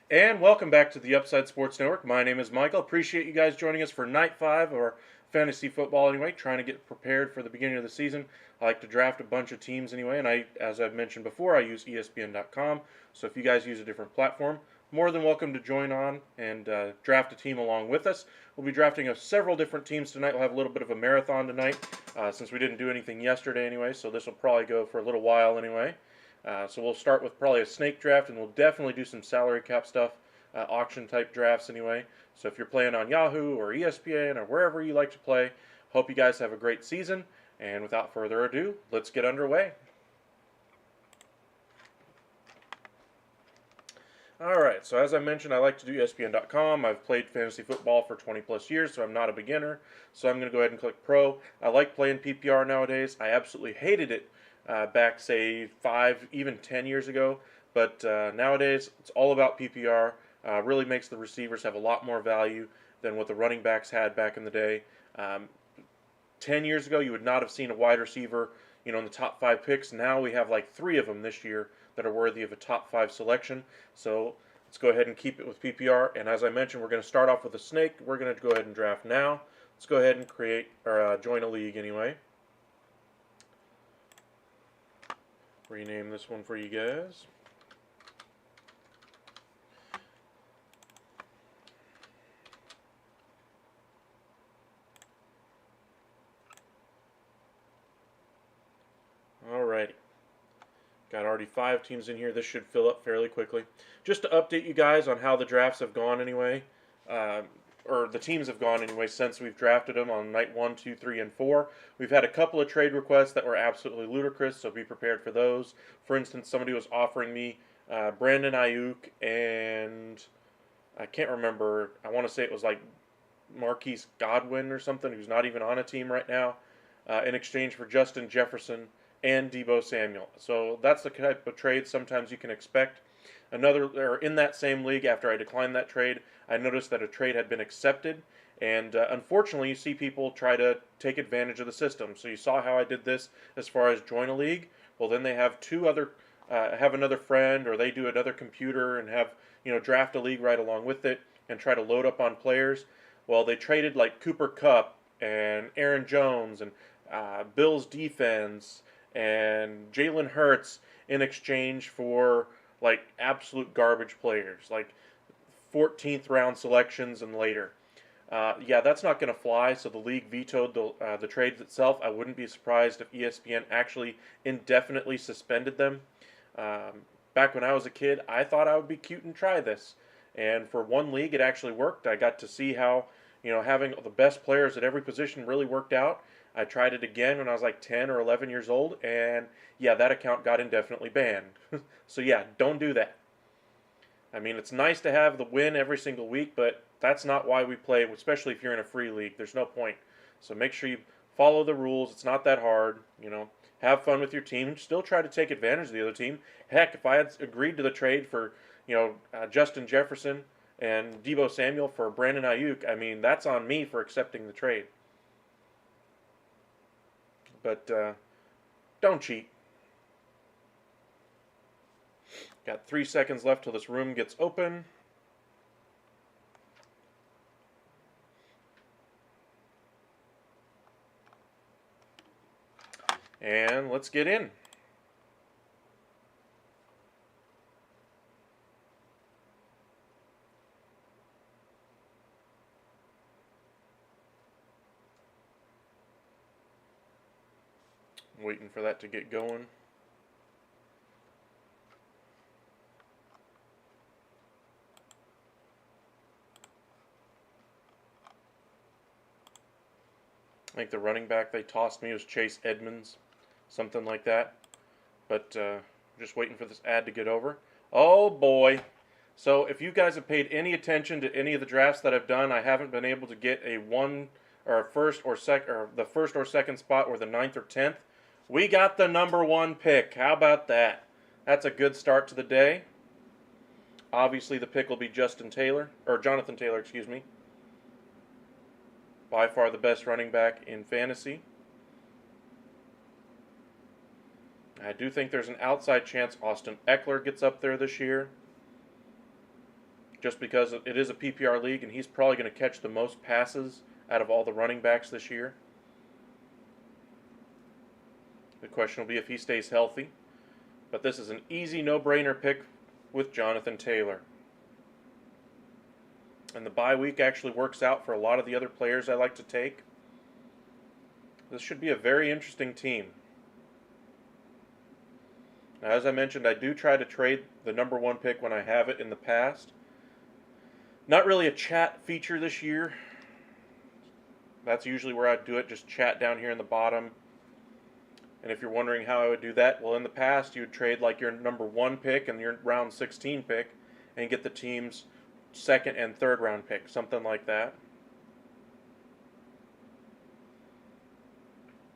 And welcome back to the Upside Sports Network. My name is Michael. Appreciate you guys joining us for Night 5 of our fantasy football anyway, trying to get prepared for the beginning of the season. I like to draft a bunch of teams anyway, and as I've mentioned before, I use ESPN.com. So if you guys use a different platform, more than welcome to join on and draft a team along with us. We'll be drafting several different teams tonight. We'll have a little bit of a marathon tonight since we didn't do anything yesterday anyway, so this will probably go for a little while anyway. So we'll start with probably a snake draft, and we'll definitely do some salary cap stuff, auction type drafts anyway. So if you're playing on Yahoo or ESPN or wherever you like to play, hope you guys have a great season. And without further ado, let's get underway. Alright, so as I mentioned, I like to do ESPN.com. I've played fantasy football for 20 plus years, so I'm not a beginner. So I'm going to go ahead and click Pro. I like playing PPR nowadays. I absolutely hated it back, say, 5, even 10 years ago. But nowadays, it's all about PPR. Really makes the receivers have a lot more value than what the running backs had back in the day. 10 years ago, you would not have seen a wide receiver, in the top 5 picks. Now we have like 3 of them this year that are worthy of a top 5 selection. So let's go ahead and keep it with PPR. And as I mentioned, we're going to start off with a snake. We're going to go ahead and draft now. Let's go ahead and create or join a league anyway. Rename this one for you guys. Alrighty. Got already 5 teams in here. This should fill up fairly quickly. Just to update you guys on how the drafts have gone anyway, or the teams have gone anyway since we've drafted them on night 1, 2, 3, and 4. We've had a couple of trade requests that were absolutely ludicrous, so be prepared for those. For instance, somebody was offering me Brandon Ayuk and I can't remember. I want to say it was like Marquise Godwin or something, who's not even on a team right now, in exchange for Justin Jefferson and Deebo Samuel. So that's the type of trade sometimes you can expect. In that same league, after I declined that trade, I noticed that a trade had been accepted, and unfortunately, you see people try to take advantage of the system. So you saw how I did this as far as join a league. Well, then they have have another friend, or they do another computer and have draft a league right along with it. and try to load up on players. Well, they traded like Cooper Kupp and Aaron Jones and Bills defense and Jalen Hurts in exchange for like absolute garbage players, like 14th round selections and later. Yeah, that's not going to fly. So the league vetoed the trades itself. I wouldn't be surprised if ESPN actually indefinitely suspended them. Back when I was a kid, I thought I would be cute and try this. And for one league, it actually worked. I got to see how, having the best players at every position really worked out. I tried it again when I was like 10 or 11 years old, and yeah, that account got indefinitely banned. So yeah, don't do that. I mean, it's nice to have the win every single week, but that's not why we play, especially if you're in a free league. There's no point. So make sure you follow the rules. It's not that hard. Have fun with your team. Still try to take advantage of the other team. Heck, if I had agreed to the trade for, Justin Jefferson and Deebo Samuel for Brandon Ayuk, I mean, that's on me for accepting the trade. But don't cheat. Got 3 seconds left till this room gets open. And let's get in. Waiting for that to get going. I think the running back they tossed me was Chase Edmonds, something like that. But just waiting for this ad to get over. Oh boy. So if you guys have paid any attention to any of the drafts that I've done, I haven't been able to get a first or second spot or the 9th or 10th. We got the number 1 pick. How about that? That's a good start to the day. Obviously the pick will be Jonathan Taylor, excuse me. By far the best running back in fantasy. I do think there's an outside chance Austin Eckler gets up there this year. Just because it is a PPR league and he's probably going to catch the most passes out of all the running backs this year. The question will be if he stays healthy. But this is an easy no-brainer pick with Jonathan Taylor. And the bye week actually works out for a lot of the other players I like to take. This should be a very interesting team. Now, as I mentioned, I do try to trade the number 1 pick when I have it in the past. Not really a chat feature this year. That's usually where I do it, just chat down here in the bottom. And if you're wondering how I would do that, well, in the past, you would trade like your number 1 pick and your round 16 pick and get the team's 2nd and 3rd round pick, something like that.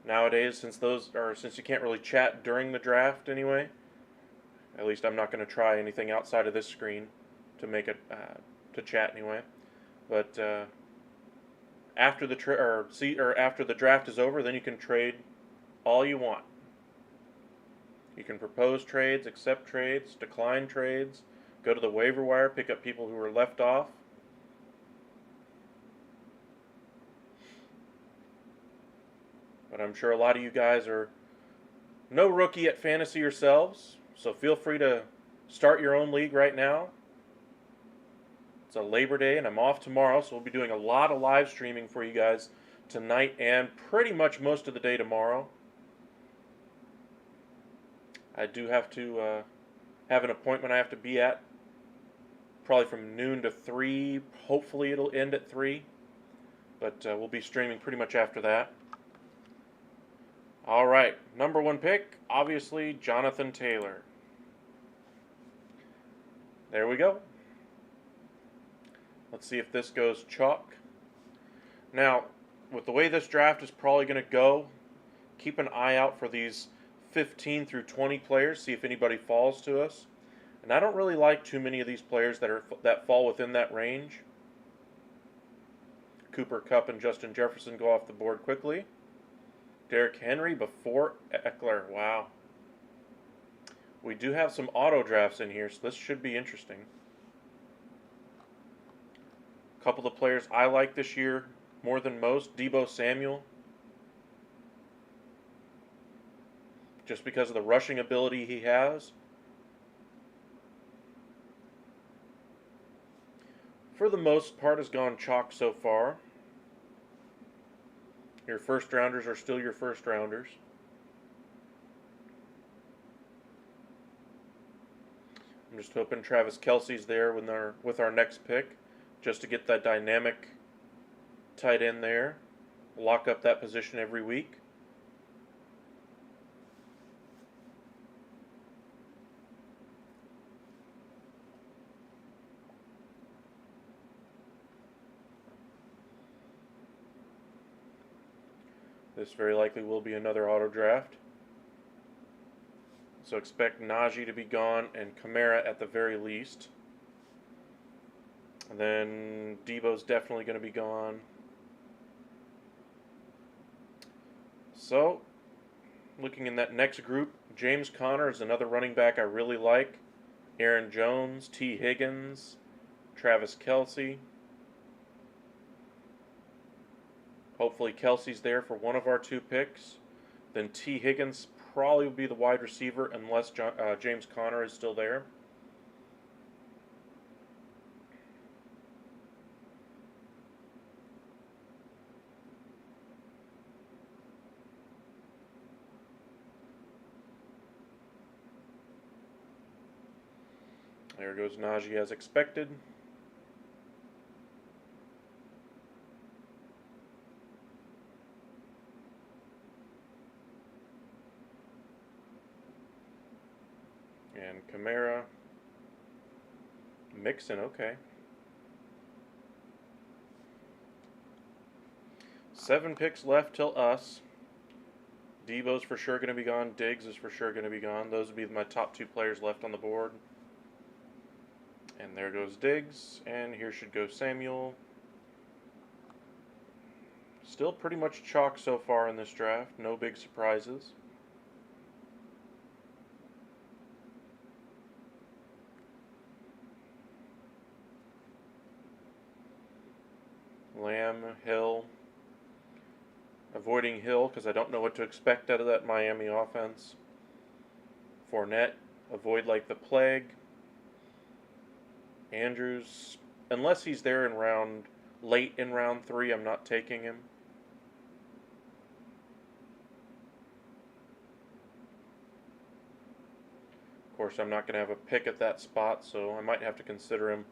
Nowadays, since you can't really chat during the draft anyway, at least I'm not going to try anything outside of this screen to make it to chat anyway. But after the draft is over, then you can trade all you want. You can propose trades, accept trades, decline trades, go to the waiver wire, pick up people who were left off. But I'm sure a lot of you guys are no rookie at fantasy yourselves, so feel free to start your own league right now. It's a Labor Day, and I'm off tomorrow, so we'll be doing a lot of live streaming for you guys tonight and pretty much most of the day tomorrow. I do have to have an appointment I have to be at, probably from noon to 3. Hopefully it'll end at 3, but we'll be streaming pretty much after that. All right, number 1 pick, obviously Jonathan Taylor. There we go. Let's see if this goes chalk. Now, with the way this draft is probably going to go, keep an eye out for these 15 through 20 players, see if anybody falls to us. And I don't really like too many of these players that fall within that range. Cooper Kupp and Justin Jefferson go off the board quickly. Derrick Henry before Eckler. Wow. We do have some auto drafts in here, so this should be interesting. A couple of the players I like this year more than most, Deebo Samuel, just because of the rushing ability he has. For the most part, has gone chalk so far. Your first rounders are still your first rounders. I'm just hoping Travis Kelce's there with our next pick, just to get that dynamic tight end there. Lock up that position every week. This very likely will be another auto draft. So expect Najee to be gone and Kamara at the very least. And then Deebo's definitely going to be gone. So, looking in that next group, James Conner is another running back I really like. Aaron Jones, T. Higgins, Travis Kelce. Hopefully Kelce's there for one of our two picks. Then T. Higgins probably will be the wide receiver unless James Conner is still there. There goes Najee as expected. And Kamara. Mixon, okay. 7 picks left till us. Deebo's for sure going to be gone. Diggs is for sure going to be gone. Those would be my top 2 players left on the board. And there goes Diggs. And here should go Samuel. Still pretty much chalk so far in this draft. No big surprises. Lamb, Hill. Avoiding Hill because I don't know what to expect out of that Miami offense. Fournette, avoid like the plague. Andrews, unless he's there in late in round 3, I'm not taking him. Of course, I'm not going to have a pick at that spot, so I might have to consider him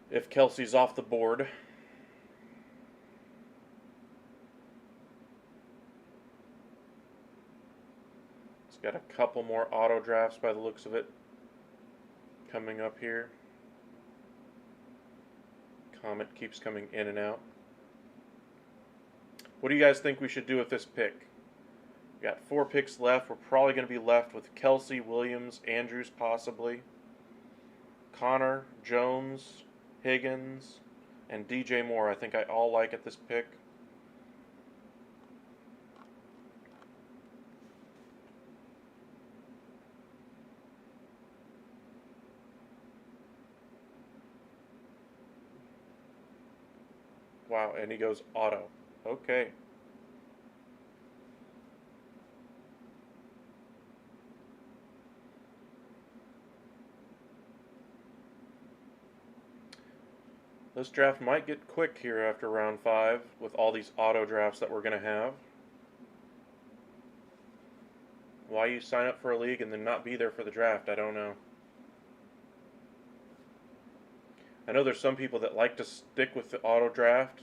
if Kelce's off the board. It's got a couple more auto drafts by the looks of it coming up here. Comment keeps coming in and out. What do you guys think we should do with this pick? We got 4 picks left. We're probably going to be left with Kelce, Williams, Andrews possibly, Conner, Jones, Higgins, and DJ Moore. I think I all like at this pick. Wow, and he goes auto. Okay. This draft might get quick here after round 5 with all these auto drafts that we're going to have. Why you sign up for a league and then not be there for the draft, I don't know. I know there's some people that like to stick with the auto draft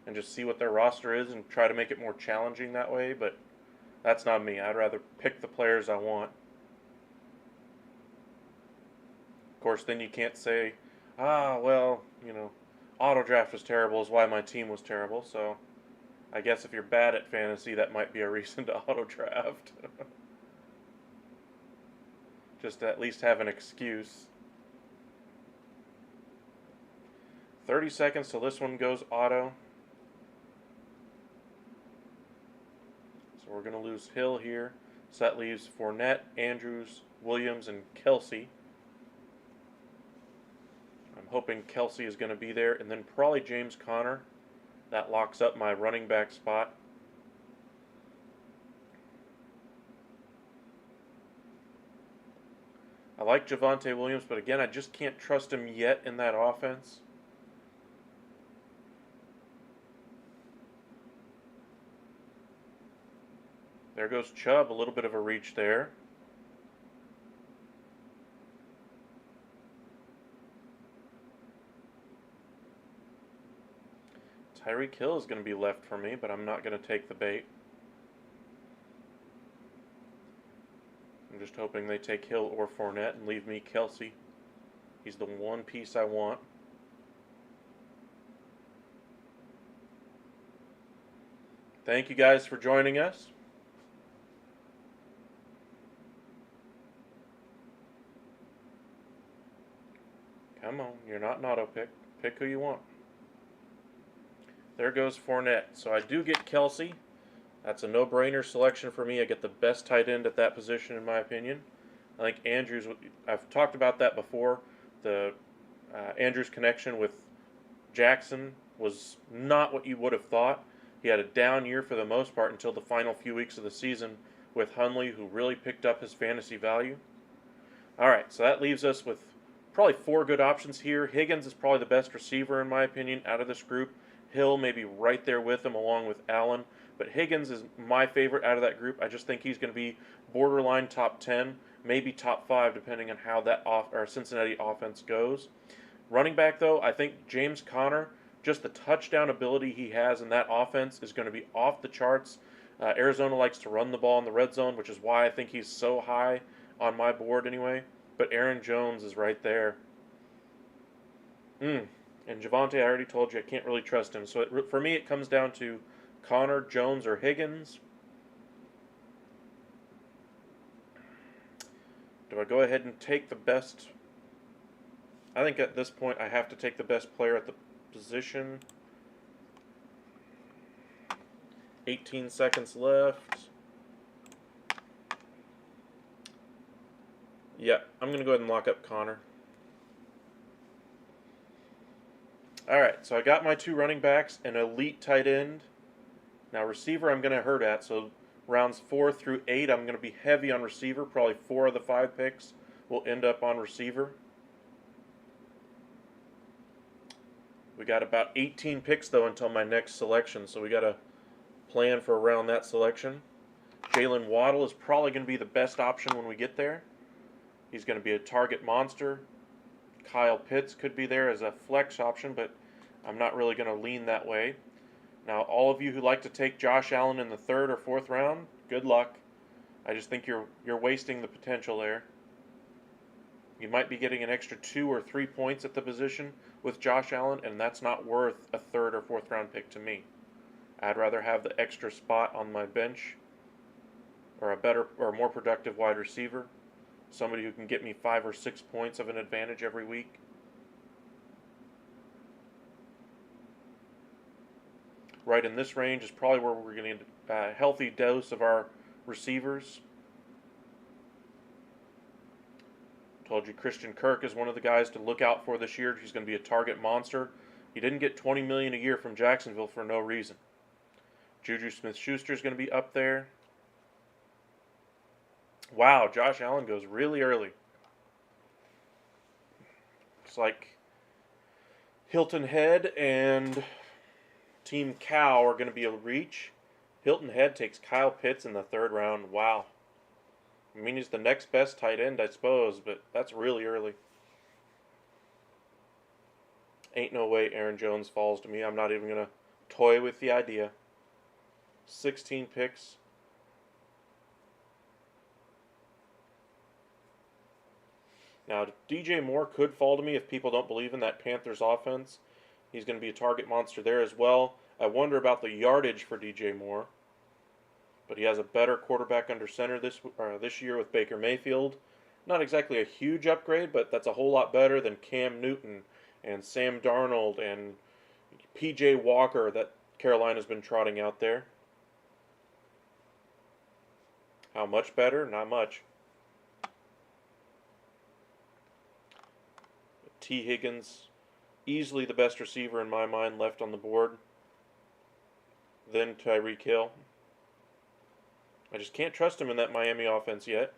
and just see what their roster is and try to make it more challenging that way, but that's not me. I'd rather pick the players I want. Of course, then you can't say, well, auto draft was terrible is why my team was terrible, so I guess if you're bad at fantasy, that might be a reason to auto draft. Just to at least have an excuse. 30 seconds till this one goes auto. So we're going to lose Hill here. So that leaves Fournette, Andrews, Williams, and Kelce. I'm hoping Kelsey is going to be there, and then probably James Conner. That locks up my running back spot. I like Javonte Williams, but again, I just can't trust him yet in that offense. There goes Chubb, a little bit of a reach there. Tyreek Hill is going to be left for me, but I'm not going to take the bait. I'm just hoping they take Hill or Fournette and leave me Kelsey. He's the one piece I want. Thank you guys for joining us. Come on, you're not an auto pick. Pick who you want. There goes Fournette. So I do get Kelsey. That's a no-brainer selection for me. I get the best tight end at that position, in my opinion. I think Andrews, I've talked about that before. The Andrews connection with Jackson was not what you would have thought. He had a down year for the most part until the final few weeks of the season with Hundley, who really picked up his fantasy value. All right, so that leaves us with probably 4 good options here. Higgins is probably the best receiver, in my opinion, out of this group. Hill may be right there with him along with Allen. But Higgins is my favorite out of that group. I just think he's going to be borderline top 10, maybe top 5, depending on how that Cincinnati offense goes. Running back, though, I think James Conner, just the touchdown ability he has in that offense is going to be off the charts. Arizona likes to run the ball in the red zone, which is why I think he's so high on my board anyway. But Aaron Jones is right there. And Javonte, I already told you I can't really trust him. So for me, it comes down to Conner, Jones, or Higgins. Do I go ahead and take the best? I think at this point I have to take the best player at the position. 18 seconds left. Yeah, I'm going to go ahead and lock up Conner. Alright, so I got my 2 running backs, an elite tight end. Now receiver I'm going to hurt at, so rounds 4 through 8 I'm going to be heavy on receiver. Probably 4 of the 5 picks will end up on receiver. We got about 18 picks though until my next selection, so we got to plan for around that selection. Jalen Waddle is probably going to be the best option when we get there. He's going to be a target monster. Kyle Pitts could be there as a flex option, but I'm not really going to lean that way. Now, all of you who like to take Josh Allen in the 3rd or 4th round, good luck. I just think you're wasting the potential there. You might be getting an extra 2 or 3 points at the position with Josh Allen, and that's not worth a 3rd or 4th round pick to me. I'd rather have the extra spot on my bench or a better or more productive wide receiver. Somebody who can get me 5 or 6 points of an advantage every week. Right in this range is probably where we're going to get a healthy dose of our receivers. Told you Christian Kirk is one of the guys to look out for this year. He's going to be a target monster. He didn't get $20 million a year from Jacksonville for no reason. Juju Smith-Schuster is going to be up there. Wow, Josh Allen goes really early. Looks like Hilton Head and Team Cow are going to be a reach. Hilton Head takes Kyle Pitts in the 3rd round. Wow. I mean, he's the next best tight end, I suppose, but that's really early. Ain't no way Aaron Jones falls to me. I'm not even going to toy with the idea. 16 picks. Now, DJ Moore could fall to me if people don't believe in that Panthers offense. He's going to be a target monster there as well. I wonder about the yardage for DJ Moore. But he has a better quarterback under center this year with Baker Mayfield. Not exactly a huge upgrade, but that's a whole lot better than Cam Newton and Sam Darnold and P.J. Walker that Carolina's been trotting out there. How much better? Not much. T. Higgins easily the best receiver in my mind left on the board. Then Tyreek Hill. I just can't trust him in that Miami offense yet.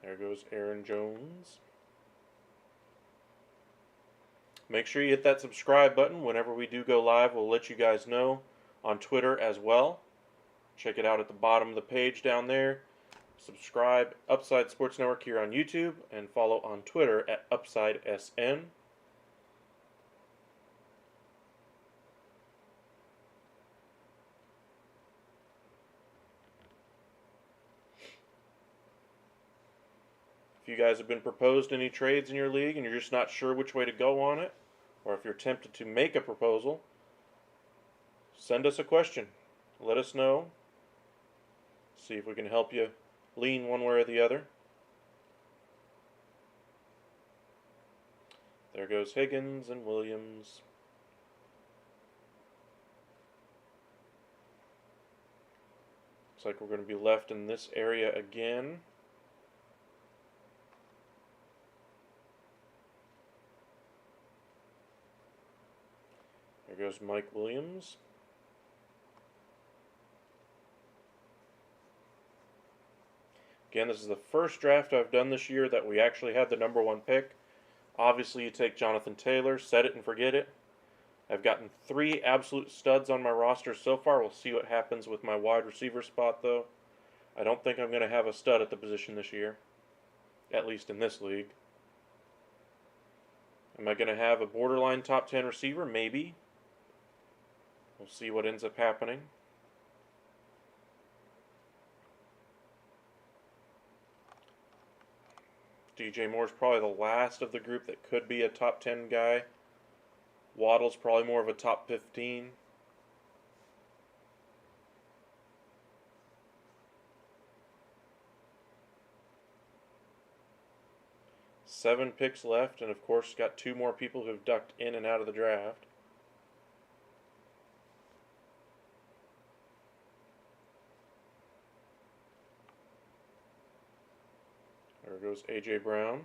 There goes Aaron Jones. Make sure you hit that subscribe button. Whenever we do go live, we'll let you guys know on Twitter as well. Check it out at the bottom of the page down there. Subscribe Upside Sports Network here on YouTube and follow on Twitter at UpsideSN. If you guys have been proposed any trades in your league and you're just not sure which way to go on it, or if you're tempted to make a proposal, send us a question. Let us know. See if we can help you lean one way or the other. There goes Higgins and Williams. Looks like we're going to be left in this area again. There goes Mike Williams. Again, this is the first draft I've done this year that we actually had the number 1 pick. Obviously, you take Jonathan Taylor, set it and forget it. I've gotten 3 absolute studs on my roster so far. We'll see what happens with my wide receiver spot, though. I don't think I'm going to have a stud at the position this year, at least in this league. Am I going to have a borderline top 10 receiver? Maybe. We'll see what ends up happening. DJ Moore's probably the last of the group that could be a top 10 guy. Waddle's probably more of a top 15. Seven picks left, and of course got 2 more people who've ducked in and out of the draft. There goes A.J. Brown.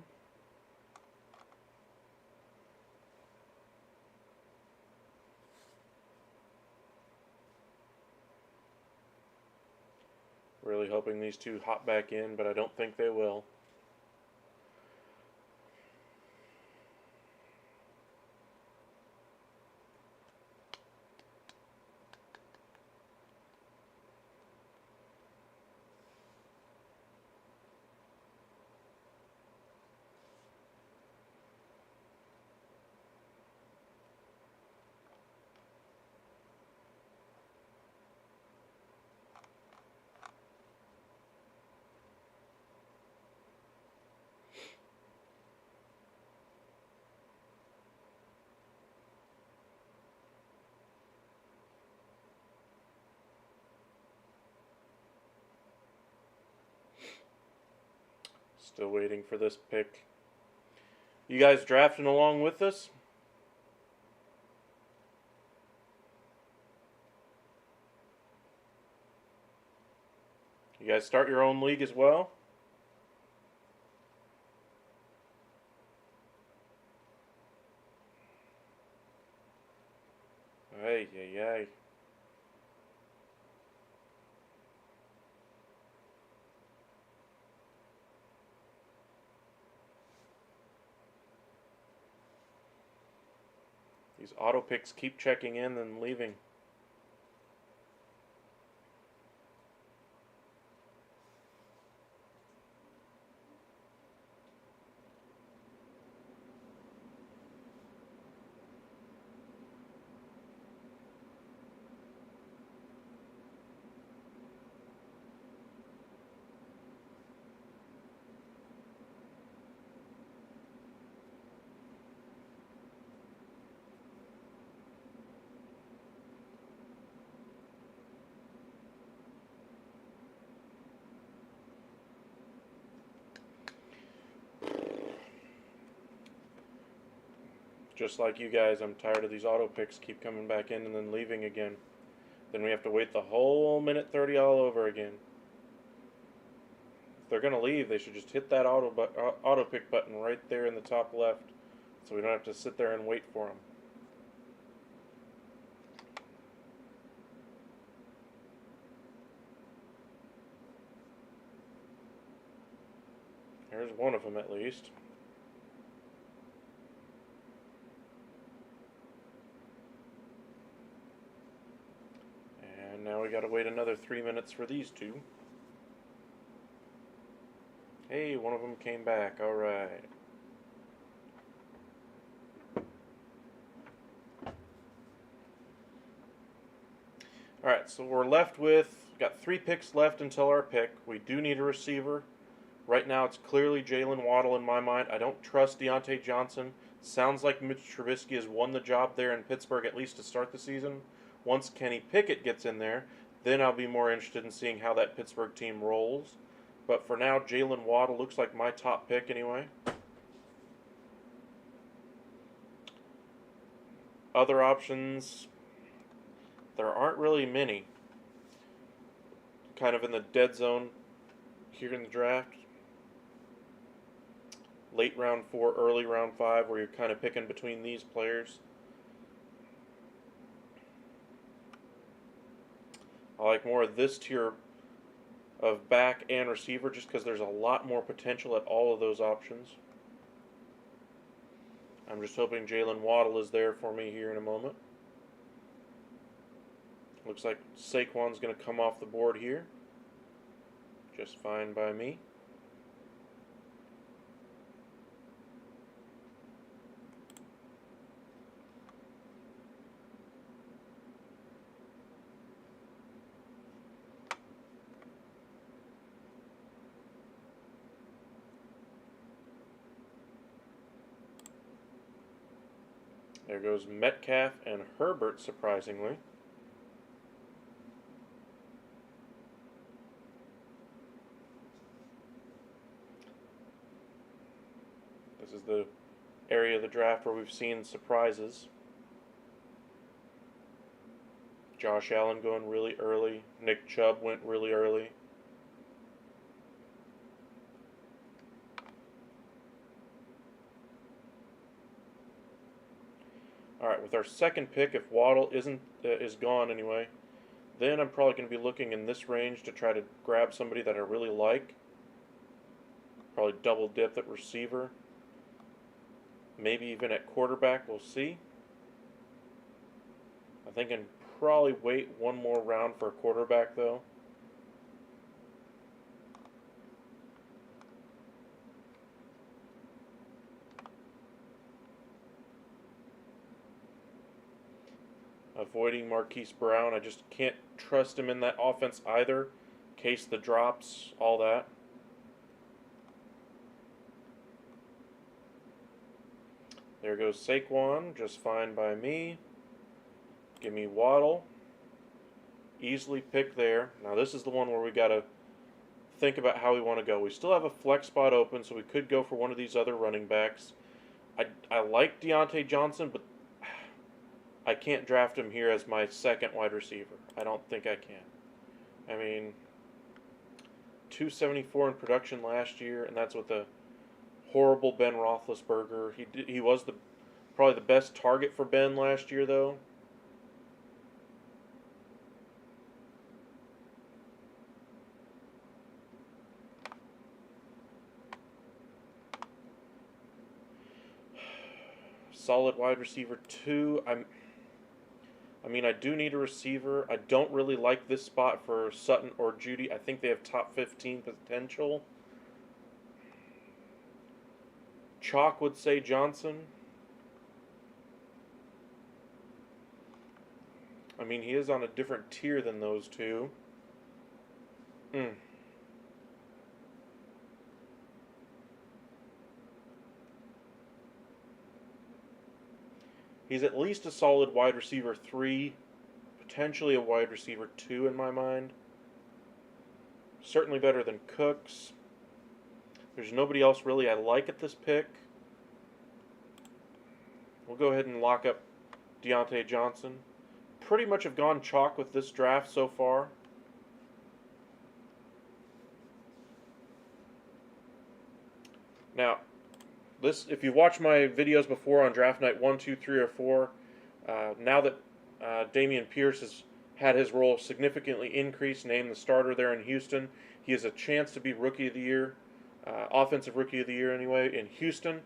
Really hoping these 2 hop back in, but I don't think they will. Still waiting for this pick. You guys drafting along with us? You guys start your own league as well? Ay, ay, ay. These auto picks keep checking in and leaving. Just like you guys, I'm tired of these auto picks keep coming back in and then leaving again. Then we have to wait the whole minute 30 all over again. If they're going to leave, they should just hit that auto pick button right there in the top left so we don't have to sit there and wait for them. There's one of them at least. And now we gotta wait another 3 minutes for these two. Hey, one of them came back. Alright. Alright, so we're left with, got 3 picks left until our pick. We do need a receiver. Right now it's clearly Jalen Waddle in my mind. I don't trust Diontae Johnson. Sounds like Mitch Trubisky has won the job there in Pittsburgh, at least to start the season. Once Kenny Pickett gets in there, then I'll be more interested in seeing how that Pittsburgh team rolls. But for now, Jalen Waddle looks like my top pick anyway. Other options, there aren't really many. Kind of in the dead zone here in the draft. Late round 4, early round 5, where you're kind of picking between these players. I like more of this tier of back and receiver just because there's a lot more potential at all of those options. I'm just hoping Jalen Waddle is there for me here in a moment. Looks like Saquon's going to come off the board here. Just fine by me. There goes Metcalf and Herbert, surprisingly. This is the area of the draft where we've seen surprises. Josh Allen going really early. Nick Chubb went really early. Alright, with our second pick, if Waddle is gone anyway, then I'm probably going to be looking in this range to try to grab somebody that I really like. Probably double dip at receiver. Maybe even at quarterback, we'll see. I'm thinking probably wait one more round for a quarterback though. Avoiding Marquise Brown. I just can't trust him in that offense either. In case the drops, all that. There goes Saquon, just fine by me. Give me Waddle. Easily picked there. Now this is the one where we got to think about how we want to go. We still have a flex spot open, so we could go for one of these other running backs. I like Diontae Johnson, but I can't draft him here as my second wide receiver. I don't think I can. I mean, 274 in production last year, and that's with a horrible Ben Roethlisberger. He was probably the best target for Ben last year, though. Solid wide receiver 2. I mean, I do need a receiver. I don't really like this spot for Sutton or Judy. I think they have top 15 potential. Chalk would say Johnson. I mean, he is on a different tier than those two. He's at least a solid wide receiver 3, potentially a wide receiver 2 in my mind. Certainly better than Cooks. There's nobody else really I like at this pick. We'll go ahead and lock up Deontay Johnson. Pretty much have gone chalk with this draft so far. Now, if you watched my videos before on draft night 1, 2, 3, or 4, now that Dameon Pierce has had his role significantly increased, named the starter there in Houston, he has a chance to be Rookie of the Year, Offensive Rookie of the Year anyway, in Houston.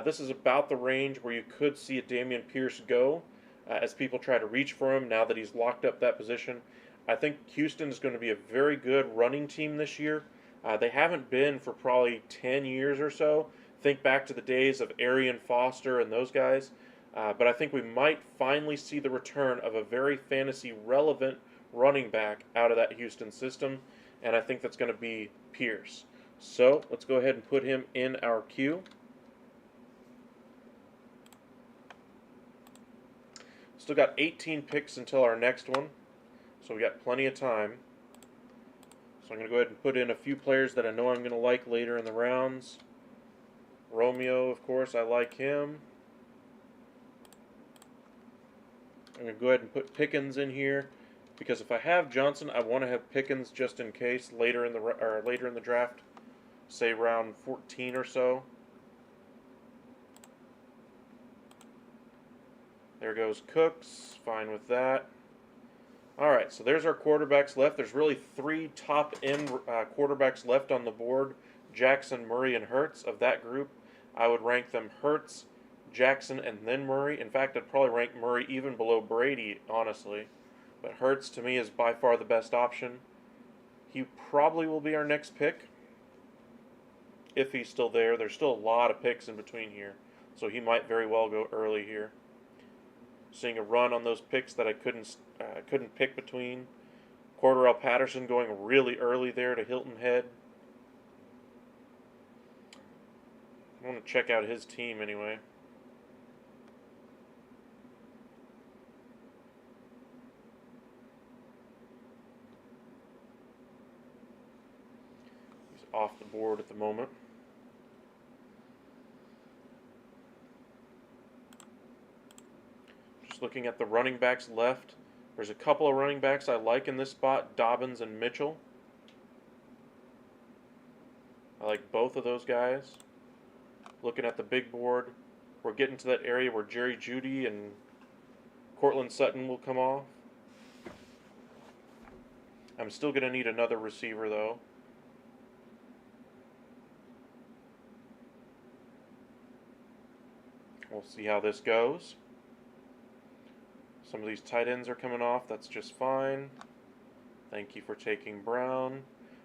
This is about the range where you could see a Dameon Pierce go as people try to reach for him now that he's locked up that position. I think Houston is going to be a very good running team this year. They haven't been for probably 10 years or so. Think back to the days of Arian Foster and those guys. But I think we might finally see the return of a very fantasy relevant running back out of that Houston system. And I think that's going to be Pierce. So let's go ahead and put him in our queue. Still got 18 picks until our next one. So we got plenty of time. So I'm going to go ahead and put in a few players that I know I'm going to like later in the rounds. Romeo, of course, I like him. I'm going to go ahead and put Pickens in here because if I have Johnson, I want to have Pickens just in case later in the draft, say round 14 or so. There goes Cooks, fine with that. All right, so there's our quarterbacks left. There's really 3 top-end quarterbacks left on the board, Jackson, Murray, and Hurts. Of that group, I would rank them Hurts, Jackson, and then Murray. In fact, I'd probably rank Murray even below Brady, honestly. But Hurts, to me, is by far the best option. He probably will be our next pick, if he's still there. There's still a lot of picks in between here, so he might very well go early here. Seeing a run on those picks that I couldn't pick between. Cordarrelle Patterson going really early there to Hilton Head. I want to check out his team anyway. He's off the board at the moment. Looking at the running backs left, there's a couple of running backs I like in this spot, Dobbins and Mitchell. I like both of those guys. Looking at the big board, we're getting to that area where Jerry Jeudy and Cortland Sutton will come off. I'm still going to need another receiver though. We'll see how this goes. Some of these tight ends are coming off. That's just fine. Thank you for taking Brown.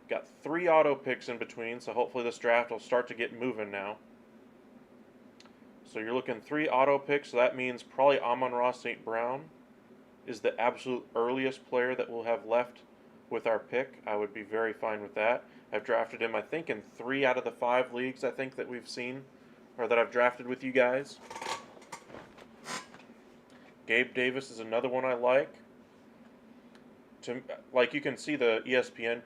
Got 3 auto picks in between, so hopefully this draft will start to get moving now. So you're looking 3 auto picks, so that means probably Amon-Ra St. Brown is the absolute earliest player that we'll have left with our pick. I would be very fine with that. I've drafted him, I think, in 3 out of the 5 leagues I think that we've seen, or that I've drafted with you guys. Gabe Davis is another one I like. Like you can see the ESPN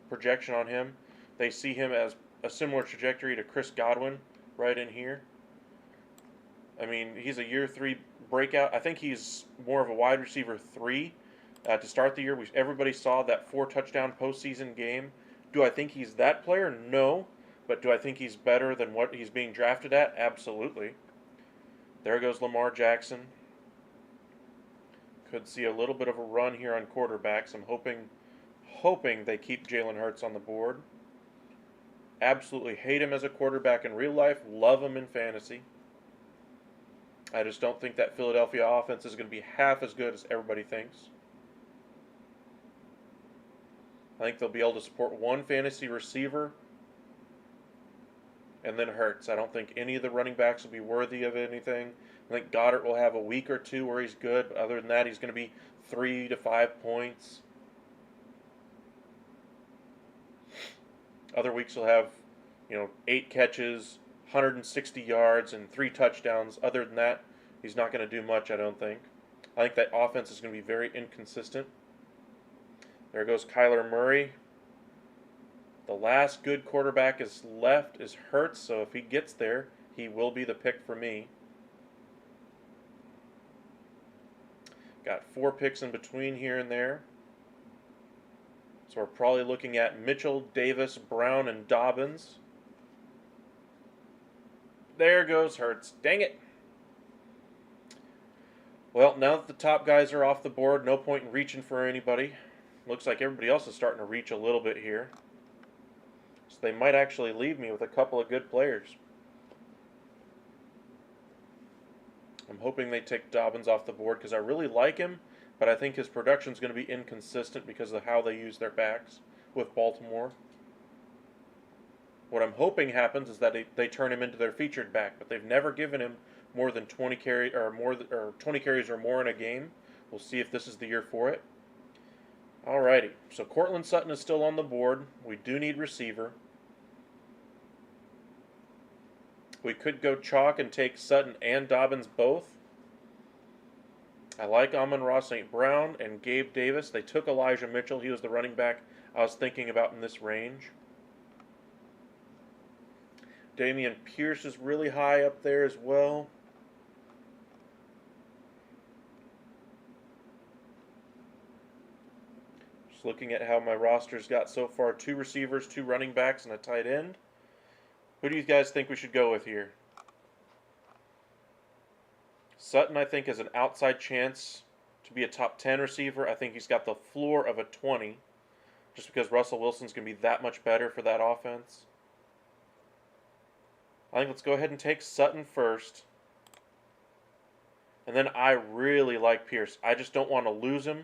projection on him. They see him as a similar trajectory to Chris Godwin right in here. I mean, he's a year 3 breakout. I think he's more of a wide receiver 3 to start the year. Everybody saw that 4-touchdown postseason game. Do I think he's that player? No. But do I think he's better than what he's being drafted at? Absolutely. There goes Lamar Jackson. Could see a little bit of a run here on quarterbacks. I'm hoping they keep Jalen Hurts on the board. Absolutely hate him as a quarterback in real life. Love him in fantasy. I just don't think that Philadelphia offense is going to be half as good as everybody thinks. I think they'll be able to support one fantasy receiver and then Hurts. I don't think any of the running backs will be worthy of anything. I think Goddard will have a week or 2 where he's good, but other than that, he's going to be 3 to 5 points. Other weeks he'll have, 8 catches, 160 yards, and 3 touchdowns. Other than that, he's not going to do much, I don't think. I think that offense is going to be very inconsistent. There goes Kyler Murray. The last good quarterback is left is Hurts, so if he gets there, he will be the pick for me. Got 4 picks in between here and there. So we're probably looking at Mitchell, Davis, Brown, and Dobbins. There goes Hurts. Dang it. Well, now that the top guys are off the board, no point in reaching for anybody. Looks like everybody else is starting to reach a little bit here. So they might actually leave me with a couple of good players. I'm hoping they take Dobbins off the board because I really like him, but I think his production is going to be inconsistent because of how they use their backs with Baltimore. What I'm hoping happens is that they turn him into their featured back, but they've never given him more than 20 carries or more in a game. We'll see if this is the year for it. Alrighty, so Courtland Sutton is still on the board. We do need receiver. We could go chalk and take Sutton and Dobbins both. I like Amon-Ra St. Brown and Gabe Davis. They took Elijah Mitchell. He was the running back I was thinking about in this range. Dameon Pierce is really high up there as well. Just looking at how my roster's got so far. 2 receivers, 2 running backs, and a tight end. Who do you guys think we should go with here? Sutton, I think, has an outside chance to be a top 10 receiver. I think he's got the floor of a 20, just because Russell Wilson's going to be that much better for that offense. I think let's go ahead and take Sutton first. And then I really like Pierce. I just don't want to lose him.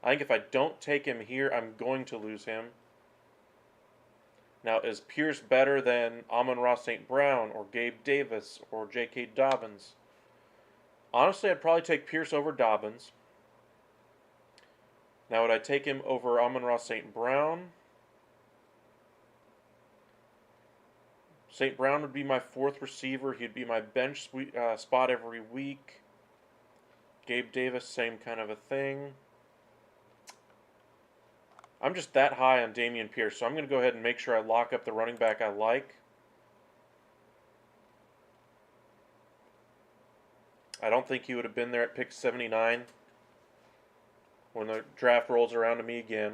I think if I don't take him here, I'm going to lose him. Now, is Pierce better than Amon-Ra St. Brown or Gabe Davis or J.K. Dobbins? Honestly, I'd probably take Pierce over Dobbins. Now, would I take him over Amon-Ra St. Brown? St. Brown would be my 4th receiver. He'd be my bench spot every week. Gabe Davis, same kind of a thing. I'm just that high on Dameon Pierce, so I'm going to go ahead and make sure I lock up the running back I like. I don't think he would have been there at pick 79 when the draft rolls around to me again.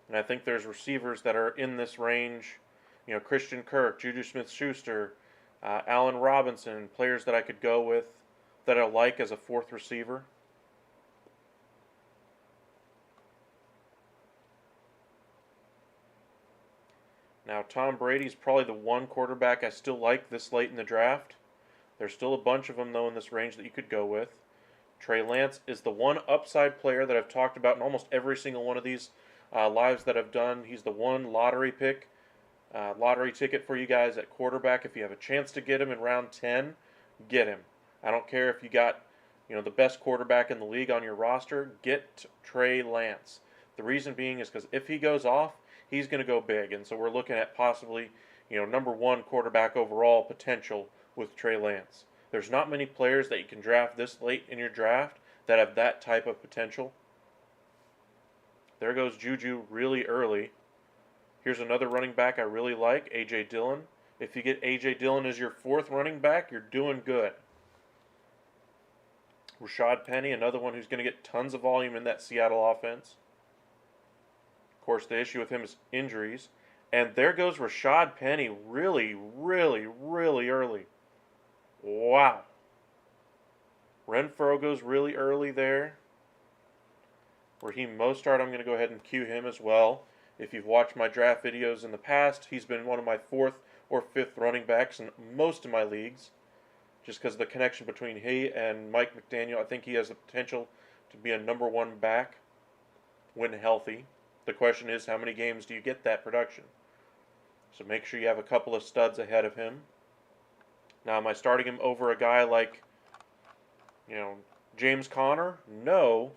And I think there's receivers that are in this range. You know, Christian Kirk, Juju Smith-Schuster, Allen Robinson, players that I could go with that I like as a 4th receiver. Now, Tom Brady's probably the one quarterback I still like this late in the draft. There's still a bunch of them, though, in this range that you could go with. Trey Lance is the one upside player that I've talked about in almost every single one of these lives that I've done. He's the one lottery pick, lottery ticket for you guys at quarterback. If you have a chance to get him in round 10, get him. I don't care if you got, the best quarterback in the league on your roster, get Trey Lance. The reason being is because if he goes off, he's going to go big. And so we're looking at possibly, number 1 quarterback overall potential with Trey Lance. There's not many players that you can draft this late in your draft that have that type of potential. There goes Juju really early. Here's another running back I really like, A.J. Dillon. If you get A.J. Dillon as your 4th running back, you're doing good. Rashad Penny, another one who's going to get tons of volume in that Seattle offense. Of course, the issue with him is injuries. And there goes Rashad Penny really, really, really early. Wow. Renfrow goes really early there. Raheem Mostert, I'm going to go ahead and cue him as well. If you've watched my draft videos in the past, he's been one of my 4th or 5th running backs in most of my leagues. Just because of the connection between he and Mike McDaniel, I think he has the potential to be a number 1 back when healthy. The question is, how many games do you get that production? So make sure you have a couple of studs ahead of him. Now, am I starting him over a guy like, James Conner? No.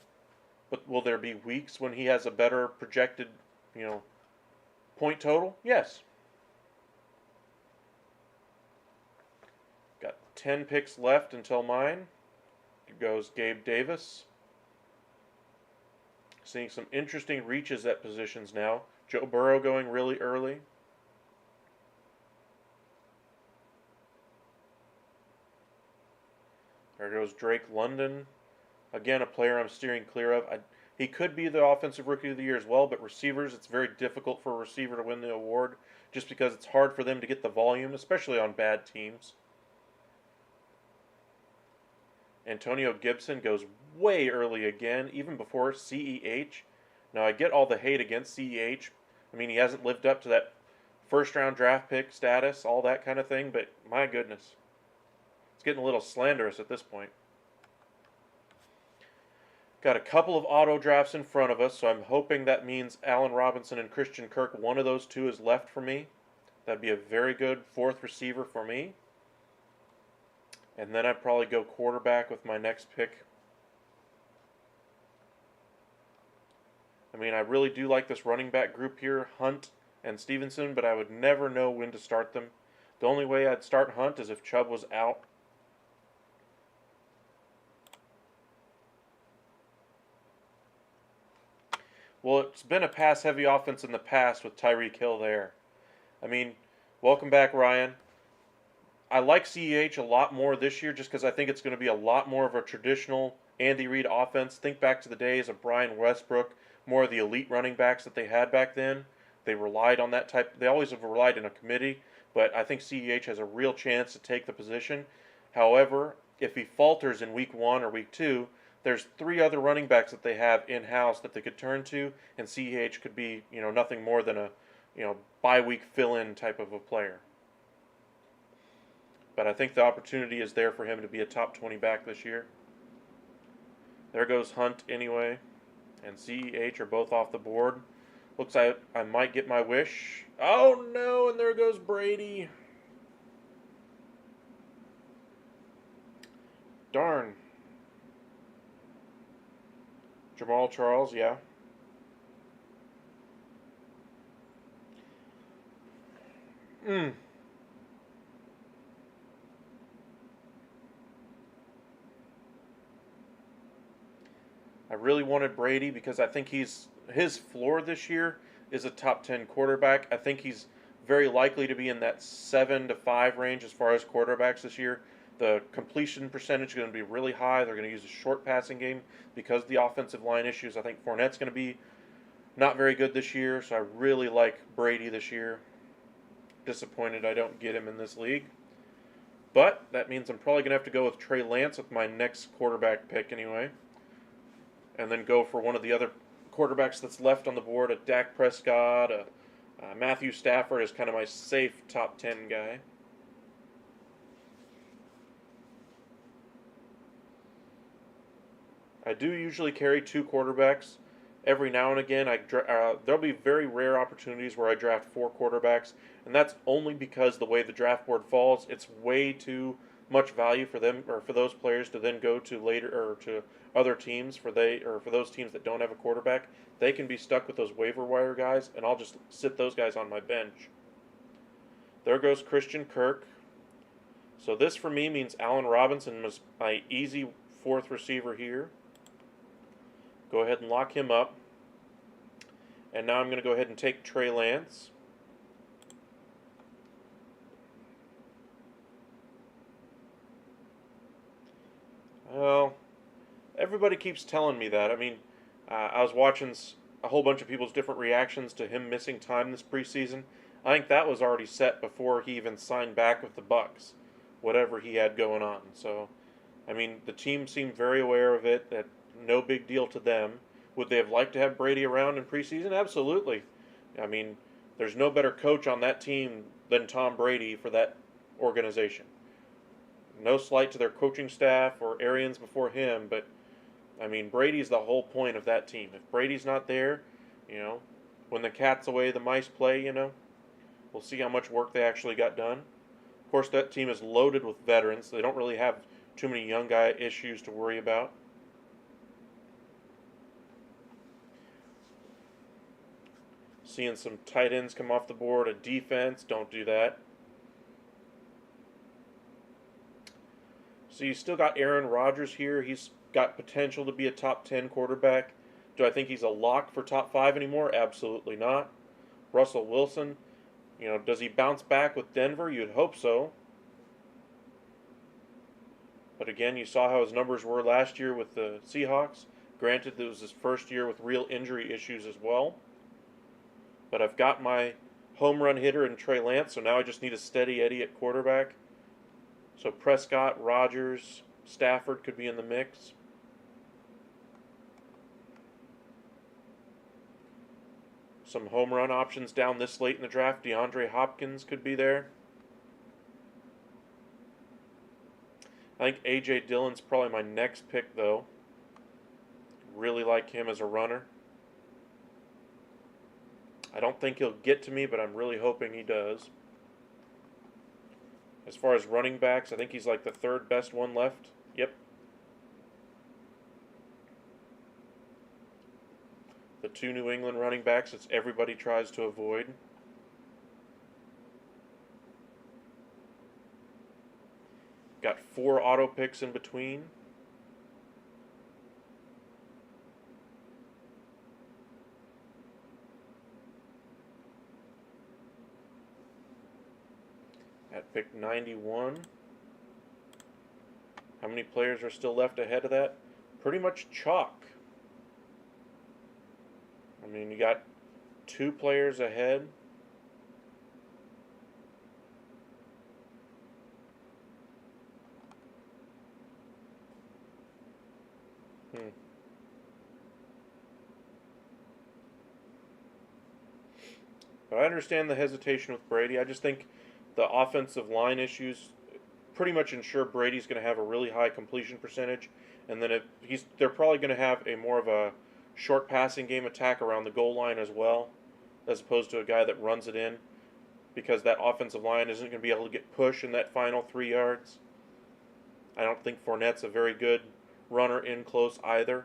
But will there be weeks when he has a better projected, point total? Yes. Got 10 picks left until mine. Here goes Gabe Davis. Seeing some interesting reaches at positions now. Joe Burrow going really early. There goes Drake London. Again, a player I'm steering clear of. He could be the Offensive Rookie of the Year as well, but receivers, it's very difficult for a receiver to win the award just because it's hard for them to get the volume, especially on bad teams. Antonio Gibson goes way early again, even before CEH. Now, I get all the hate against CEH. I mean, he hasn't lived up to that first round draft pick status, all that kind of thing, but my goodness. It's getting a little slanderous at this point. Got a couple of auto drafts in front of us, so I'm hoping that means Allen Robinson and Christian Kirk, one of those two is left for me. That'd be a very good fourth receiver for me. And then I'd probably go quarterback with my next pick. I mean, I really do like this running back group here, Hunt and Stevenson, but I would never know when to start them. The only way I'd start Hunt is if Chubb was out. Well, it's been a pass-heavy offense in the past with Tyreek Hill there. I mean, welcome back, Ryan. I like CEH a lot more this year just because I think it's going to be a lot more of a traditional Andy Reid offense. Think back to the days of Brian Westbrook, more of the elite running backs that they had back then. They relied on that type. They always have relied on a committee, but I think CEH has a real chance to take the position. However, if he falters in week 1 or week 2, there's 3 other running backs that they have in-house that they could turn to, and CEH could be, nothing more than a, bye-week fill-in type of a player. But I think the opportunity is there for him to be a top 20 back this year. There goes Hunt anyway, and CEH are both off the board. Looks like I might get my wish. Oh no, and there goes Brady. Darn. Jamal Charles, yeah. I really wanted Brady because I think his floor this year is a top 10 quarterback. I think he's very likely to be in that 7 to 5 range as far as quarterbacks this year. The completion percentage is going to be really high. They're going to use a short passing game because of the offensive line issues. I think Fournette's going to be not very good this year, so I really like Brady this year. Disappointed I don't get him in this league. But that means I'm probably going to have to go with Trey Lance with my next quarterback pick anyway. And then go for one of the other quarterbacks that's left on the board, a Dak Prescott, a Matthew Stafford is kind of my safe top 10 guy. I do usually carry 2 quarterbacks. Every now and again, there'll be very rare opportunities where I draft 4 quarterbacks, and that's only because the way the draft board falls, it's way too much value for them or for those players to then go to later or to other teams for those teams that don't have a quarterback. They can be stuck with those waiver wire guys, and I'll just sit those guys on my bench. There goes Christian Kirk. So this for me means Allen Robinson was my easy 4th receiver here. Go ahead and lock him up. And now I'm going to go ahead and take Trey Lance. Well, everybody keeps telling me that. I mean, I was watching a whole bunch of people's different reactions to him missing time this preseason. I think that was already set before he even signed back with the Bucs, whatever he had going on. So, I mean, the team seemed very aware of it, that no big deal to them. Would they have liked to have Brady around in preseason? Absolutely. I mean, there's no better coach on that team than Tom Brady for that organization. No slight to their coaching staff or Arians before him, but I mean, Brady's the whole point of that team. If Brady's not there, when the cat's away, the mice play, we'll see how much work they actually got done. Of course, that team is loaded with veterans. They don't really have too many young guy issues to worry about. Seeing some tight ends come off the board, a defense, don't do that. So you still got Aaron Rodgers here. He's got potential to be a top 10 quarterback. Do I think he's a lock for top 5 anymore? Absolutely not. Russell Wilson, does he bounce back with Denver? You'd hope so. But again, you saw how his numbers were last year with the Seahawks. Granted, it was his first year with real injury issues as well. But I've got my home run hitter in Trey Lance, so now I just need a steady Eddie at quarterback. So Prescott, Rodgers, Stafford could be in the mix. Some home run options down this late in the draft. DeAndre Hopkins could be there. I think A.J. Dillon's probably my next pick, though. Really like him as a runner. I don't think he'll get to me, but I'm really hoping he does. As far as running backs, I think he's like the third best one left. Yep. The two New England running backs that everybody tries to avoid. Got 4 auto picks in between. At pick 91. How many players are still left ahead of that? Pretty much chalk. I mean, you got 2 players ahead. But I understand the hesitation with Brady. I just think the offensive line issues pretty much ensure Brady's going to have a really high completion percentage, and then they're probably going to have a more of a short passing game attack around the goal line as well, as opposed to a guy that runs it in, because that offensive line isn't going to be able to get push in that final 3 yards. I don't think Fournette's a very good runner in close either.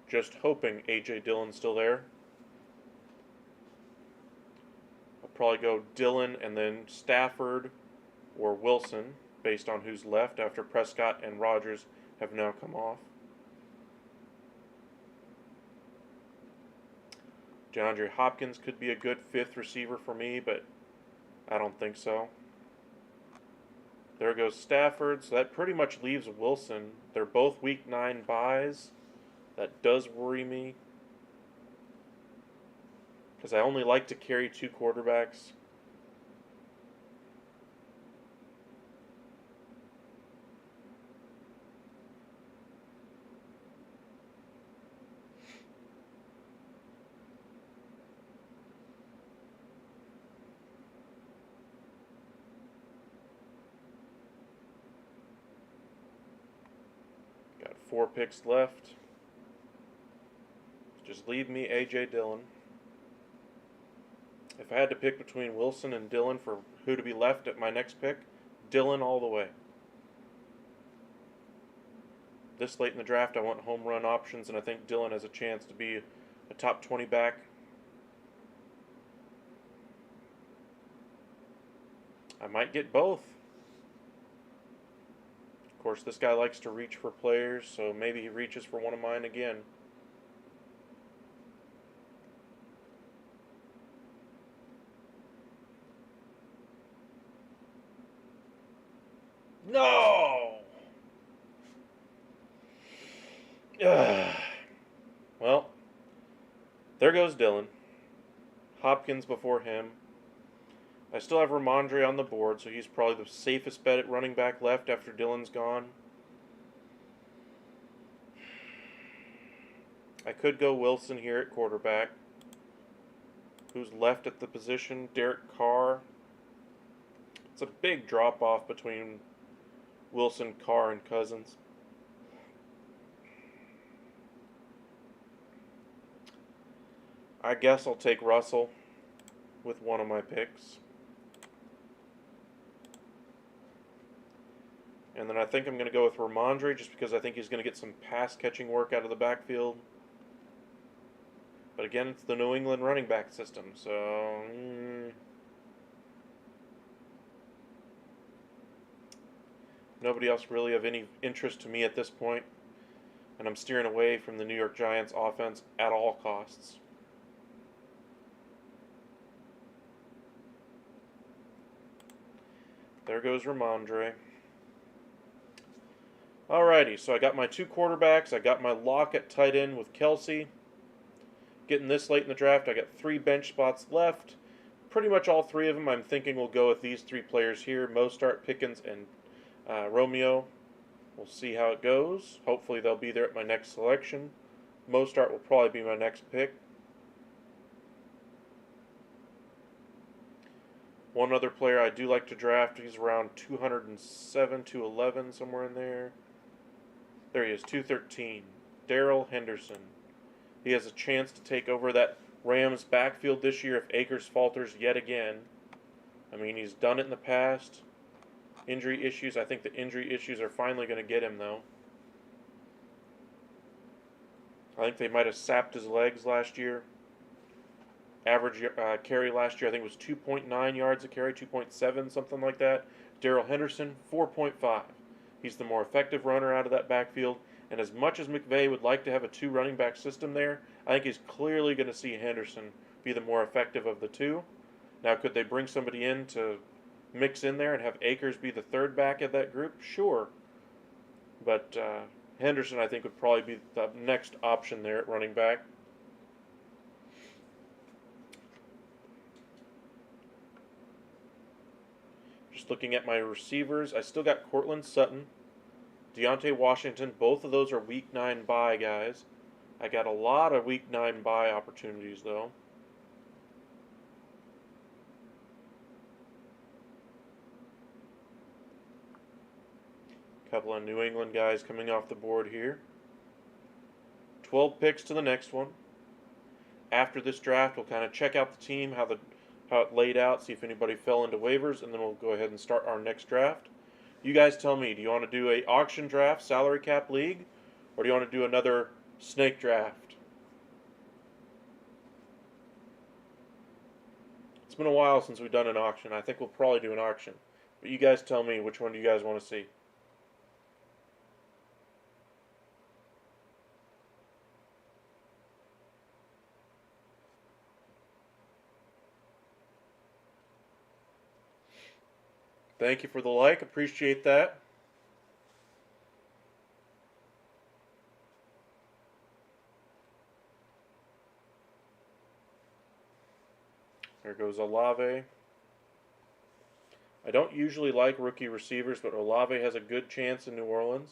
Just hoping A.J. Dillon's still there. I'll probably go Dillon and then Stafford or Wilson, based on who's left after Prescott and Rodgers have now come off. DeAndre Hopkins could be a good 5th receiver for me, but I don't think so. There goes Stafford, so that pretty much leaves Wilson. They're both week 9 buys. That does worry me, because I only like to carry 2 quarterbacks. Got 4 picks left. Just leave me A.J. Dillon. If I had to pick between Wilson and Dillon for who to be left at my next pick, Dillon all the way. This late in the draft, I want home run options, and I think Dillon has a chance to be a top 20 back. I might get both. Of course, this guy likes to reach for players, so maybe he reaches for one of mine again. No! Well, there goes Dillon. Hopkins before him. I still have Ramondre on the board, so he's probably the safest bet at running back left after Dillon's gone. I could go Wilson here at quarterback. Who's left at the position? Derek Carr. It's a big drop-off between Wilson, Carr, and Cousins. I guess I'll take Russell with one of my picks. And then I think I'm going to go with Ramondre just because I think he's going to get some pass-catching work out of the backfield. But again, it's the New England running back system, so... Nobody else really of any interest to me at this point. and I'm steering away from the New York Giants offense at all costs. There goes Ramondre. Alrighty, so I got my 2 quarterbacks. I got my lock at tight end with Kelsey. Getting this late in the draft, I got 3 bench spots left. Pretty much all 3 of them I'm thinking will go with these 3 players here, Mostert, Pickens, and Romeo. We'll see how it goes. Hopefully they'll be there at my next selection. Mostert will probably be my next pick. One other player I do like to draft, he's around 207, 211, somewhere in there. There he is, 213. Darrell Henderson. He has a chance to take over that Rams backfield this year if Akers falters yet again. I mean, he's done it in the past. Injury issues. I think the injury issues are finally going to get him, though. I think they might have sapped his legs last year. Average carry last year, I think, was 2.9 yards a carry, 2.7, something like that. Darrell Henderson, 4.5. He's the more effective runner out of that backfield. And as much as McVay would like to have a 2 running back system there, I think he's clearly going to see Henderson be the more effective of the 2. Now, could they bring somebody in to mix in there and have Akers be the 3rd back of that group? Sure. But Henderson, I think, would probably be the next option there at running back. Just looking at my receivers, I still got Courtland Sutton, Deontay Washington. Both of those are Week 9 bye guys. I got a lot of Week 9 bye opportunities, though. Couple of New England guys coming off the board here. 12 picks to the next one. After this draft, we'll kind of check out the team, how it laid out, see if anybody fell into waivers, and then we'll go ahead and start our next draft. You guys tell me, do you want to do a auction draft, salary cap league, or do you want to do another snake draft? It's been a while since we've done an auction. I think we'll probably do an auction. But you guys tell me, which one do you guys want to see? Thank you for the like. Appreciate that. There goes Olave. I don't usually like rookie receivers, but Olave has a good chance in New Orleans.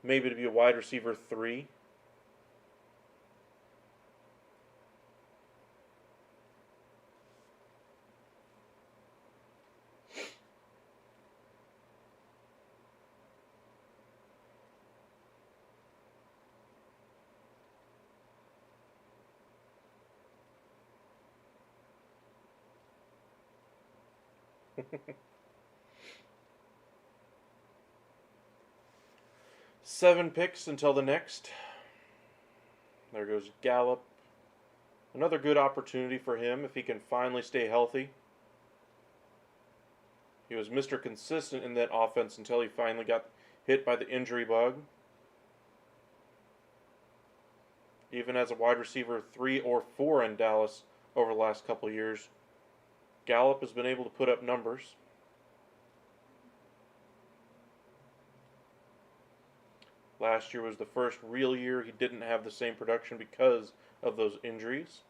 Maybe to be a wide receiver 3. Seven picks until the next. There goes Gallup. Another good opportunity for him if he can finally stay healthy. He was Mr. Consistent in that offense until he finally got hit by the injury bug. Even as a wide receiver 3 or 4 in Dallas over the last couple of years, Gallup has been able to put up numbers. Last year was the first real year he didn't have the same production because of those injuries.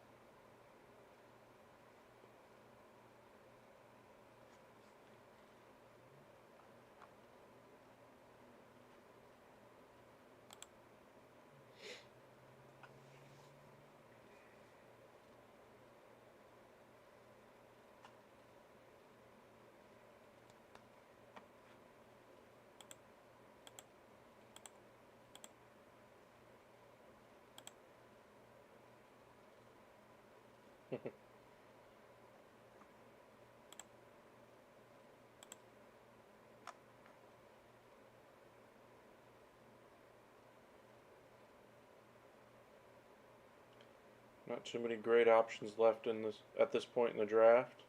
Not too many great options left in this at this point in the draft.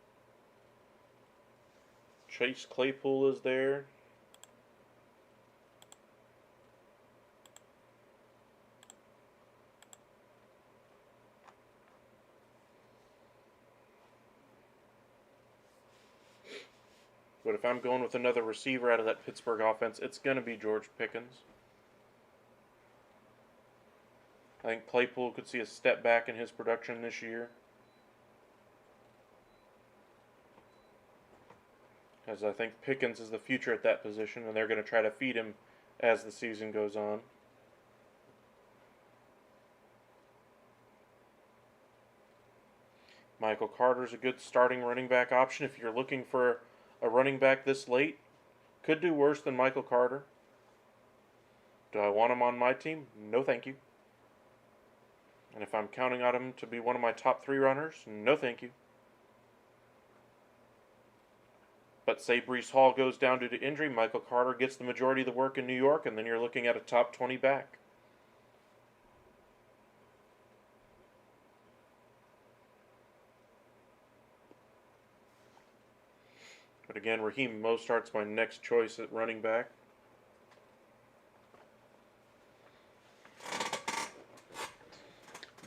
Chase Claypool is there. but if I'm going with another receiver out of that Pittsburgh offense, it's going to be George Pickens. I think Claypool could see a step back in his production this year, as I think Pickens is the future at that position, and they're going to try to feed him as the season goes on. Michael Carter's a good starting running back option if you're looking for a running back this late. Could do worse than Michael Carter. Do I want him on my team? No, thank you. And if I'm counting on him to be one of my top 3 runners, no, thank you. But say Breece Hall goes down due to injury, Michael Carter gets the majority of the work in New York, and then you're looking at a top 20 back. But again, Raheem Mostert's my next choice at running back.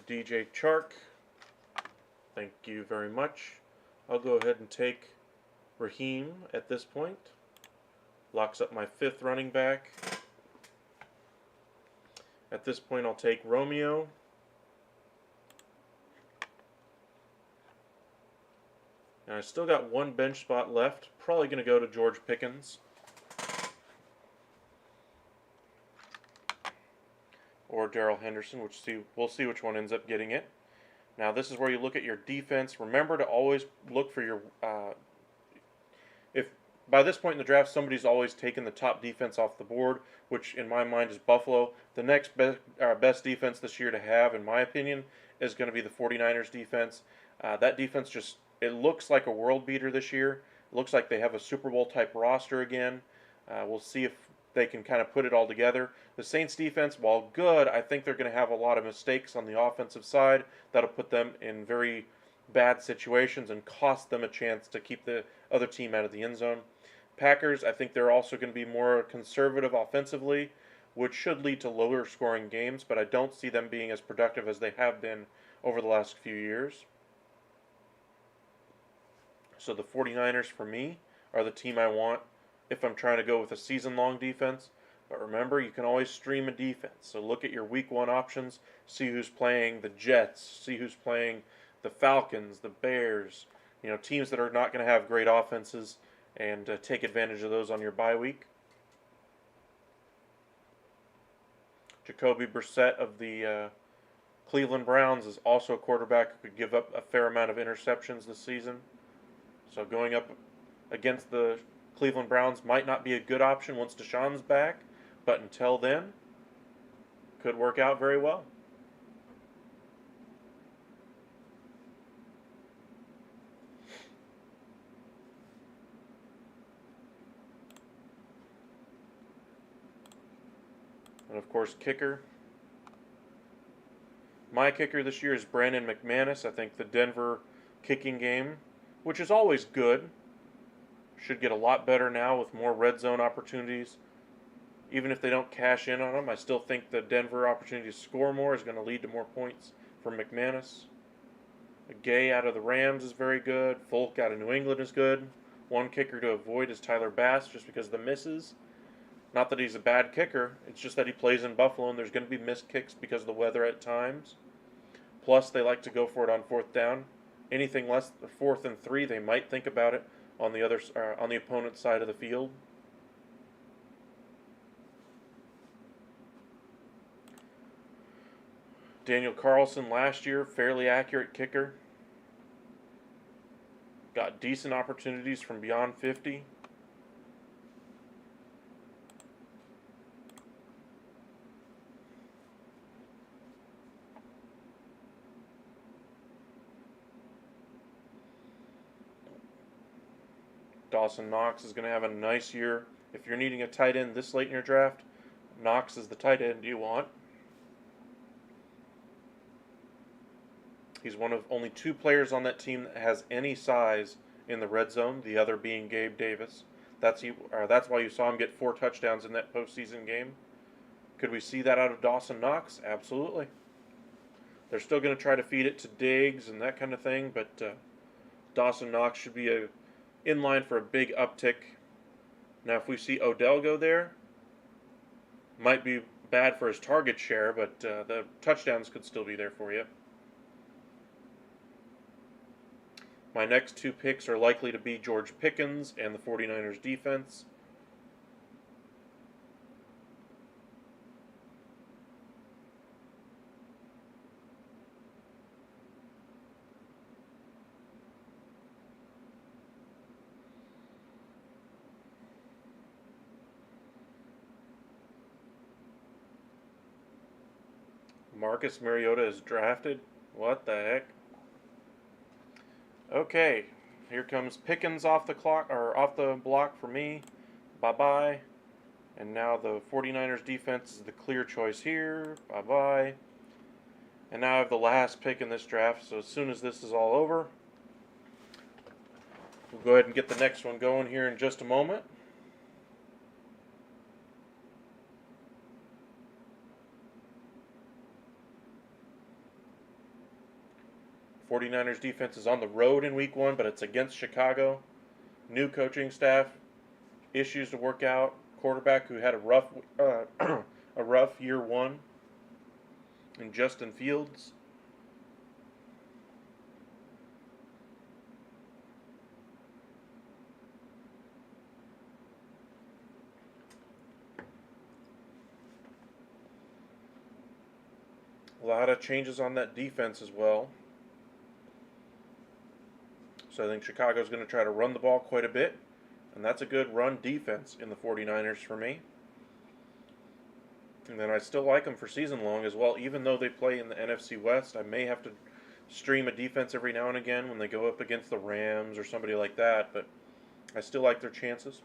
DJ Chark, thank you very much. I'll go ahead and take Raheem at this point. Locks up my 5th running back. At this point, I'll take Romeo. And I still got 1 bench spot left. Probably going to go to George Pickens. Or Darrell Henderson, we'll see which one ends up getting it. Now this is where you look at your defense. Remember to always look for your if by this point in the draft somebody's always taken the top defense off the board, which in my mind is Buffalo. The next best defense this year to have, in my opinion, is going to be the 49ers defense. That defense it looks like a world beater this year. It looks like they have a Super Bowl type roster again. We'll see if they can kind of put it all together. The Saints defense, while good, I think they're going to have a lot of mistakes on the offensive side that'll put them in very bad situations and cost them a chance to keep the other team out of the end zone. Packers, I think they're also going to be more conservative offensively, which should lead to lower scoring games, but I don't see them being as productive as they have been over the last few years. So the 49ers, for me, are the team I want if I'm trying to go with a season-long defense. But remember, you can always stream a defense. So look at your week 1 options, see who's playing the Jets, see who's playing the Falcons, the Bears, teams that are not going to have great offenses, and take advantage of those on your bye week. Jacoby Brissett of the Cleveland Browns is also a quarterback who could give up a fair amount of interceptions this season. So going up against the Cleveland Browns might not be a good option once Deshaun's back, but until then, could work out very well. And of course, kicker. My kicker this year is Brandon McManus. I think the Denver kicking game, which is always good, should get a lot better now with more red zone opportunities. Even if they don't cash in on them, I still think the Denver opportunity to score more is going to lead to more points for McManus. Gay out of the Rams is very good. Folk out of New England is good. One kicker to avoid is Tyler Bass, just because of the misses. Not that he's a bad kicker, it's just that he plays in Buffalo and there's going to be missed kicks because of the weather at times. Plus, they like to go for it on 4th down. Anything less than 4th and 3, they might think about it on the opponent's side of the field. Daniel Carlson last year, fairly accurate kicker. Got decent opportunities from beyond 50. Dawson Knox is going to have a nice year. If you're needing a tight end this late in your draft, Knox is the tight end you want. He's one of only 2 players on that team that has any size in the red zone, the other being Gabe Davis. That's why you saw him get 4 touchdowns in that postseason game. Could we see that out of Dawson Knox? Absolutely. They're still going to try to feed it to Diggs and that kind of thing, but Dawson Knox should be in line for a big uptick Now, if we see Odell go there, might be bad for his target share, but the touchdowns could still be there for you. My next two picks are likely to be George Pickens and the 49ers defense. Marcus Mariota is drafted. What the heck? Okay, here comes Pickens off the clock or off the block for me. Bye-bye. And now the 49ers defense is the clear choice here. Bye-bye. And now I have the last pick in this draft, so as soon as this is all over, we'll go ahead and get the next one going here in just a moment. 49ers defense is on the road in week 1, but it's against Chicago. New coaching staff, issues to work out. Quarterback who had a rough year 1 in Justin Fields. A lot of changes on that defense as well. So I think Chicago's going to try to run the ball quite a bit. And that's a good run defense in the 49ers for me. And then I still like them for season long as well. Even though they play in the NFC West, I may have to stream a defense every now and again when they go up against the Rams or somebody like that. But I still like their chances.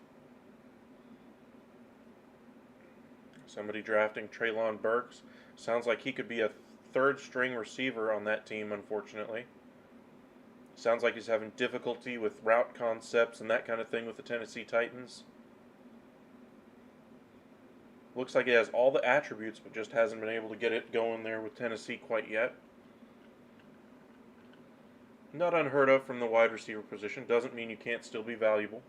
Somebody drafting Treylon Burks. Sounds like he could be a third-string receiver on that team, unfortunately. Sounds like he's having difficulty with route concepts and that kind of thing with the Tennessee Titans. Looks like he has all the attributes, but just hasn't been able to get it going there with Tennessee quite yet. Not unheard of from the wide receiver position. Doesn't mean you can't still be valuable.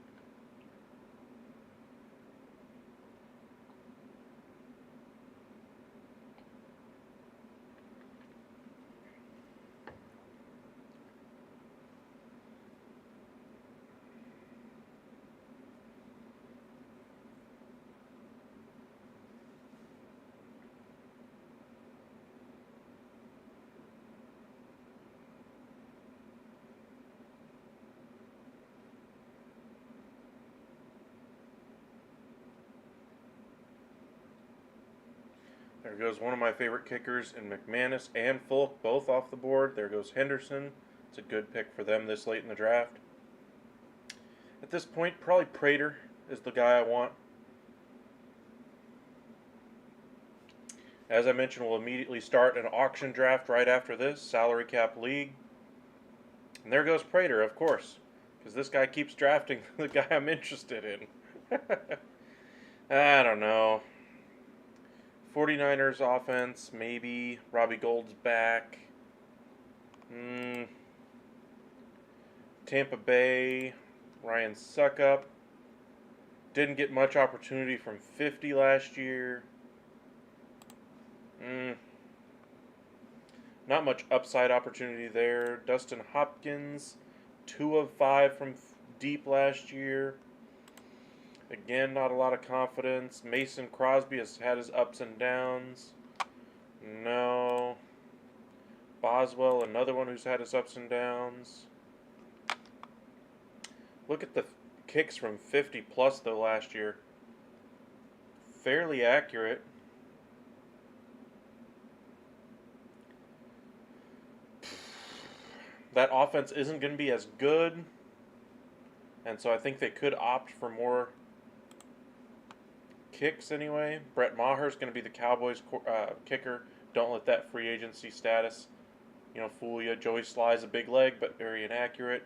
There goes one of my favorite kickers in McManus and Fulk, both off the board. There goes Henderson. It's a good pick for them this late in the draft. At this point, probably Prater is the guy I want. As I mentioned, we'll immediately start an auction draft right after this, salary cap league. And there goes Prater, of course, because this guy keeps drafting the guy I'm interested in. I don't know. 49ers offense, maybe. Robbie Gould's back. Tampa Bay, Ryan Suckup. Didn't get much opportunity from 50 last year. Not much upside opportunity there. Dustin Hopkins, 2 of 5 from deep last year. Again, not a lot of confidence. Mason Crosby has had his ups and downs. No. Boswell, another one who's had his ups and downs. Look at the kicks from 50 plus though last year. Fairly accurate. That offense isn't going to be as good. And so I think they could opt for more kicks anyway. Brett Maher's going to be the Cowboys kicker. Don't let that free agency status, fool you. Joey Sly's a big leg, but very inaccurate.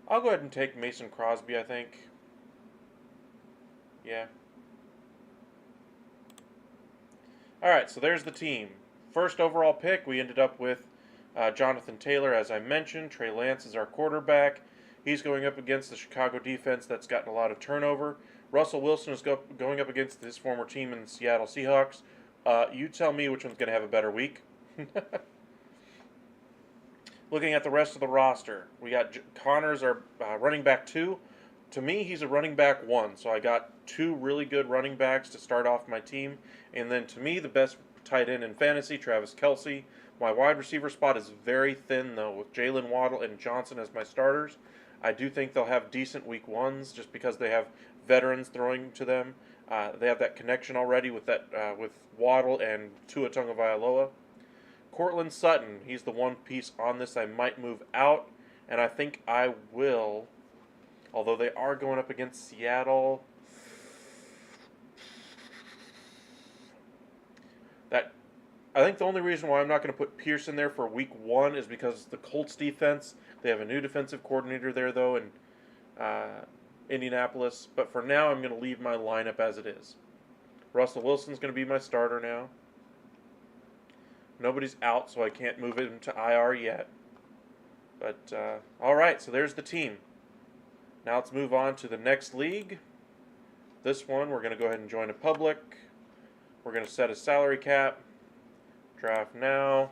I'll go ahead and take Mason Crosby, I think. Yeah. Alright, so there's the team. First overall pick, we ended up with Jonathan Taylor, as I mentioned. Trey Lance is our quarterback. He's going up against the Chicago defense that's gotten a lot of turnover. Russell Wilson is going up against his former team in the Seattle Seahawks. You tell me which one's going to have a better week. Looking at the rest of the roster, we got Connors, our running back 2. To me, he's a running back 1, so I got 2 really good running backs to start off my team. And then to me, the best tight end in fantasy, Travis Kelce. My wide receiver spot is very thin, though, with Jalen Waddle and Johnson as my starters. I do think they'll have decent week 1s just because they have veterans throwing to them. They have that connection already with with Waddle and Tua Tagovailoa. Cortland Sutton, he's the one piece on this I might move out, and I think I will. Although they are going up against Seattle. I think the only reason why I'm not going to put Pierce in there for week 1 is because the Colts defense, they have a new defensive coordinator there, though, in Indianapolis. But for now, I'm going to leave my lineup as it is. Russell Wilson's going to be my starter now. Nobody's out, so I can't move him to IR yet. But, all right, so there's the team. Now let's move on to the next league. This one, we're going to go ahead and join a public. We're going to set a salary cap. Draft now.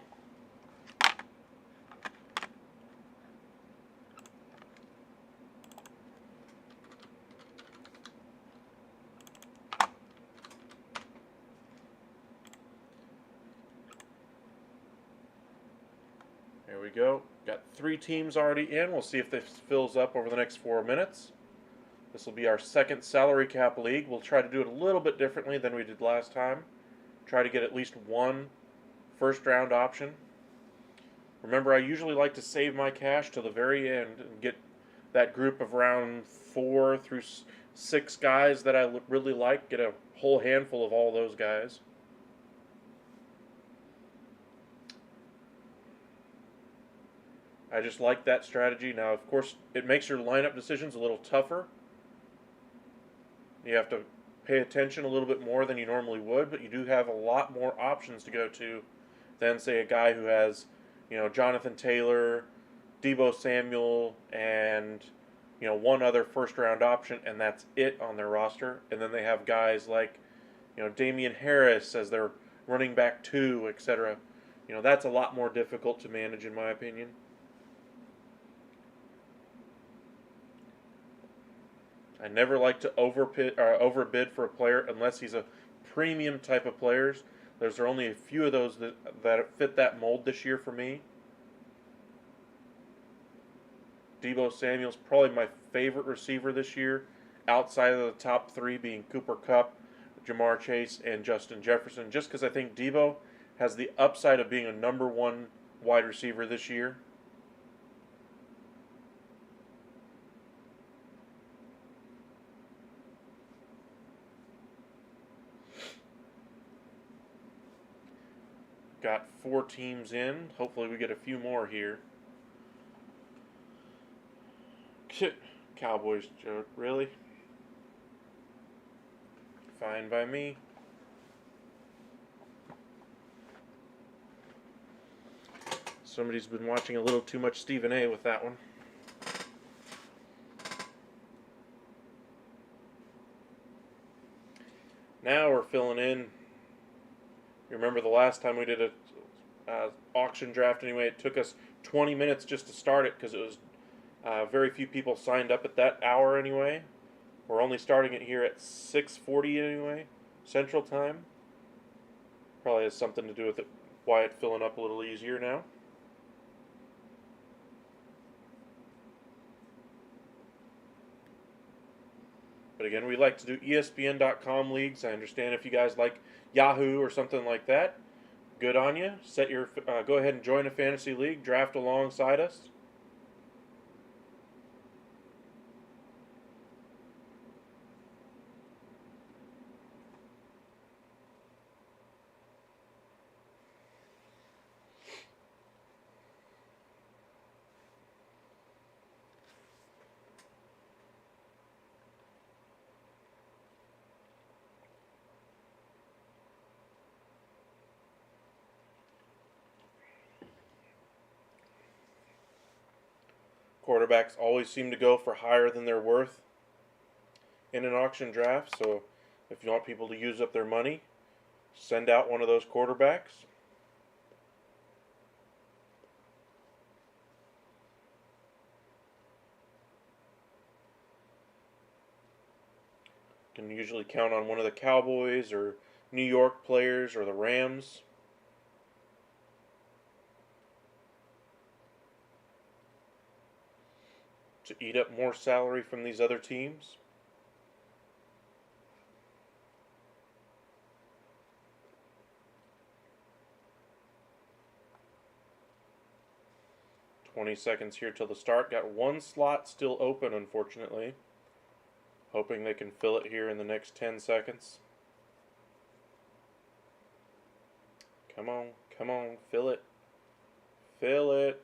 There we go. Got 3 teams already in. We'll see if this fills up over the next 4 minutes. This will be our second salary cap league. We'll try to do it a little bit differently than we did last time. Try to get at least 1 first round option. Remember, I usually like to save my cash till the very end and get that group of round 4 through 6 guys that I really like. Get a whole handful of all those guys. I just like that strategy. Now, of course, it makes your lineup decisions a little tougher. You have to pay attention a little bit more than you normally would, but you do have a lot more options to go to than, say, a guy who has, Jonathan Taylor, Deebo Samuel, and, 1 other first-round option, and that's it on their roster. And then they have guys like, Damian Harris as their running back 2, etc. That's a lot more difficult to manage, in my opinion. I never like to overbid for a player unless he's a premium type of players. There's only a few of those that fit that mold this year for me. Deebo Samuel's probably my favorite receiver this year, outside of the top 3 being Cooper Kupp, Jamar Chase, and Justin Jefferson, just because I think Deebo has the upside of being a number 1 wide receiver this year. Got 4 teams in. Hopefully we get a few more here. Cowboys joke, really? Fine by me. Somebody's been watching a little too much Stephen A. with that one. Now we're filling in. You remember the last time we did a auction draft anyway, it took us 20 minutes just to start it because it was very few people signed up at that hour anyway. We're only starting it here at 6:40 anyway, Central Time. Probably has something to do with it, why it's filling up a little easier now. But again, we like to do ESPN.com leagues. I understand if you guys like Yahoo or something like that, good on you. Go ahead and join a fantasy league, draft alongside us. Quarterbacks always seem to go for higher than their worth in an auction draft. So if you want people to use up their money, send out one of those quarterbacks. Can usually count on one of the Cowboys or New York players or the Rams. To eat up more salary from these other teams. $20 here till the start. Got one slot still open, unfortunately. Hoping they can fill it here in the next 10 seconds. Come on, come on, fill it. Fill it.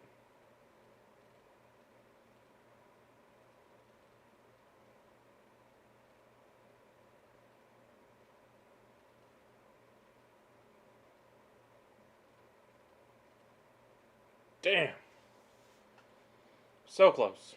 Damn. So close.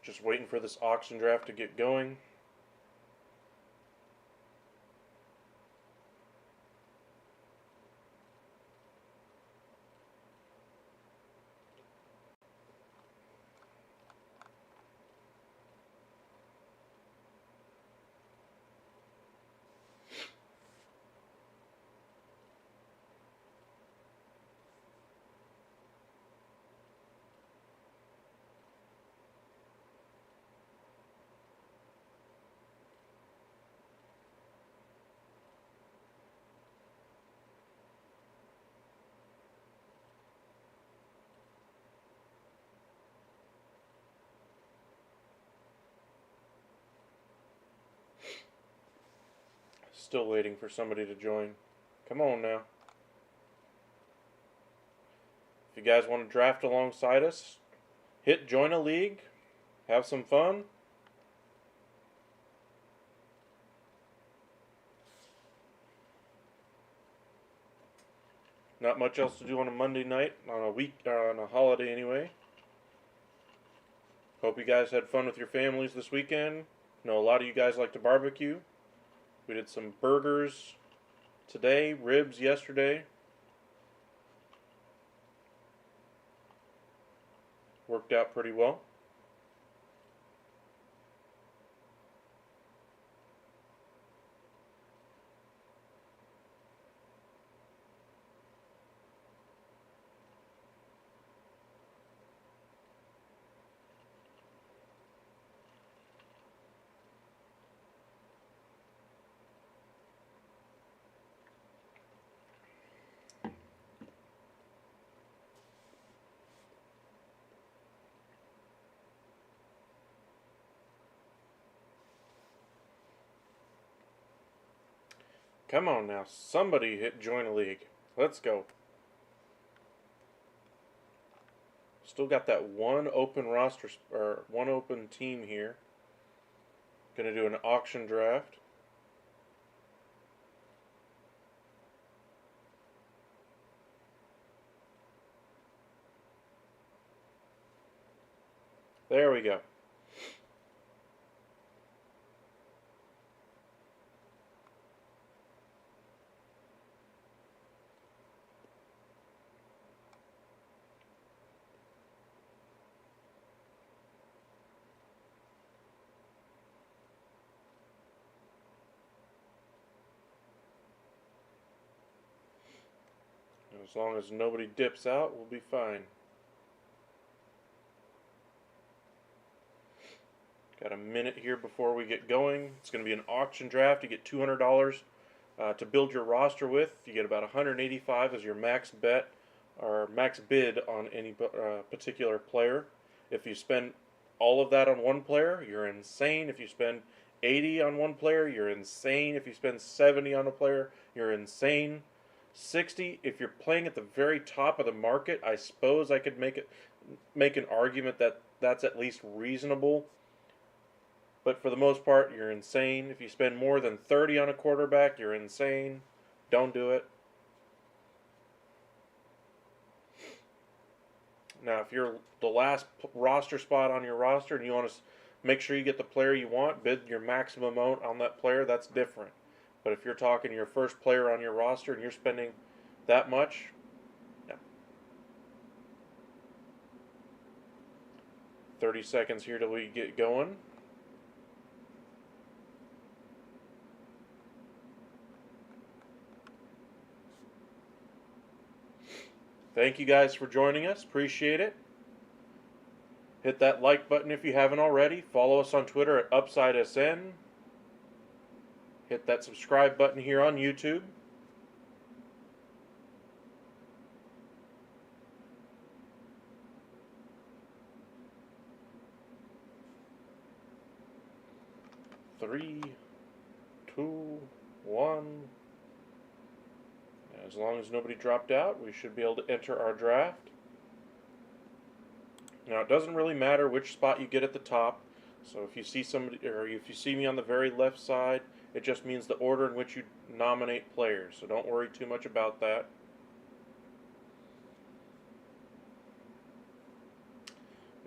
Just waiting for this auction draft to get going. Still waiting for somebody to join. Come on now. If you guys want to draft alongside us, hit join a league, have some fun. Not much else to do on a Monday night, on a holiday anyway. Hope you guys had fun with your families this weekend. I know a lot of you guys like to barbecue. We did some burgers today, ribs yesterday. Worked out pretty well. Come on now, somebody hit join a league. Let's go. Still got that one open roster, or one open team here. Gonna do an auction draft. There we go. As long as nobody dips out, we'll be fine. Got a minute here before we get going. It's going to be an auction draft. You get $200 to build your roster with. You get about $185 as your max bet or max bid on any particular player. If you spend all of that on one player, you're insane. If you spend 80 on one player, you're insane. If you spend 70 on a player, you're insane. 60, if you're playing at the very top of the market, I suppose I could make an argument that that's at least reasonable. But for the most part, you're insane. If you spend more than 30 on a quarterback, you're insane. Don't do it. Now, if you're the last roster spot on your roster and you want to make sure you get the player you want, bid your maximum amount on that player, that's different. But if you're talking your first player on your roster and you're spending that much, no. 30 seconds here till we get going. Thank you guys for joining us. Appreciate it. Hit that like button if you haven't already. Follow us on Twitter at UpsideSN. Hit that subscribe button here on YouTube. Three, two, one. As long as nobody dropped out, we should be able to enter our draft. Now, it doesn't really matter which spot you get at the top. So if you see somebody, or if you see me on the very left side, it just means the order in which you nominate players. So don't worry too much about that.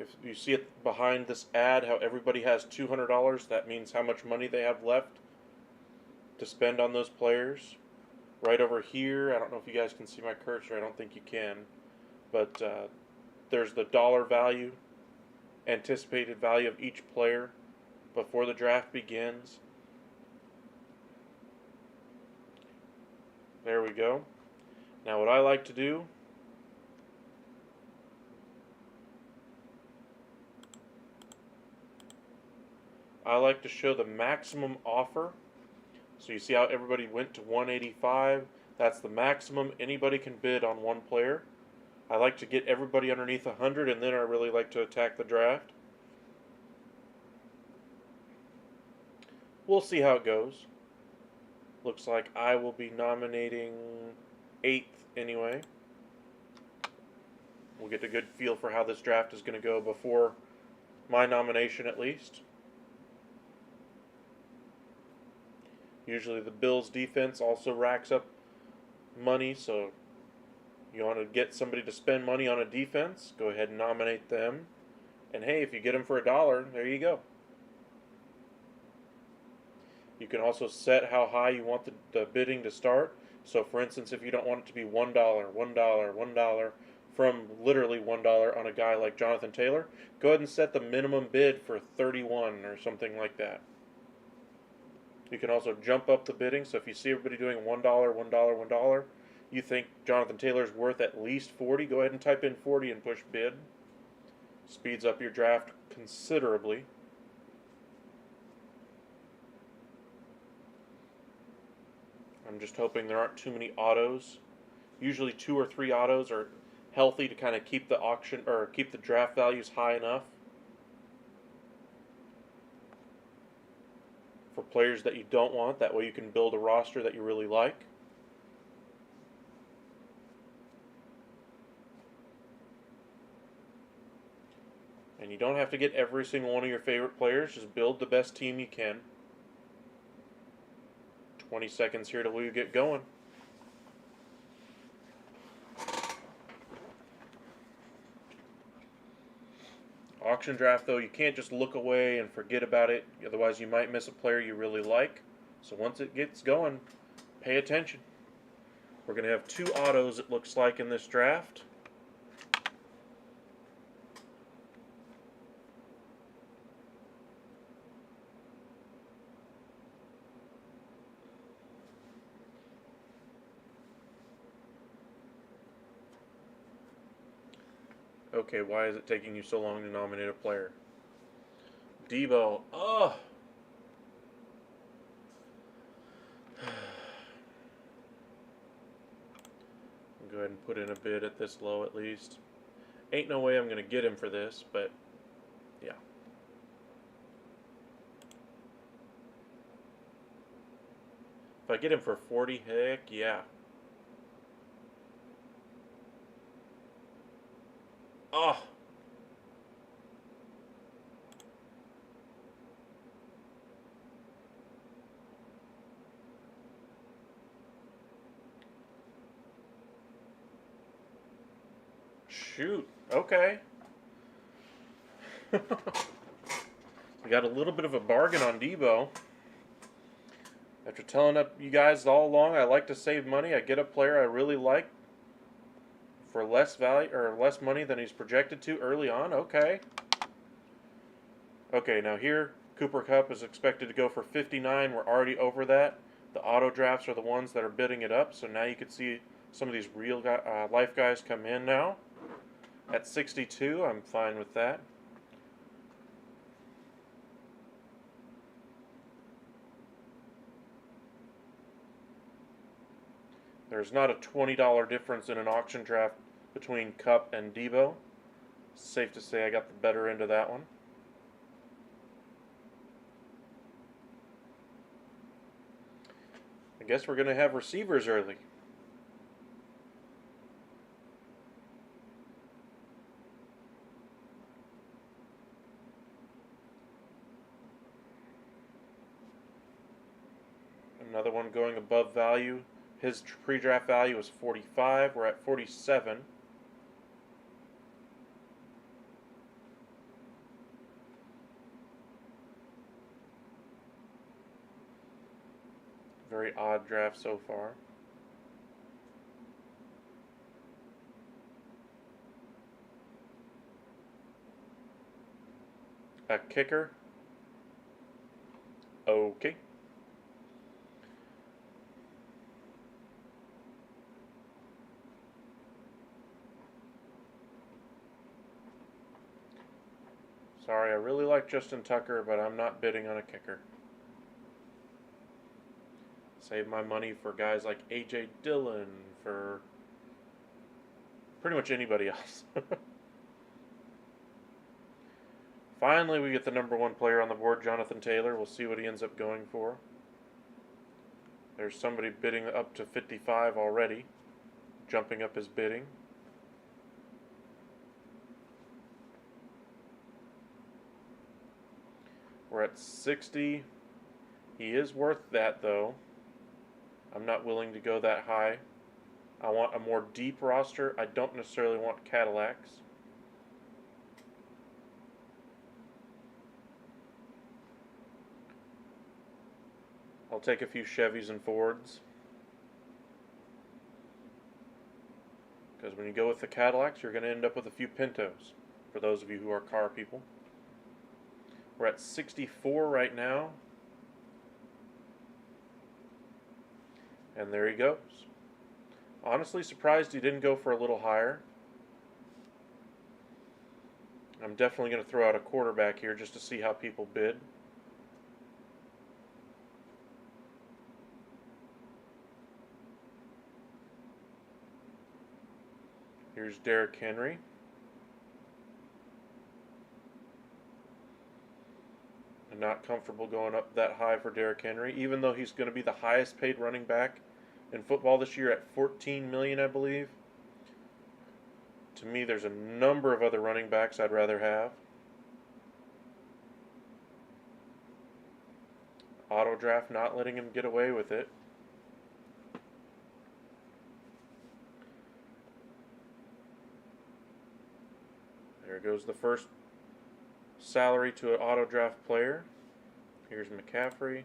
If you see it behind this ad, how everybody has $200, that means how much money they have left to spend on those players. Right over here, I don't know if you guys can see my cursor, I don't think you can, but there's the dollar value, anticipated value of each player before the draft begins. There we go. Now what I like to do, I like to show the maximum offer. So you see how everybody went to 185? That's the maximum anybody can bid on one player. I like to get everybody underneath 100, and then I really like to attack the draft. We'll see how it goes. Looks like I will be nominating 8th anyway. We'll get a good feel for how this draft is going to go before my nomination at least. Usually the Bills defense also racks up money, so you want to get somebody to spend money on a defense, go ahead and nominate them. And hey, if you get them for $1, there you go. You can also set how high you want the bidding to start. So for instance, if you don't want it to be $1, $1, from literally $1 on a guy like Jonathan Taylor, go ahead and set the minimum bid for 31 or something like that. You can also jump up the bidding, so if you see everybody doing $1, $1, $1, you think Jonathan Taylor's worth at least 40, go ahead and type in 40 and push bid. Speeds up your draft considerably. I'm just hoping there aren't too many autos. Usually 2 or 3 autos are healthy to kind of keep the auction or keep the draft values high enough. For players that you don't want, that way you can build a roster that you really like. And you don't have to get every single one of your favorite players, just build the best team you can. 20 seconds here till we get going. Auction draft, though, you can't just look away and forget about it, otherwise you might miss a player you really like. So once it gets going, pay attention. We're going to have 2 autos, it looks like, in this draft. Okay, why is it taking you so long to nominate a player? Debo. Ugh. Go ahead and put in a bid at this low at least. Ain't no way I'm going to get him for this, but yeah. If I get him for 40, heck yeah. Oh. shoot. Okay. We got a little bit of a bargain on Debo. After telling you guys all along I like to save money, I get a player I really like for less value or less money than he's projected to early on. Okay. Okay, now here Cooper Kupp is expected to go for 59. We're already over that. The auto drafts are the ones that are bidding it up. So now you can see some of these real life guys come in now. At 62, I'm fine with that. There's not a $20 difference in an auction draft between Kupp and Debo. Safe to say I got the better end of that one. I guess we're going to have receivers early. Another one going above value. His pre-draft value was 45. We're at 47. Very odd draft so far. A kicker. Okay. Sorry, I really like Justin Tucker, but I'm not bidding on a kicker. Save my money for guys like A.J. Dillon, for pretty much anybody else. Finally, we get the number one player on the board, Jonathan Taylor. We'll see what he ends up going for. There's somebody bidding up to 55 already, jumping up his bidding. We're at 60. He is worth that, though. I'm not willing to go that high. I want a more deep roster. I don't necessarily want Cadillacs. I'll take a few Chevys and Fords. Because when you go with the Cadillacs, you're going to end up with a few Pintos, for those of you who are car people. We're at 64 right now. And there he goes. Honestly surprised he didn't go for a little higher. I'm definitely going to throw out a quarterback here just to see how people bid. Here's Derrick Henry. I'm not comfortable going up that high for Derrick Henry, even though he's going to be the highest paid running back in football this year at $14 million, I believe. To me, there's a number of other running backs I'd rather have. Auto draft not letting him get away with it. There goes the first salary to an auto draft player. Here's McCaffrey.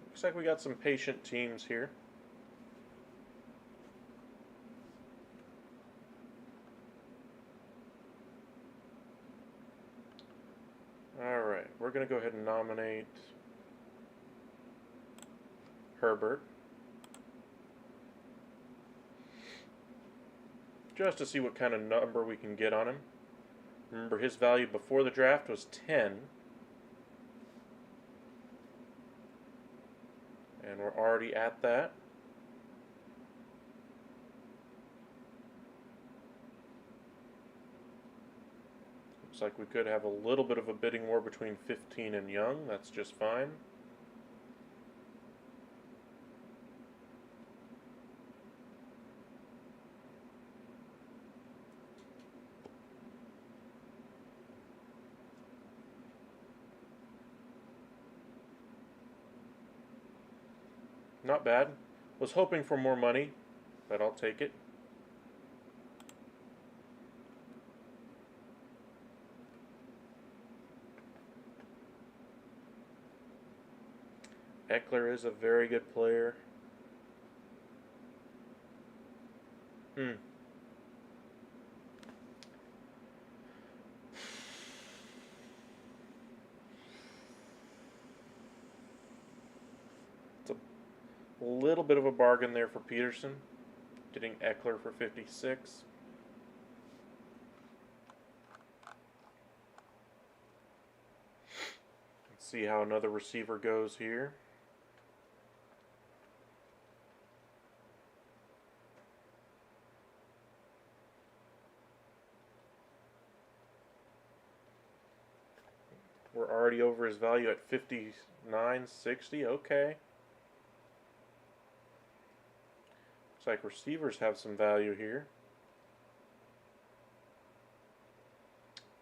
Looks like we got some patient teams here. Alright, we're going to go ahead and nominate Herbert. Just to see what kind of number we can get on him. Remember, his value before the draft was 10. And we're already at that. Looks like we could have a little bit of a bidding war between 15 and Young. That's just fine. Not bad. Was hoping for more money, but I'll take it. Eckler is a very good player. Hmm. It's a little bit of a bargain there for Peterson, getting Eckler for 56. Let's see how another receiver goes here. We're already over his value at 59.60. Okay. Looks like receivers have some value here.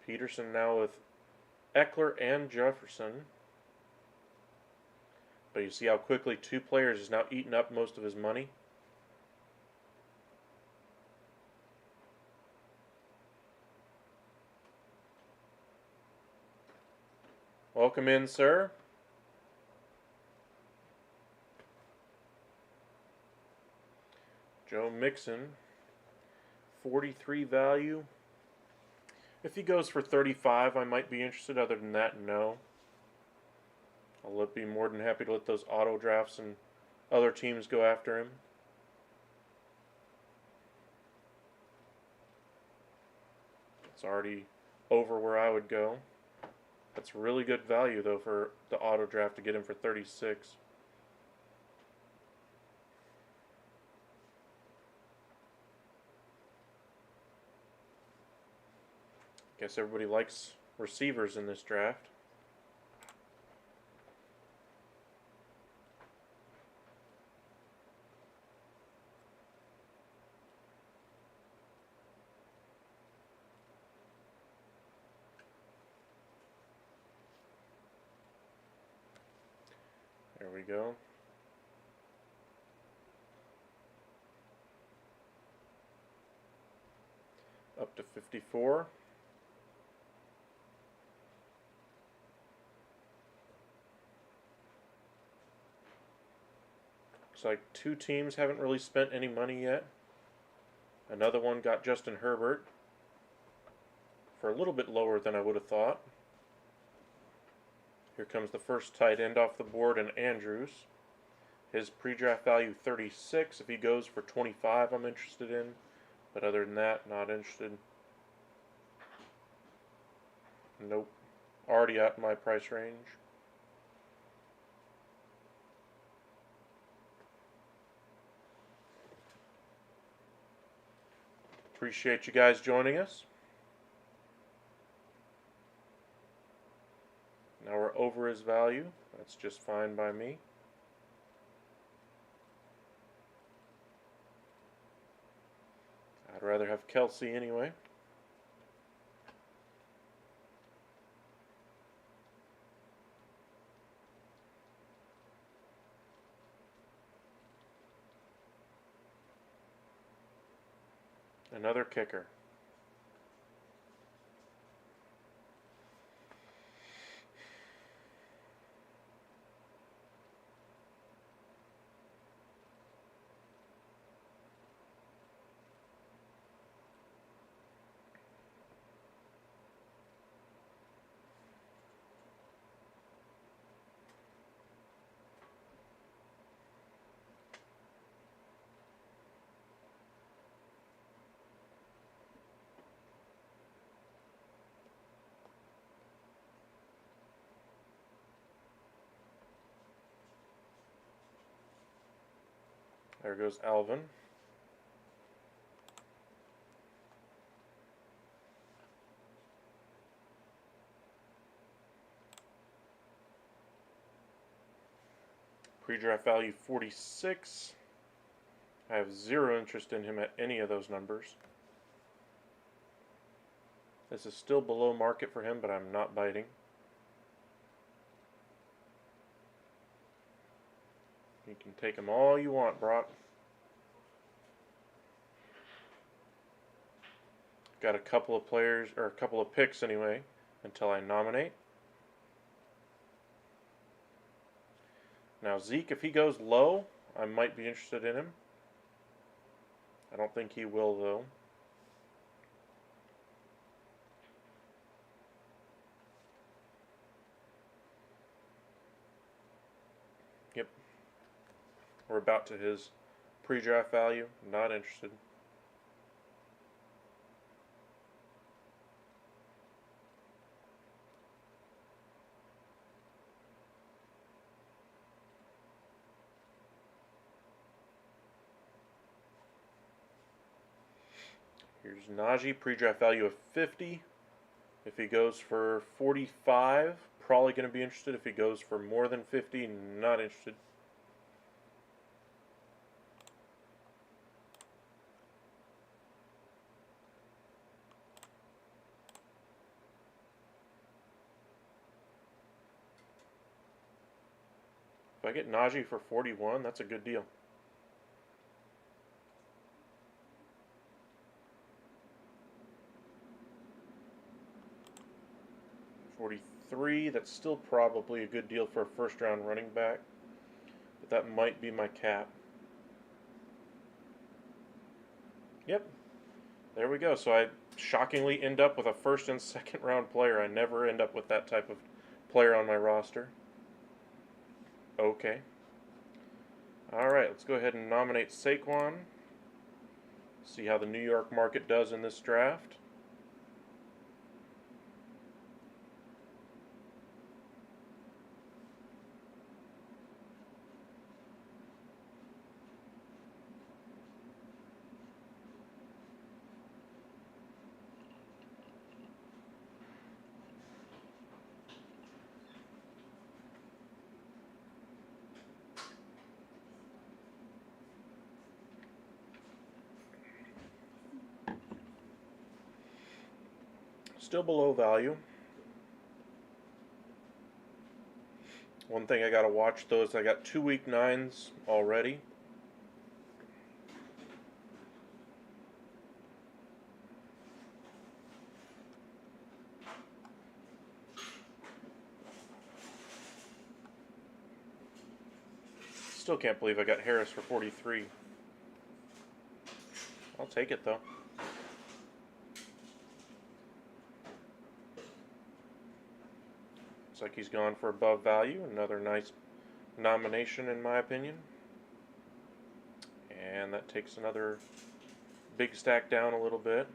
Peterson now with Eckler and Jefferson. But you see how quickly two players is now eating up most of his money. Welcome in, sir. Joe Mixon, 43 value. If he goes for 35, I might be interested. Other than that, no. I'll be more than happy to let those auto drafts and other teams go after him. It's already over where I would go. That's really good value, though, for the auto draft to get him for 36. Guess everybody likes receivers in this draft. There we go. Up to 54. Looks like two teams haven't really spent any money yet. Another one got Justin Herbert for a little bit lower than I would have thought. Here comes the first tight end off the board in Andrews. His pre-draft value 36. If he goes for 25, I'm interested in. But other than that, not interested. Nope. Already out in my price range. Appreciate you guys joining us. Now we're over his value. That's just fine by me. I'd rather have Kelsey anyway. Another kicker. There goes Alvin. Pre-draft value 46. I have zero interest in him at any of those numbers. This is still below market for him, but I'm not biting. You can take them all you want, Brock. Got a couple of players, or a couple of picks anyway, until I nominate. Now Zeke, if he goes low, I might be interested in him. I don't think he will, though. Yep. We're about to his pre-draft value. Not interested. Here's Najee, pre-draft value of 50. If he goes for 45, probably going to be interested. If he goes for more than 50, not interested. If I get Najee for 41, that's a good deal. 43, that's still probably a good deal for a first round running back, but that might be my cap. Yep, there we go. So I shockingly end up with a first and second round player. I never end up with that type of player on my roster. Okay. Alright, let's go ahead and nominate Saquon. See how the New York market does in this draft. Still below value. One thing I got to watch though is I got 2 week 9s already. Still can't believe I got Harris for 43. I'll take it though. Looks like he's gone for above value. Another nice nomination in my opinion. And that takes another big stack down a little bit.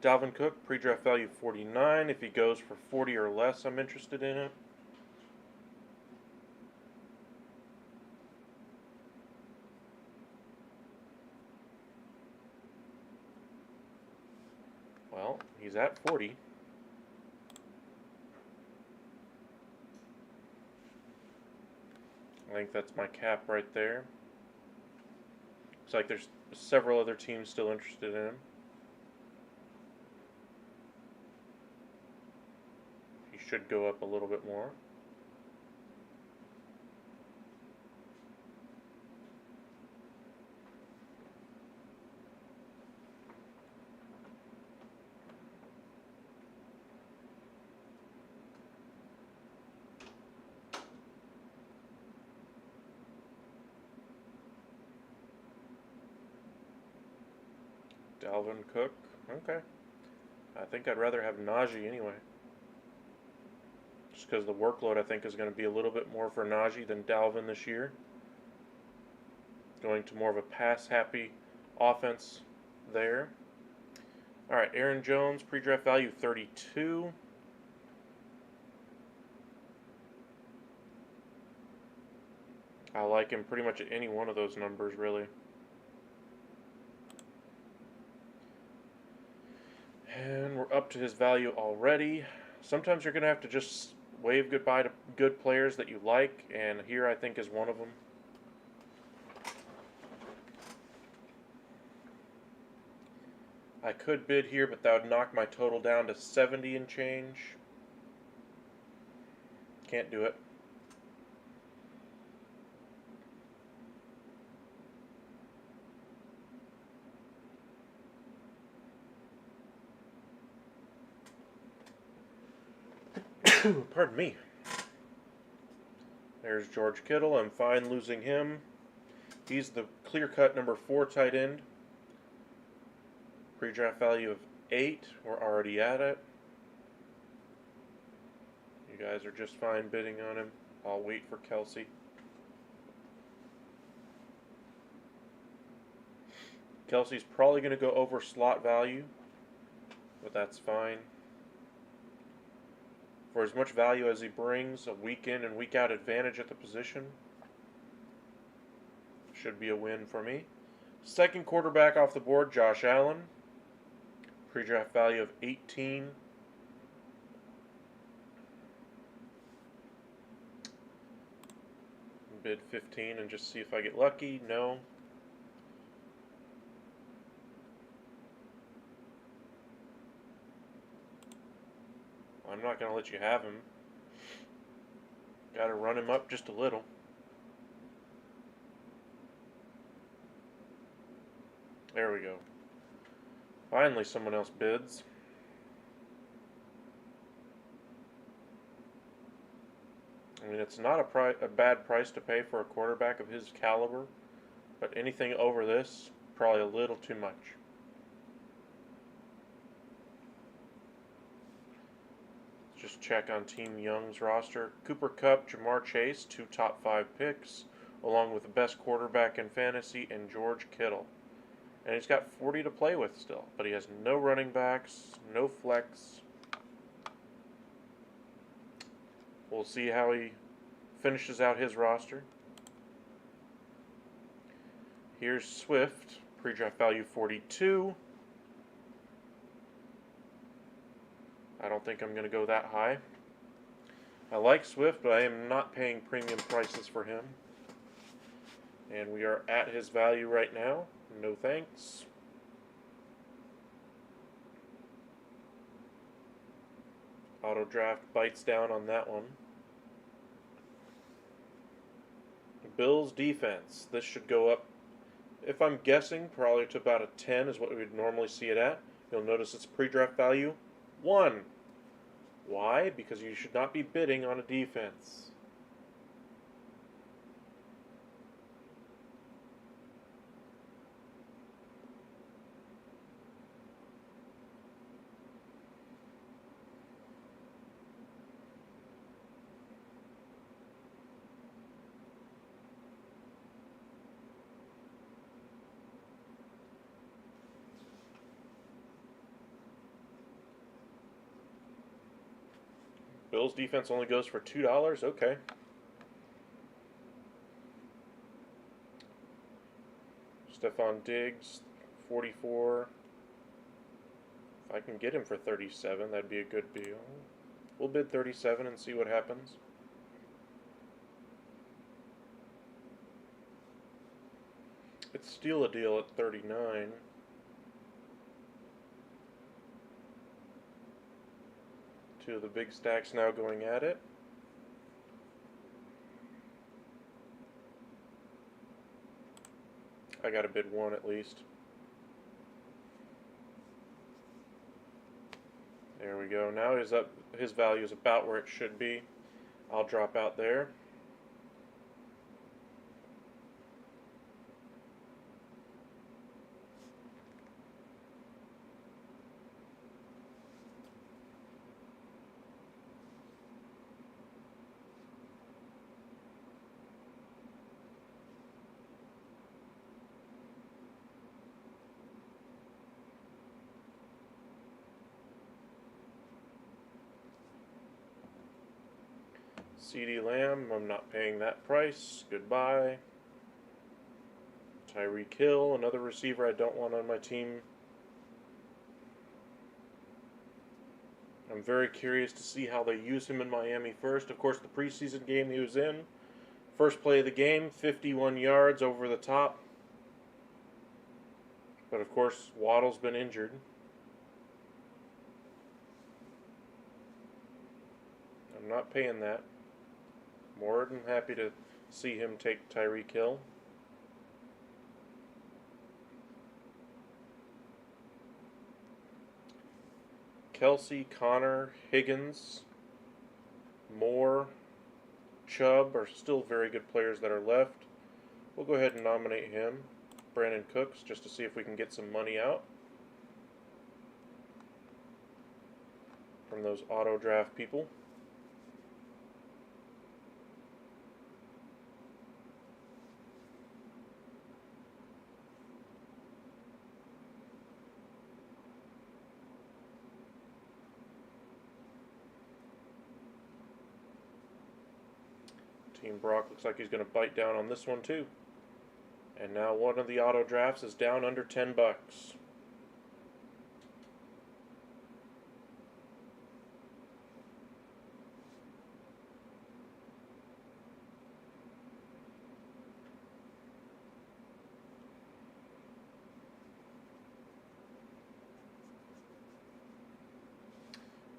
Dalvin Cook, pre-draft value 49. If he goes for 40 or less, I'm interested in it. Well, he's at 40. I think that's my cap right there. Looks like there's several other teams still interested in him. He should go up a little bit more. Dalvin Cook. Okay. I think I'd rather have Najee anyway. Just because the workload I think is going to be a little bit more for Najee than Dalvin this year. Going to more of a pass-happy offense there. Alright, Aaron Jones, pre-draft value 32. I like him pretty much at any one of those numbers, really. And we're up to his value already. Sometimes you're going to have to just wave goodbye to good players that you like, and here I think is one of them. I could bid here, but that would knock my total down to 70 and change. Can't do it. Pardon me. There's George Kittle. I'm fine losing him. He's the clear-cut number 4 tight end. Pre-draft value of 8. We're already at it. You guys are just fine bidding on him. I'll wait for Kelsey. Kelsey's probably going to go over slot value, but that's fine. For as much value as he brings, a week in and week out advantage at the position should be a win for me. Second quarterback off the board, Josh Allen. Pre-draft value of 18. Bid 15 and just see if I get lucky. No. I'm not going to let you have him. Got to run him up just a little. There we go. Finally someone else bids. I mean, it's not a bad price to pay for a quarterback of his caliber, but anything over this, probably a little too much. Just check on Team Young's roster. Cooper Kupp, Jamar Chase, 2 top 5 picks, along with the best quarterback in fantasy, and George Kittle. And he's got 40 to play with still, but he has no running backs, no flex. We'll see how he finishes out his roster. Here's Swift, pre-draft value 42. I don't think I'm going to go that high. I like Swift, but I am not paying premium prices for him. And we are at his value right now. No thanks. Auto draft bites down on that one. Bills defense. This should go up, if I'm guessing, probably to about a 10 is what we would normally see it at. You'll notice its pre-draft value 1. Why? Because you should not be bidding on a defense. Bills defense only goes for $2? Okay. Stephon Diggs, 44. If I can get him for 37, that'd be a good deal. We'll bid 37 and see what happens. It's still a deal at 39. Two of the big stacks now going at it. I got to bid 1 at least. There we go. Now his value is about where it should be. I'll drop out there. CeeDee Lamb, I'm not paying that price. Goodbye. Tyreek Hill, another receiver I don't want on my team. I'm very curious to see how they use him in Miami first. Of course, the preseason game he was in, first play of the game, 51 yards over the top. But of course, Waddle's been injured. I'm not paying that. More than happy to see him take Tyreek Hill. Kelsey, Connor, Higgins. Moore, Chubb are still very good players that are left. We'll go ahead and nominate him, Brandon Cooks, just to see if we can get some money out from those auto draft people. Team Brock looks like he's going to bite down on this one too. And now one of the auto drafts is down under 10 bucks.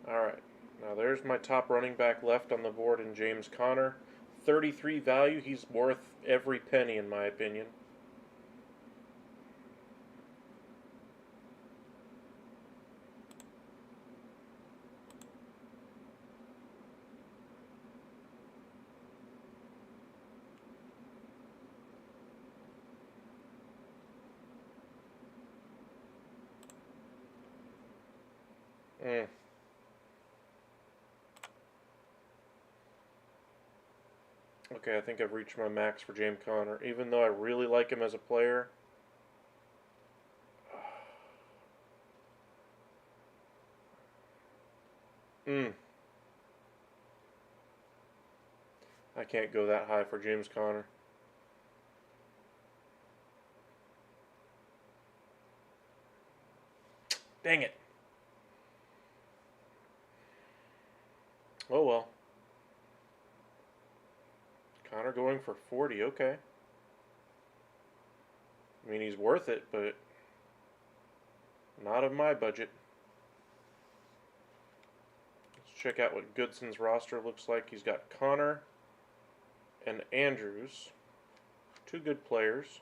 Alright, now there's my top running back left on the board in James Conner. 33 value, he's worth every penny in my opinion. Okay, I think I've reached my max for James Conner. Even though I really like him as a player, I can't go that high for James Conner. Dang it. Oh well. Conner going for 40, okay. I mean, he's worth it, but not of my budget. Let's check out what Goodson's roster looks like. He's got Conner and Andrews, two good players.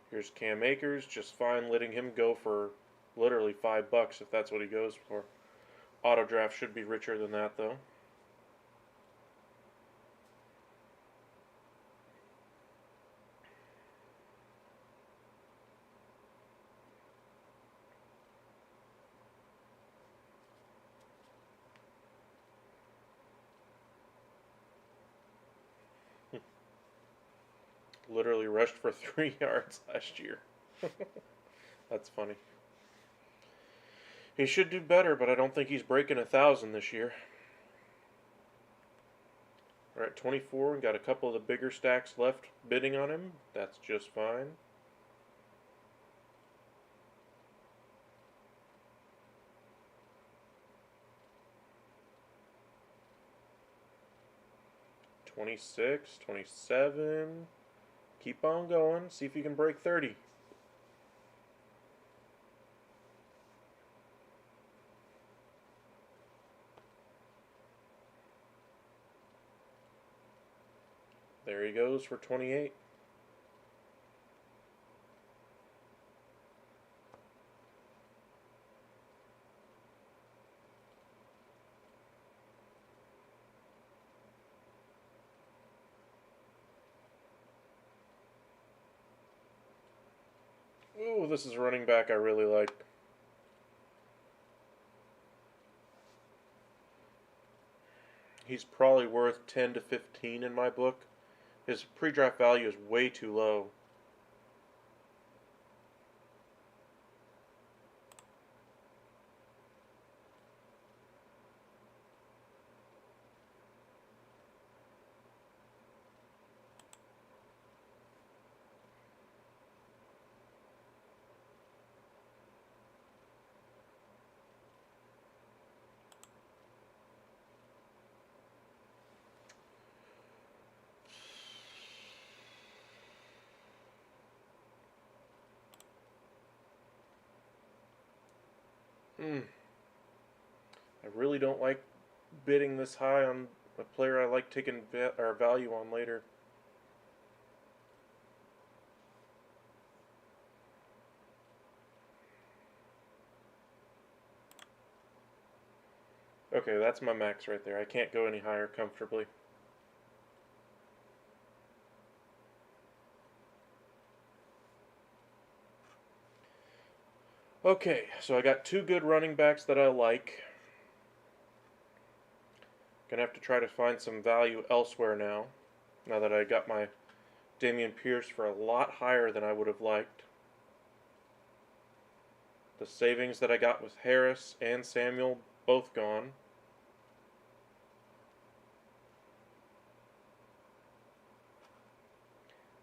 Here's Cam Akers, just fine letting him go for literally $5 if that's what he goes for. Auto draft should be richer than that though. Literally rushed for 3 yards last year. That's funny. He should do better, but I don't think he's breaking 1,000 this year. We're at 24 and got a couple of the bigger stacks left bidding on him. That's just fine. $26, $27. Keep on going. See if you can break 30. There he goes for 28. Ooh, this is a running back I really like. He's probably worth 10 to 15 in my book. His pre-draft value is way too low. I really don't like bidding this high on a player I like taking value on later. Okay, that's my max right there. I can't go any higher comfortably. Okay, so I got 2 good running backs that I like. Gonna have to try to find some value elsewhere now. Now that I got my Dameon Pierce for a lot higher than I would have liked. The savings that I got with Harris and Samuel both gone.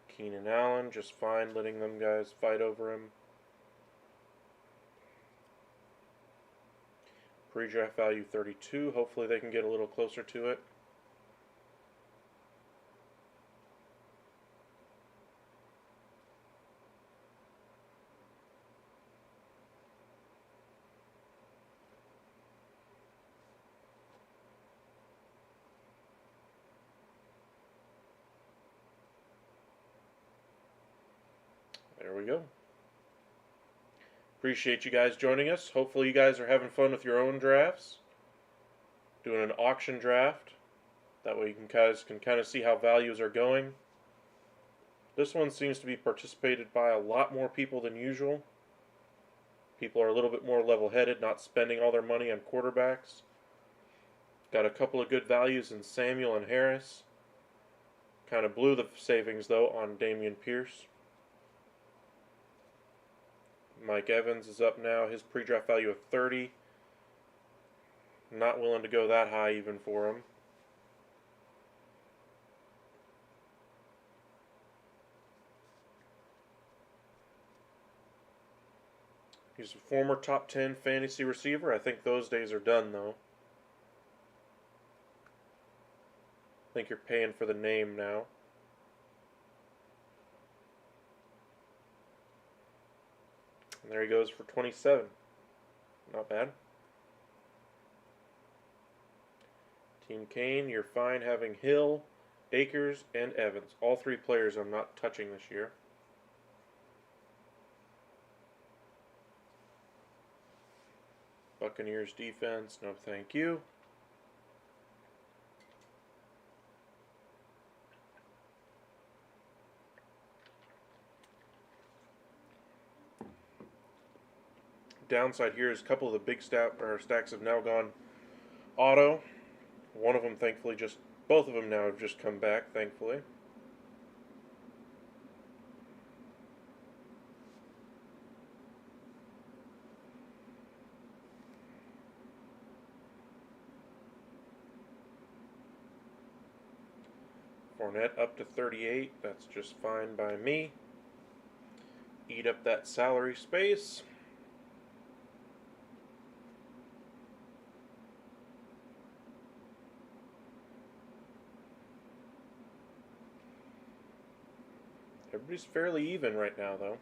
Keenan Allen, just fine letting them guys fight over him. Pre-draft value 32. Hopefully they can get a little closer to it. There we go. Appreciate you guys joining us. Hopefully you guys are having fun with your own drafts. Doing an auction draft. That way you guys can kind of see how values are going. This one seems to be participated by a lot more people than usual. People are a little bit more level-headed, not spending all their money on quarterbacks. Got a couple of good values in Samuel and Harris. Kind of blew the savings, though, on Dameon Pierce. Mike Evans is up now. His pre-draft value of 30. Not willing to go that high even for him. He's a former top 10 fantasy receiver. I think those days are done, though. I think you're paying for the name now. And there he goes for 27. Not bad. Team Kane, you're fine having Hill, Akers, and Evans. All 3 players I'm not touching this year. Buccaneers defense, no thank you. Downside here is a couple of the big stacks have now gone auto. One of them, thankfully, both of them now have just come back, thankfully. Fournette up to 38. That's just fine by me. Eat up that salary space. Everybody's fairly even right now, though.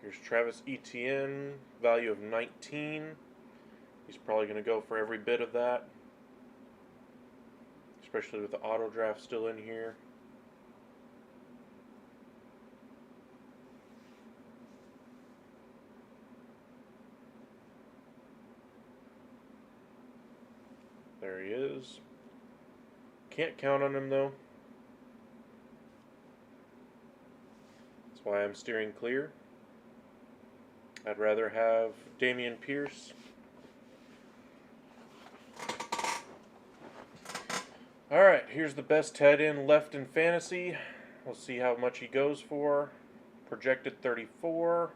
Here's Travis Etienne, value of 19. He's probably going to go for every bit of that, especially with the auto draft still in here. There he is. Can't count on him, though. That's why I'm steering clear. I'd rather have Dameon Pierce. Alright, here's the best tight end left in fantasy. We'll see how much he goes for. Projected 34.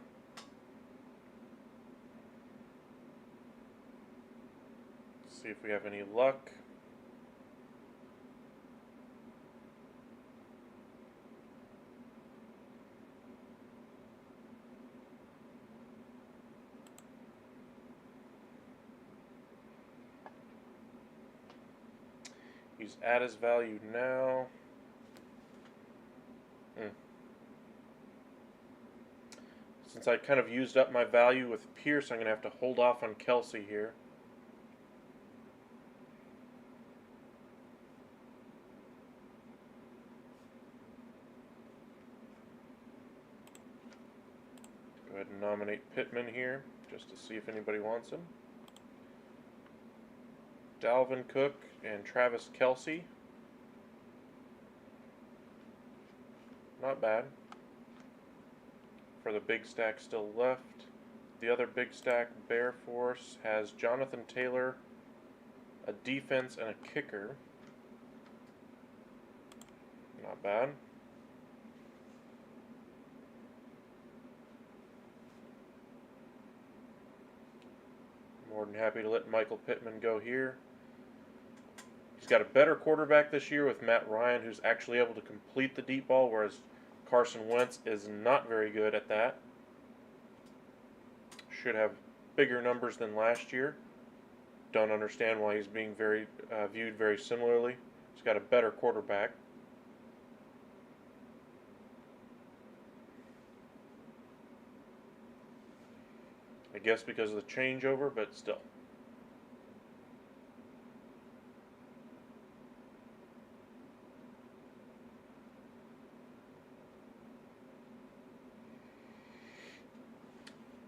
Let's see if we have any luck. He's at his value now. Since I kind of used up my value with Pierce, I'm going to have to hold off on Kelsey here. Go ahead and nominate Pittman here, just to see if anybody wants him. Dalvin Cook and Travis Kelce. Not bad. For the big stack still left. The other big stack, Bear Force, has Jonathan Taylor, a defense, and a kicker. Not bad. More than happy to let Michael Pittman go here. He's got a better quarterback this year with Matt Ryan, who's actually able to complete the deep ball, whereas Carson Wentz is not very good at that. Should have bigger numbers than last year. Don't understand why he's being viewed very similarly. He's got a better quarterback. I guess because of the changeover, but still.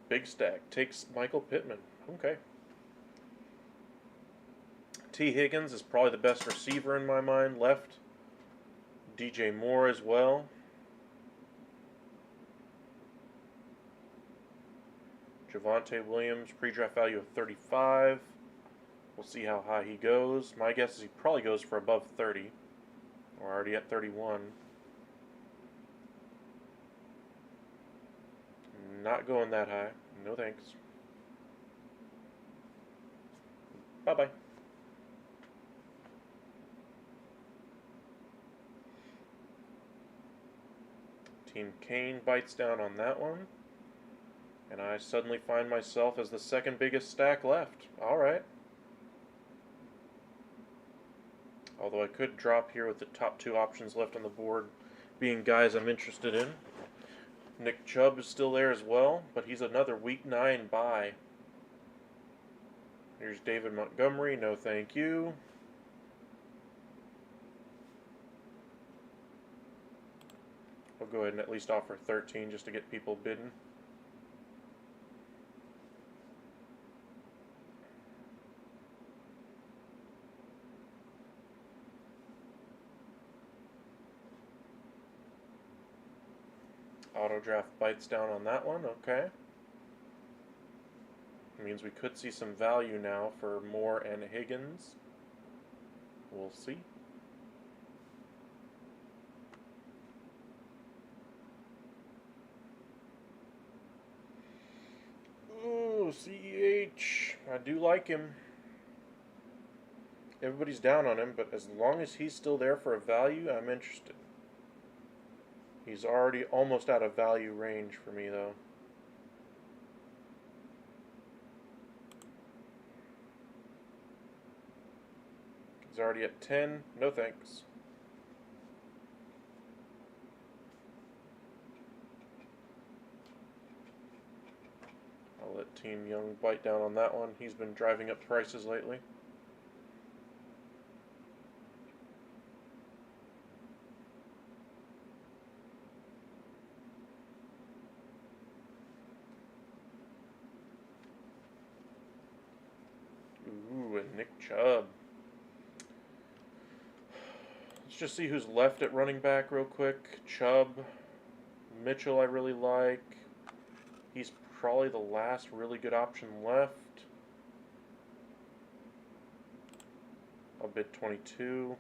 Big stack takes Michael Pittman. Okay. T. Higgins is probably the best receiver in my mind left. DJ Moore as well. Javonte Williams, pre-draft value of 35. We'll see how high he goes. My guess is he probably goes for above 30. We're already at 31. Not going that high. No thanks. Bye-bye. Team Kane bites down on that one. And I suddenly find myself as the second biggest stack left. Alright. Although I could drop here with the top two options left on the board being guys I'm interested in. Nick Chubb is still there as well, but he's another Week 9 bye. Here's David Montgomery. No thank you. I'll go ahead and at least offer 13 just to get people bidding. Auto draft bites down on that one. Okay. It means we could see some value now for Moore and Higgins. We'll see. Ooh, CEH. I do like him. Everybody's down on him, but as long as he's still there for a value, I'm interested. He's already almost out of value range for me, though. He's already at 10. No thanks. I'll let Team Young bite down on that one. He's been driving up prices lately. Ooh, and Nick Chubb. Let's just see who's left at running back real quick. Chubb. Mitchell I really like. He's probably the last really good option left. I'll bid 22.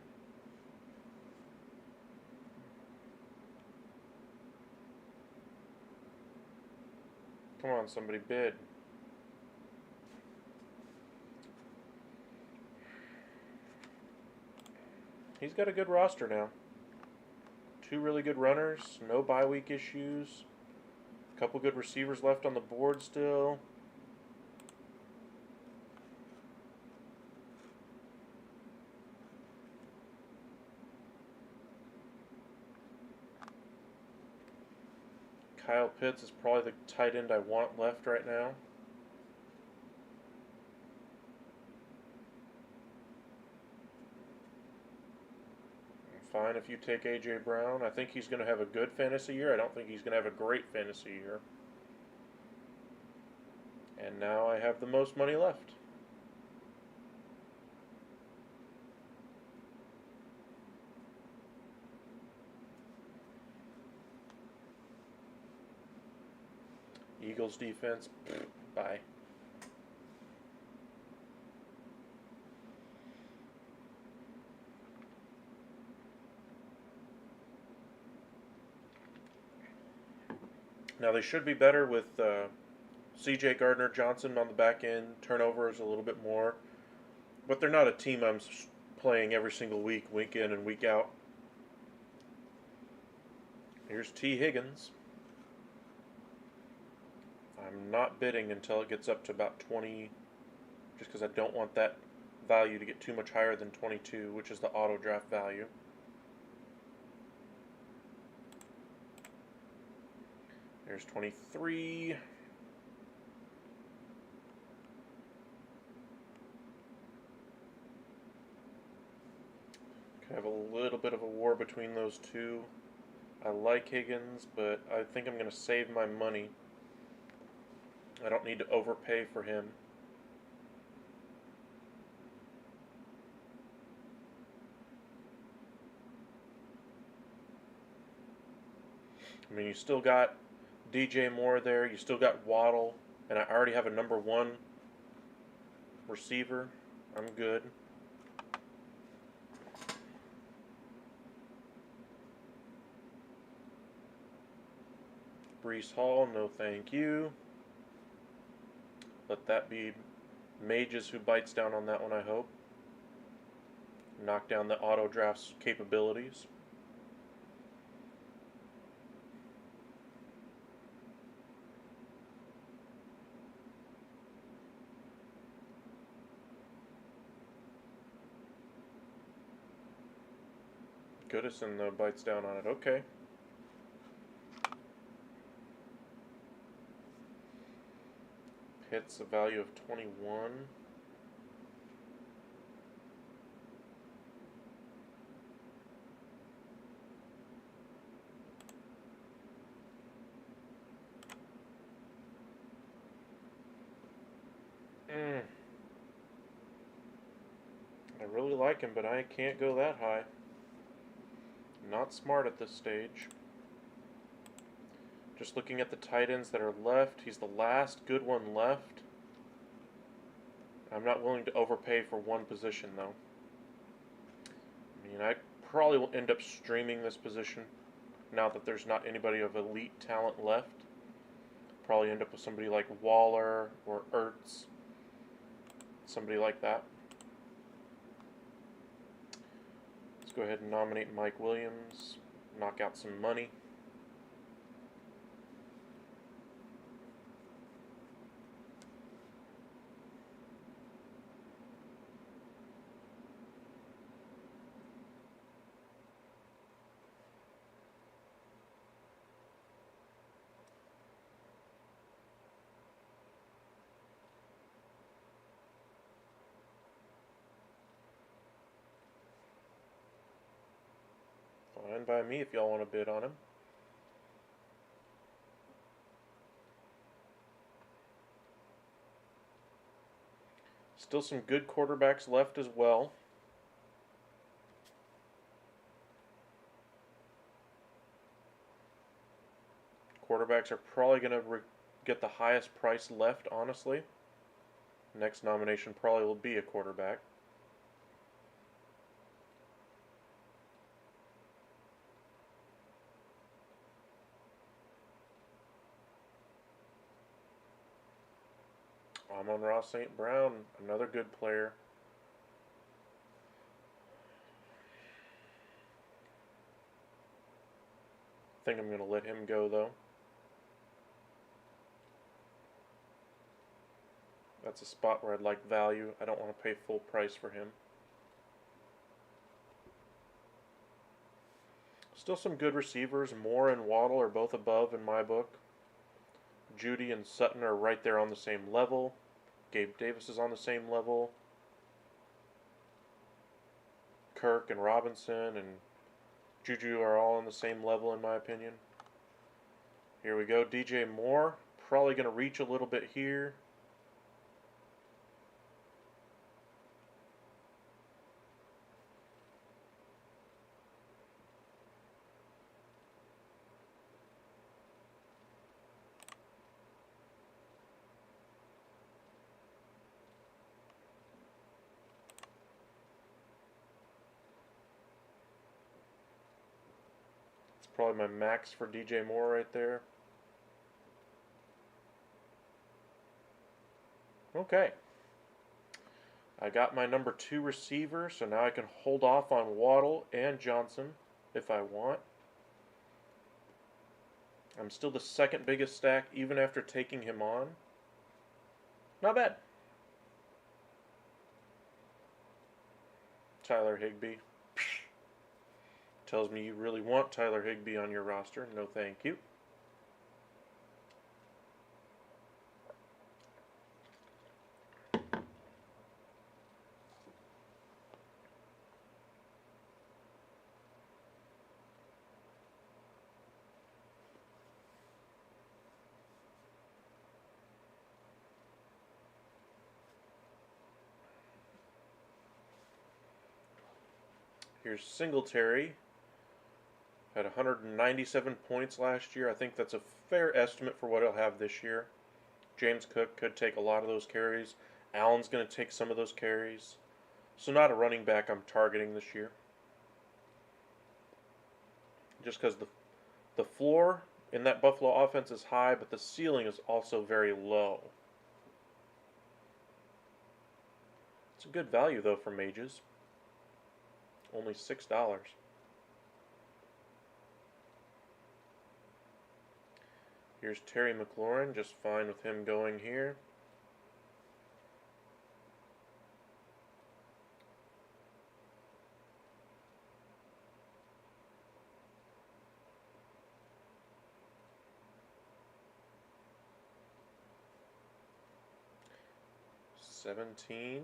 Come on, somebody bid. He's got a good roster now. 2 really good runners, no bye week issues. A couple good receivers left on the board still. Kyle Pitts is probably the tight end I want left right now. Fine if you take A.J. Brown. I think he's going to have a good fantasy year. I don't think he's going to have a great fantasy year. And now I have the most money left. Eagles defense. Bye. Now they should be better with C.J. Gardner-Johnson on the back end. Turnovers a little bit more, but they're not a team I'm playing every single week in and week out. Here's T. Higgins. I'm not bidding until it gets up to about 20, just because I don't want that value to get too much higher than 22, which is the auto draft value. There's 23. Can have a little bit of a war between those two. I like Higgins, but I think I'm going to save my money. I don't need to overpay for him. I mean, you still got DJ Moore there. You still got Waddle. And I already have a number 1 receiver. I'm good. Breece Hall, no thank you. Let that be Mages who bites down on that one, I hope. Knock down the auto draft's capabilities. Goodison, though, bites down on it. Okay. Hits a value of 21. I really like him, but I can't go that high. Not smart at this stage. Just looking at the tight ends that are left, he's the last good one left. I'm not willing to overpay for one position, though. I mean, I probably will end up streaming this position now that there's not anybody of elite talent left. Probably end up with somebody like Waller or Ertz. Somebody like that. Let's go ahead and nominate Mike Williams. Knock out some money. Fine by me if y'all want to bid on him. Still some good quarterbacks left as well. Quarterbacks are probably going to get the highest price left, honestly. Next nomination probably will be a quarterback. Amon-Ra St. Brown, another good player. I think I'm going to let him go, though. That's a spot where I'd like value. I don't want to pay full price for him. Still some good receivers. Moore and Waddle are both above in my book. Judy and Sutton are right there on the same level. Gabe Davis is on the same level. Kirk and Robinson and Juju are all on the same level in my opinion. Here we go. DJ Moore. Probably going to reach a little bit here. probably my max for DJ Moore right there. Okay. I got my number 2 receiver, so now I can hold off on Waddle and Johnson if I want. I'm still the second biggest stack even after taking him on. Not bad. Tyler Higbee. Tells me you really want Tyler Higbee on your roster. No thank you. Here's Singletary. Had 197 points last year. I think that's a fair estimate for what he'll have this year. James Cook could take a lot of those carries. Allen's going to take some of those carries. So not a running back I'm targeting this year. Just because the floor in that Buffalo offense is high, but the ceiling is also very low. It's a good value, though, for mages. Only $6. Here's Terry McLaurin, just fine with him going here. $17.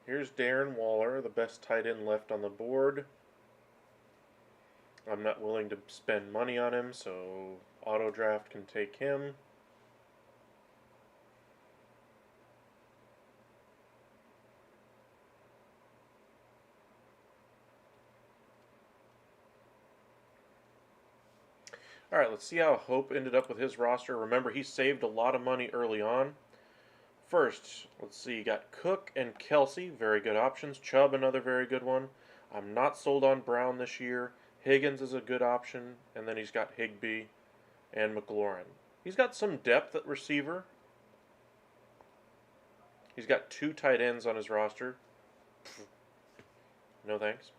Here's Darren Waller, the best tight end left on the board. I'm not willing to spend money on him, so auto draft can take him. Alright, let's see how Hope ended up with his roster. Remember, he saved a lot of money early on. First, let's see, you got Cook and Kelsey, very good options. Chubb, another very good one. I'm not sold on Brown this year. Higgins is a good option. And then he's got Higbee and McLaurin. He's got some depth at receiver. He's got 2 tight ends on his roster. No thanks.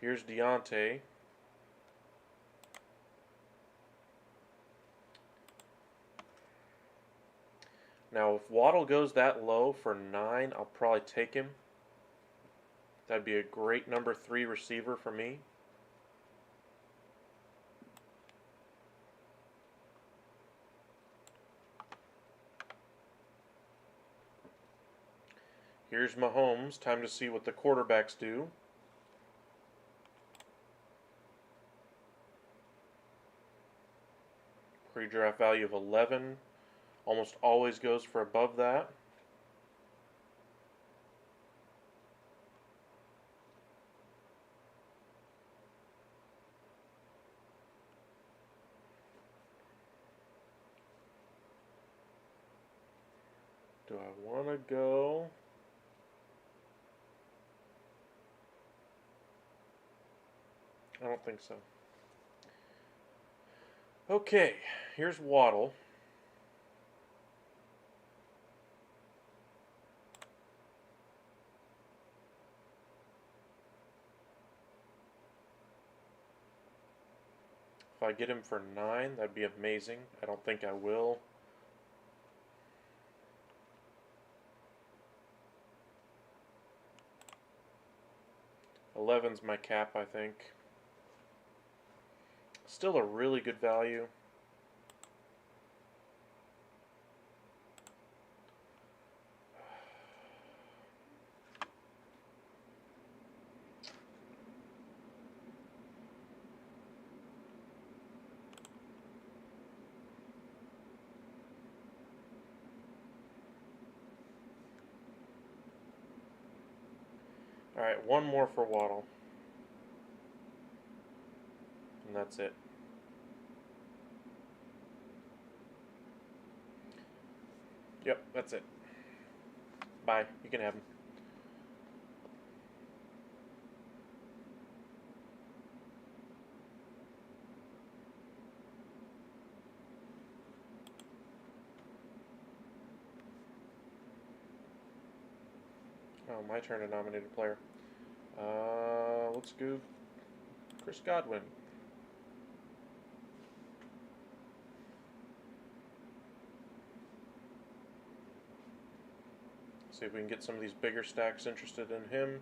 Here's Deontay. Now, if Waddle goes that low for 9, I'll probably take him. That'd be a great number 3 receiver for me. Here's Mahomes. Time to see what the quarterbacks do. Pre-draft value of 11. Almost always goes for above that. Do I want to go? I don't think so. Okay, here's Waddle. If I get him for 9, that'd be amazing. I don't think I will. $11's my cap, I think. Still a really good value. Alright, one more for Waddle. and that's it. Yep, that's it. Bye. You can have them. Oh, my turn to nominate a player. Let's go Chris Godwin. See if we can get some of these bigger stacks interested in him.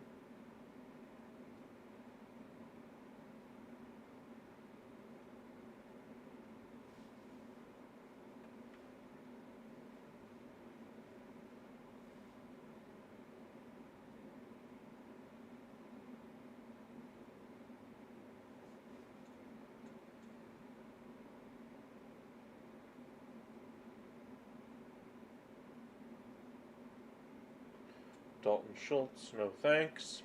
Dalton Schultz, no thanks.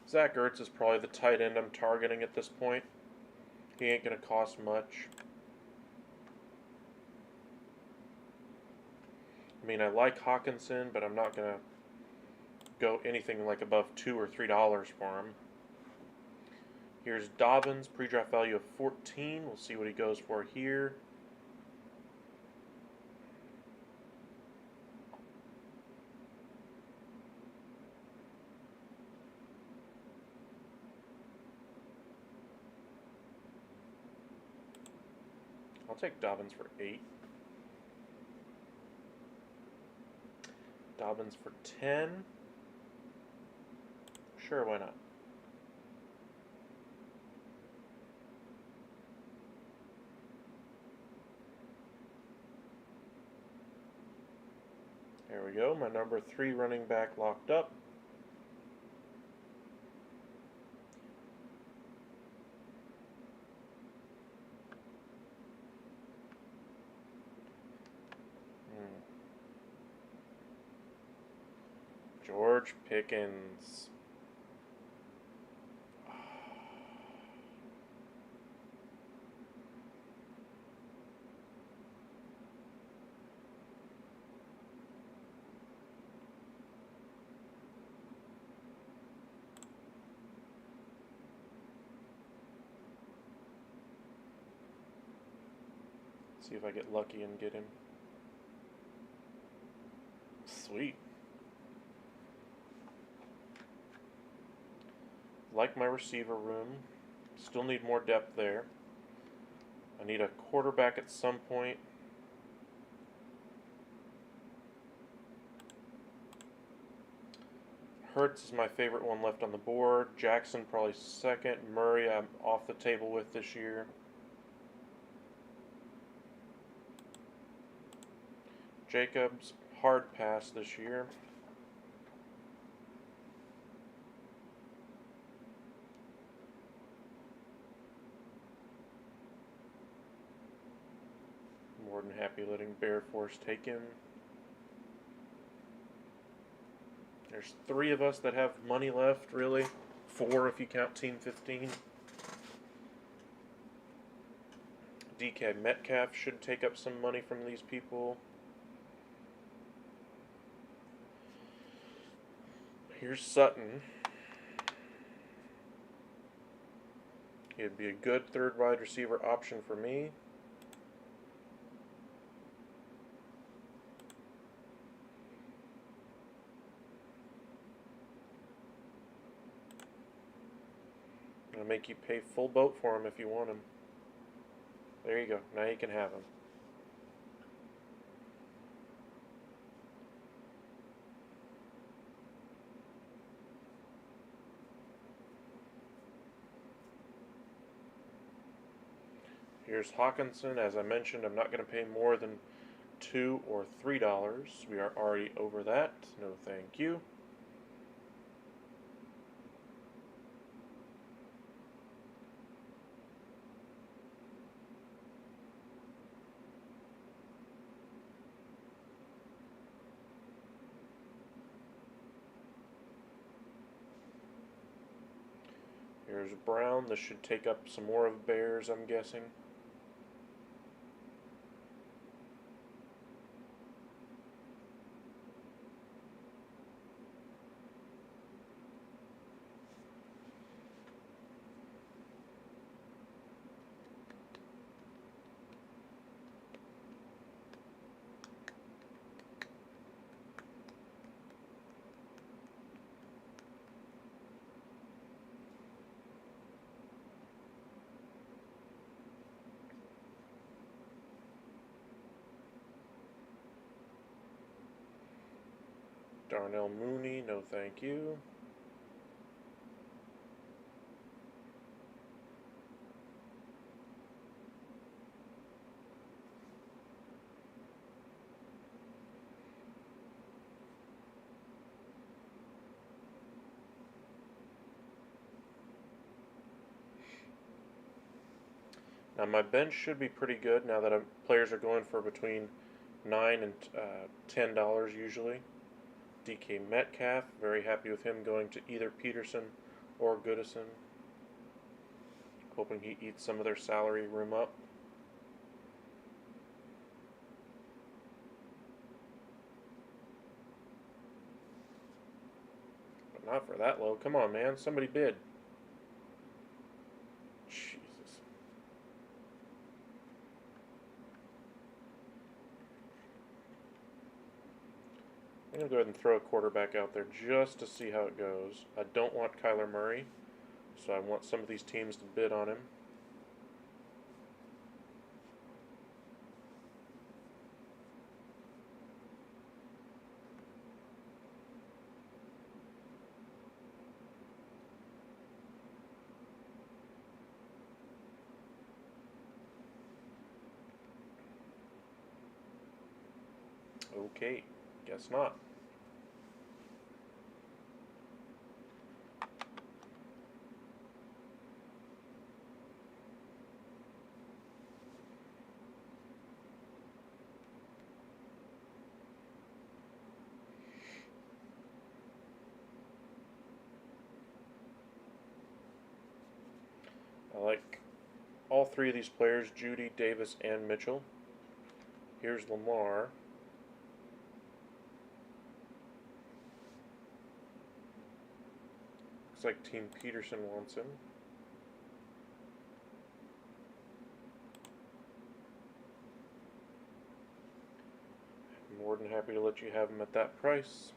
Zach Ertz is probably the tight end I'm targeting at this point. He ain't going to cost much. I mean, I like Hawkinson, but I'm not going to go anything like above $2 or $3 for him. Here's Dobbins, pre-draft value of 14. We'll see what he goes for here. I'll take Dobbins for 8. Dobbins for 10. Sure, why not? There we go, my number 3 running back locked up. George Pickens. See if I get lucky and get him. Sweet. Like my receiver room. Still need more depth there. I need a quarterback at some point. Hurts is my favorite one left on the board. Jackson probably second. Murray I'm off the table with this year. Jacobs, hard pass this year. More than happy letting Bear Force take him. There's 3 of us that have money left, really. 4 if you count Team 15. DK Metcalf should take up some money from these people. Here's Sutton. He'd be a good 3rd wide receiver option for me. I'll make you pay full boat for him if you want him. There you go. Now you can have him. Here's Hawkinson. As I mentioned, I'm not going to pay more than $2 or $3. We are already over that. No thank you. Here's Brown. This should take up some more of Bears, I'm guessing. Darnell Mooney, no thank you. Now my bench should be pretty good now that players are going for between $9 and $10 usually. DK Metcalf, very happy with him going to either Peterson or Goodison. Hoping he eats some of their salary room up. But not for that low. Come on, man. Somebody bid. Jesus. I'm going to go ahead and throw a quarterback out there just to see how it goes. I don't want Kyler Murray, so I want some of these teams to bid on him. Okay, guess not. I like all three of these players, Judy, Davis, and Mitchell. Here's Lamar. Looks like Team Peterson wants him. I'm more than happy to let you have him at that price.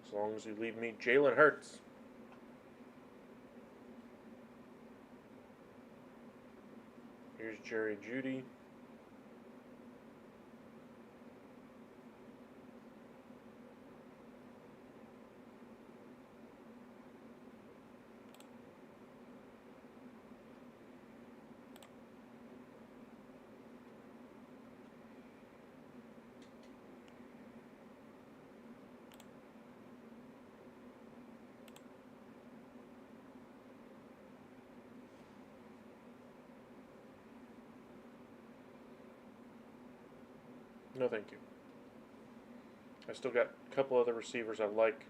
As long as you leave me Jalen Hurts. Here's Jerry Judy. No, thank you. I still got a couple other receivers I like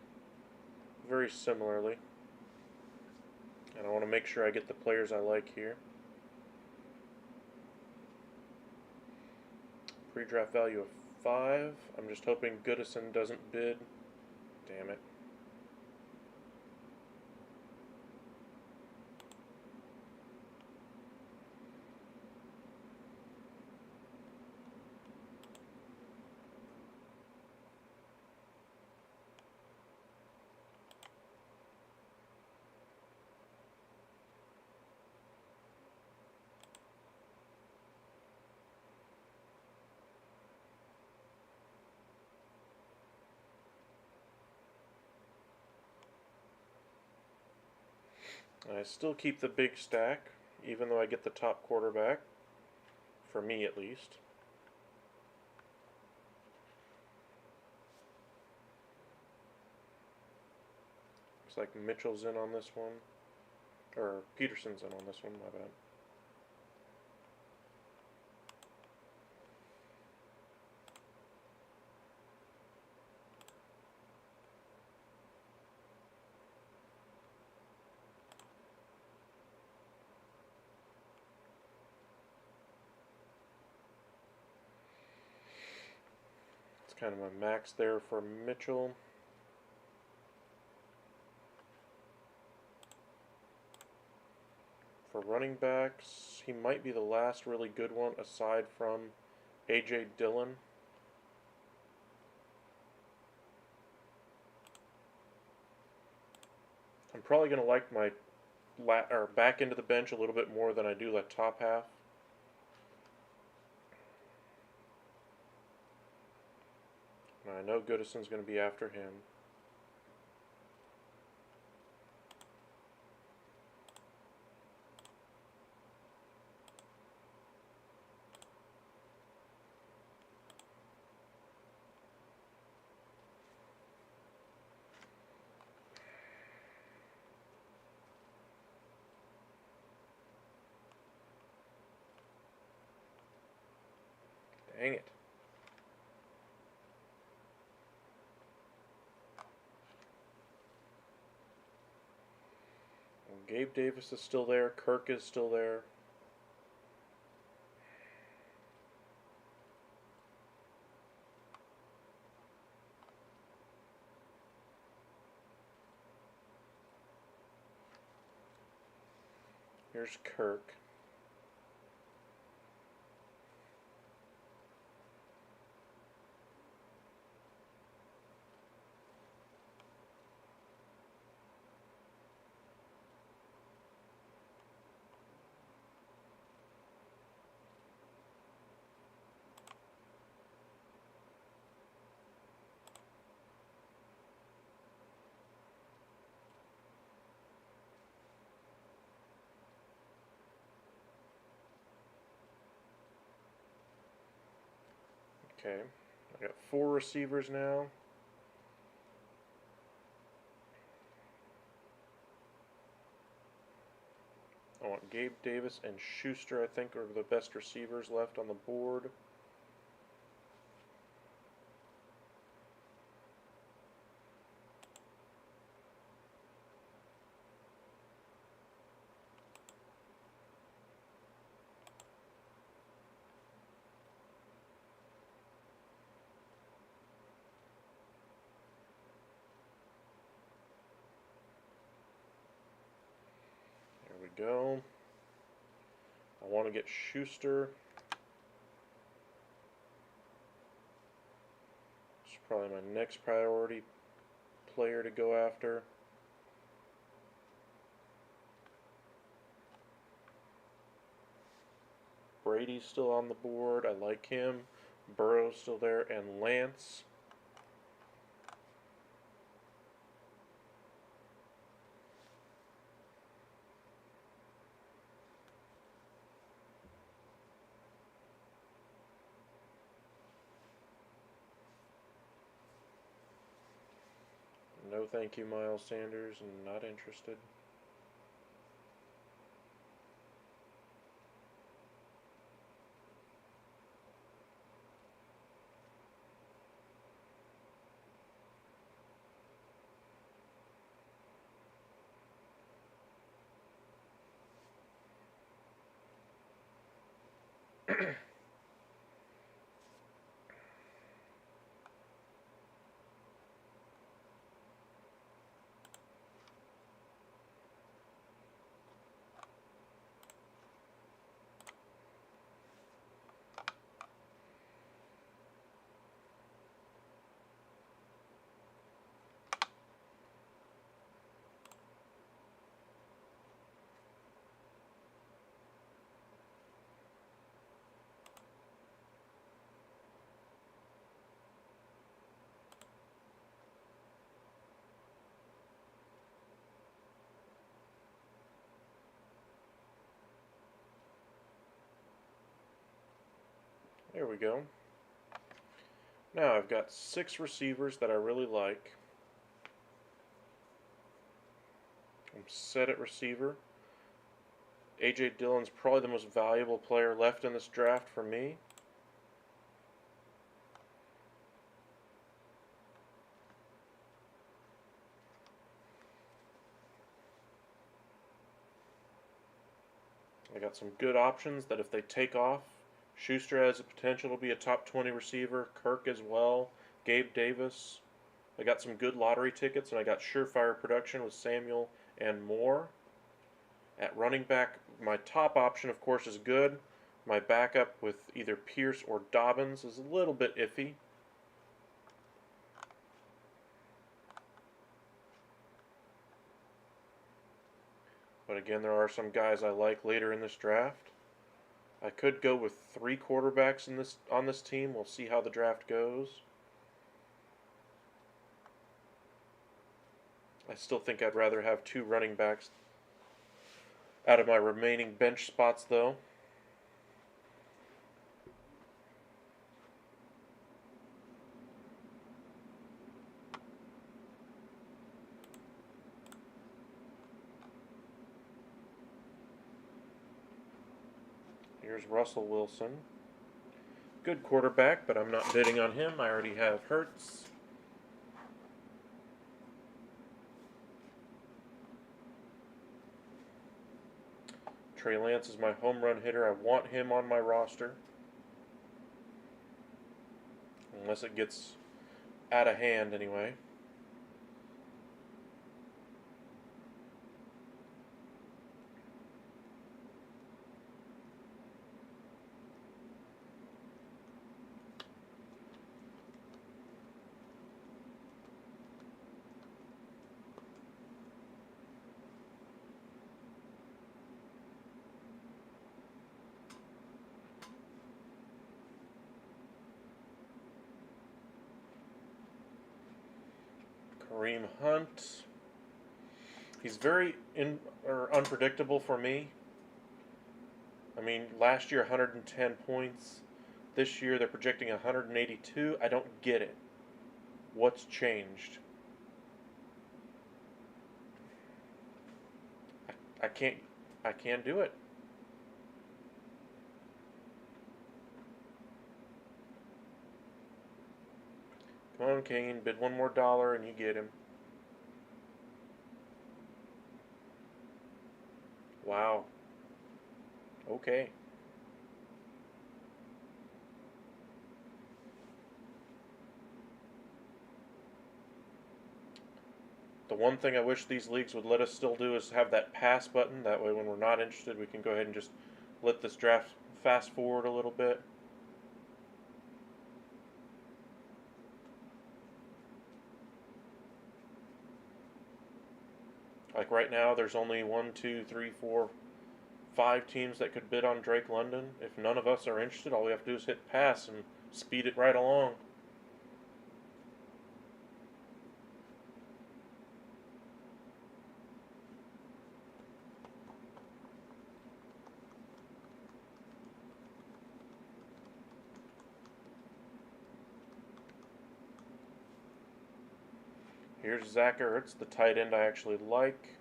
very similarly. And I want to make sure I get the players I like here. Pre-draft value of 5. I'm just hoping Goodison doesn't bid. Damn it. I still keep the big stack, even though I get the top quarterback. For me, at least. Looks like Mitchell's in on this one. Or Peterson's in on this one, my bad. kind of my max there for Mitchell. For running backs, he might be the last really good one aside from A.J. Dillon. I'm probably going to like my back end of the bench a little bit more than I do that top half. And I know Goodison's going to be after him. Dang it. And Gabe Davis is still there. Kirk is still there. Here's Kirk. Okay, I got 4 receivers now. I want Gabe Davis and Schuster, I think, are the best receivers left on the board. There we go. I want to get Schuster. It's probably my next priority player to go after. Brady's still on the board. I like him. Burrow's still there. And Lance. No thank you, Miles Sanders. Not interested. There we go. Now I've got 6 receivers that I really like. I'm set at receiver. A.J. Dillon's probably the most valuable player left in this draft for me. I got some good options that if they take off, Schuster has the potential to be a top 20 receiver. Kirk as well. Gabe Davis. I got some good lottery tickets, and I got surefire production with Samuel and Moore. At running back, my top option, of course, is good. My backup with either Pierce or Dobbins is a little bit iffy. But again, there are some guys I like later in this draft. I could go with 3 quarterbacks on this team. We'll see how the draft goes. I still think I'd rather have 2 running backs out of my remaining bench spots, though. Here's Russell Wilson. Good quarterback, but I'm not bidding on him. I already have Hurts. Trey Lance is my home run hitter. I want him on my roster. Unless it gets out of hand anyway. Kareem Hunt. He's very unpredictable for me. I mean, last year 110 points. This year they're projecting 182. I don't get it. What's changed? I can't do it. Come on, Kane, bid one more dollar and you get him. Wow. Okay. The one thing I wish these leagues would let us still do is have that pass button. That way when we're not interested, we can go ahead and just let this draft fast forward a little bit. Like right now, there's only 1, 2, 3, 4, 5 teams that could bid on Drake London. If none of us are interested, all we have to do is hit pass and speed it right along. Here's Zach Ertz, the tight end I actually like.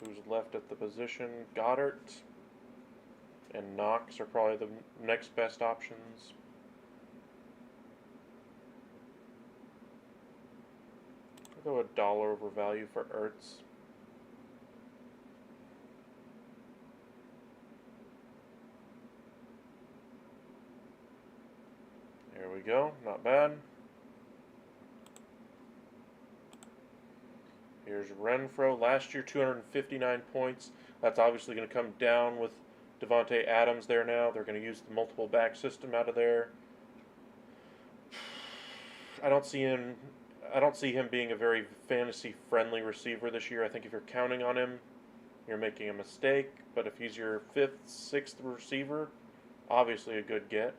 Who's left at the position? Goddard and Knox are probably the next best options. I'll go $1 over value for Ertz. There we go, not bad. Here's Renfro. Last year, 259 points. That's obviously going to come down with Devontae Adams there now. They're going to use the multiple back system out of there. I don't see him being a very fantasy-friendly receiver this year. I think if you're counting on him, you're making a mistake. But if he's your 5th, 6th receiver, obviously a good get.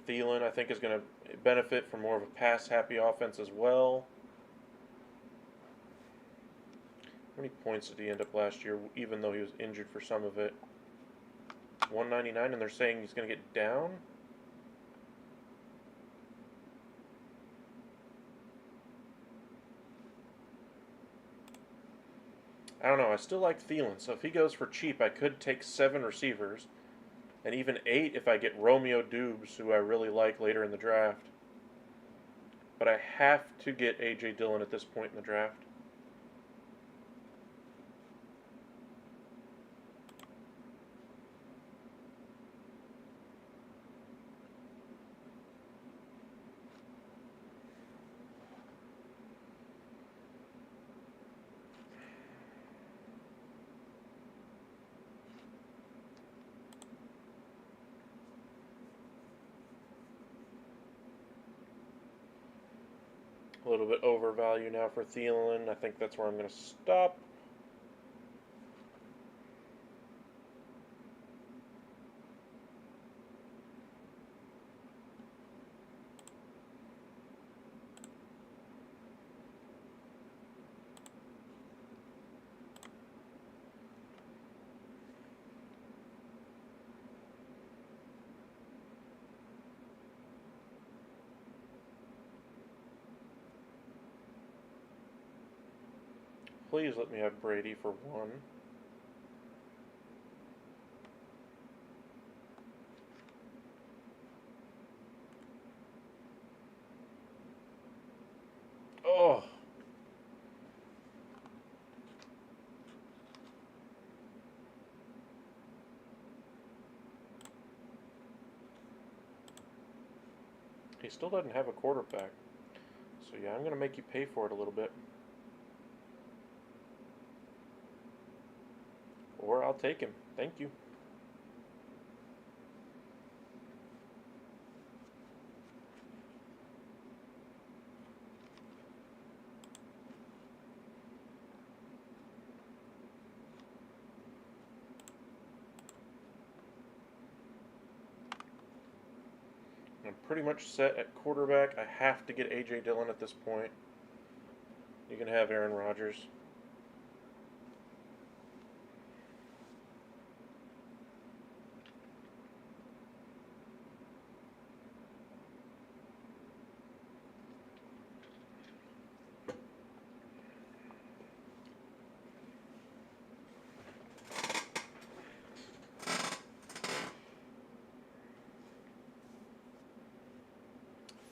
Thielen, I think, is going to benefit from more of a pass-happy offense as well. How many points did he end up last year, even though he was injured for some of it? 199, and they're saying he's going to get down? I don't know. I still like Thielen, so if he goes for cheap, I could take 7 receivers. And even 8 if I get Romeo Dubes, who I really like later in the draft. But I have to get A.J. Dillon at this point in the draft. A little bit overvalue now for Thielen. I think that's where I'm going to stop. Please let me have Brady for one. Oh. He still doesn't have a quarterback. So yeah, I'm going to make you pay for it a little bit. Or I'll take him. Thank you. I'm pretty much set at quarterback. I have to get A.J. Dillon at this point. You can have Aaron Rodgers.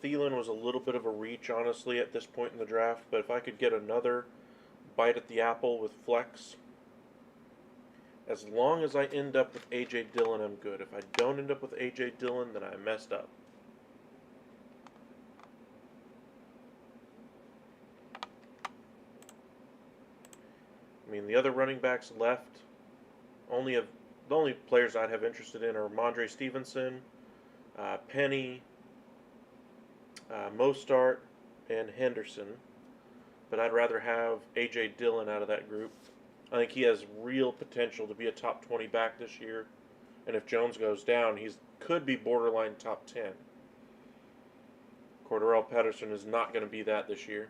Thielen was a little bit of a reach, honestly, at this point in the draft, but if I could get another bite at the apple with flex, as long as I end up with A.J. Dillon, I'm good. If I don't end up with A.J. Dillon, then I messed up. I mean, the other running backs left, the only players I'd have interested in are Mondre Stevenson, Penny, Mostart, and Henderson. But I'd rather have A.J. Dillon out of that group. I think he has real potential to be a top 20 back this year. And if Jones goes down, he could be borderline top 10. Cordarrelle Patterson is not going to be that this year.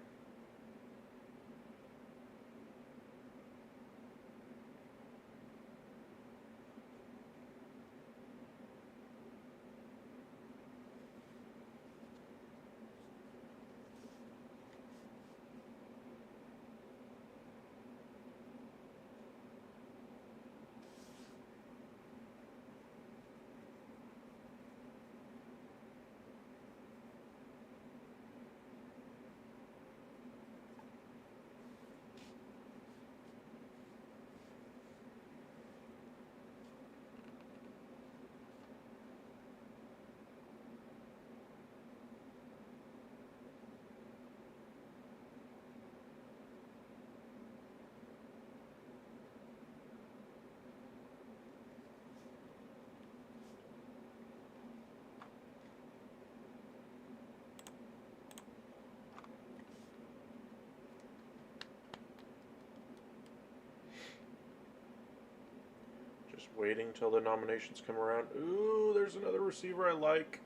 Just waiting till the nominations come around. Ooh, there's another receiver I like.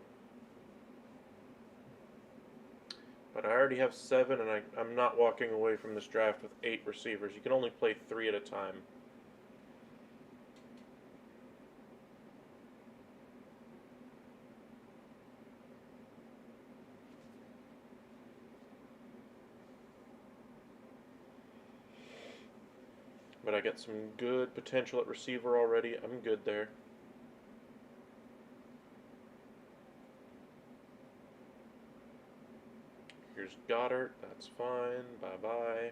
But I already have 7, and I'm not walking away from this draft with 8 receivers. You can only play 3 at a time. But I get some good potential at receiver already. I'm good there. Here's There's Goddard. That's fine. Bye-bye.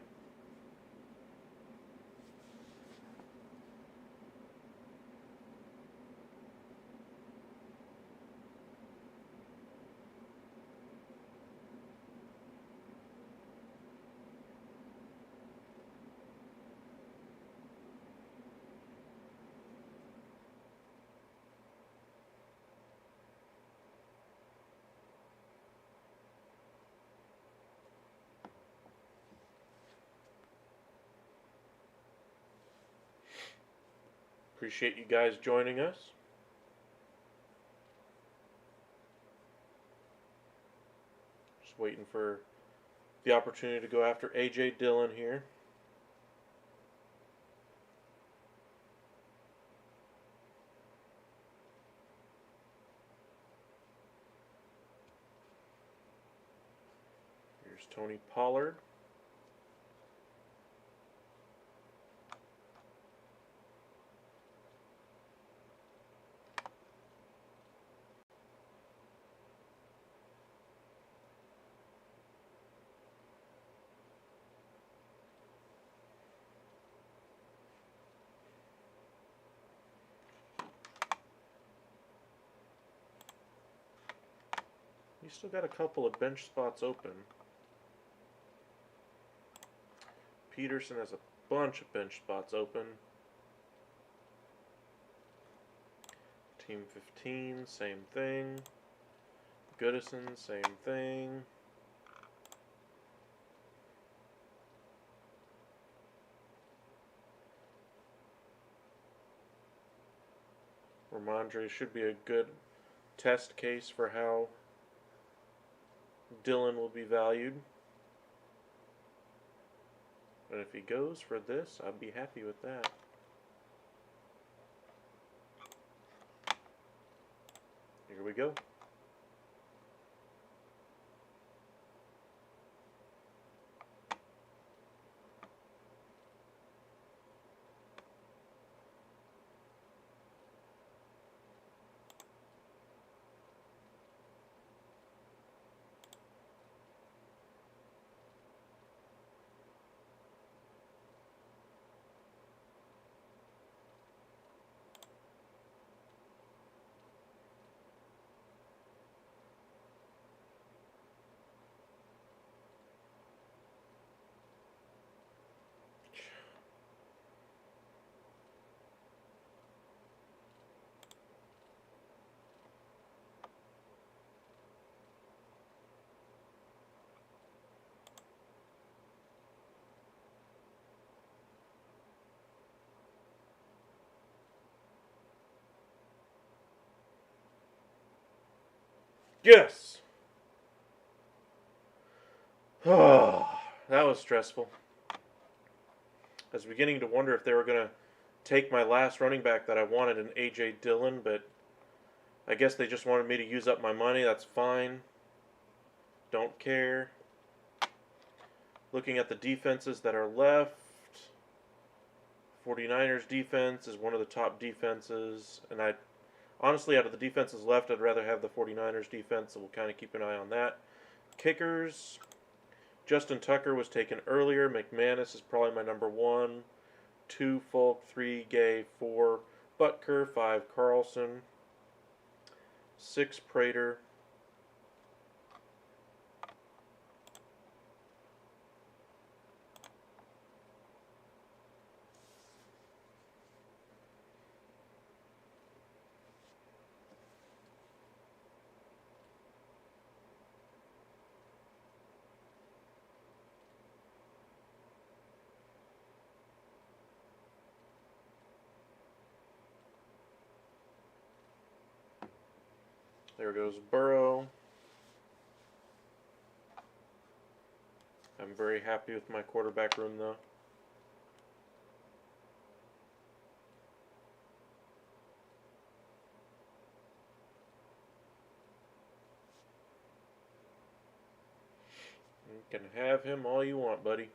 Appreciate you guys joining us. Just waiting for the opportunity to go after A.J. Dillon here. Here's Tony Pollard. You still got a couple of bench spots open. Peterson has a bunch of bench spots open. Team 15, same thing. Goodison, same thing. Ramondre should be a good test case for how Dillon will be valued. And if he goes for this, I'd be happy with that. Here we go. Yes! Oh, that was stressful. I was beginning to wonder if they were going to take my last running back that I wanted, in A.J. Dillon, but I guess they just wanted me to use up my money. That's fine. Don't care. Looking at the defenses that are left, 49ers defense is one of the top defenses, and I honestly, out of the defenses left, I'd rather have the 49ers defense, so we'll kind of keep an eye on that. Kickers, Justin Tucker was taken earlier. McManus is probably my number 1. 2 Folk, 3 Gay, 4 Butker, 5 Carlson, 6 Prater, there goes Burrow. I'm very happy with my quarterback room, though. You can have him all you want, buddy.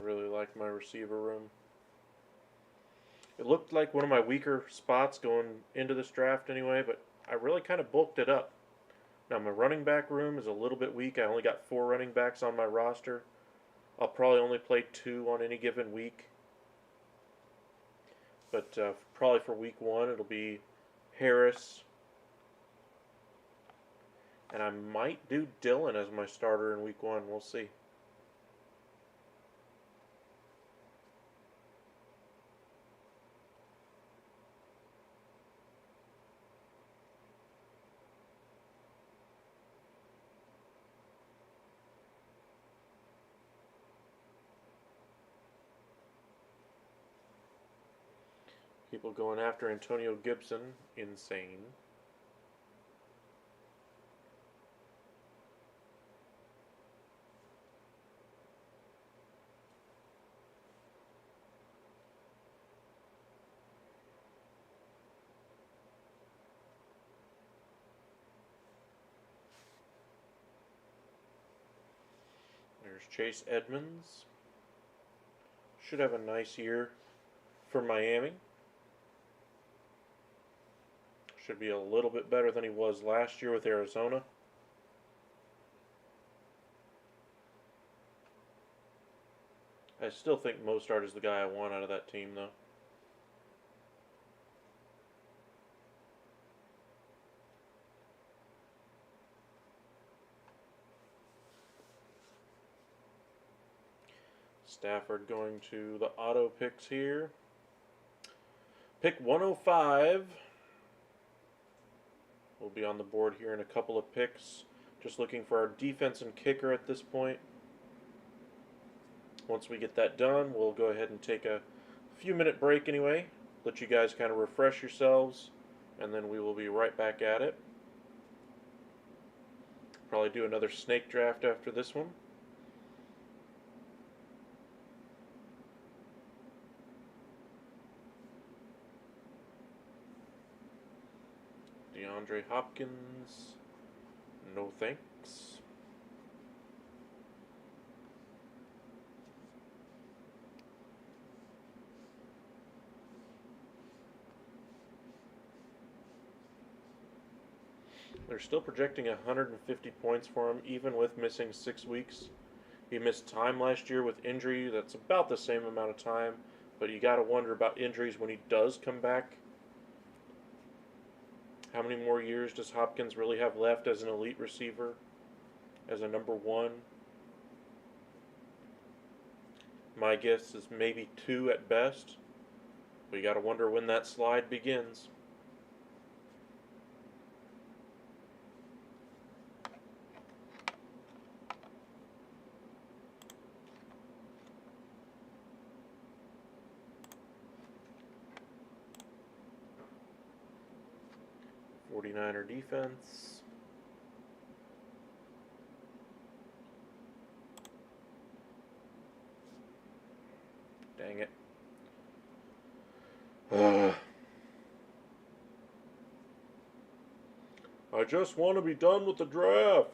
really like my receiver room. It looked like one of my weaker spots going into this draft anyway, but I really kind of bulked it up. Now my running back room is a little bit weak. I only got 4 running backs on my roster. I'll probably only play 2 on any given week. But probably for week 1 it'll be Harris. And I might do Dillon as my starter in week 1. We'll see. People going after Antonio Gibson. Insane. There's Chase Edmonds. Should have a nice year for Miami. Should be a little bit better than he was last year with Arizona. I still think Mostert is the guy I want out of that team, though. Stafford going to the auto picks here. Pick 105 will be on the board here in a couple of picks. Just looking for our defense and kicker at this point. Once we get that done, we'll go ahead and take a few minute break anyway. Let you guys kind of refresh yourselves, and then we will be right back at it. Probably do another snake draft after this one. DeAndre Hopkins, no thanks. They're still projecting 150 points for him, even with missing 6 weeks. He missed time last year with injury. That's about the same amount of time, but you got to wonder about injuries when he does come back. How many more years does Hopkins really have left as an elite receiver, as a number 1? My guess is maybe 2 at best, but you got to wonder when that slide begins. '49er defense. Dang it. I just want to be done with the draft.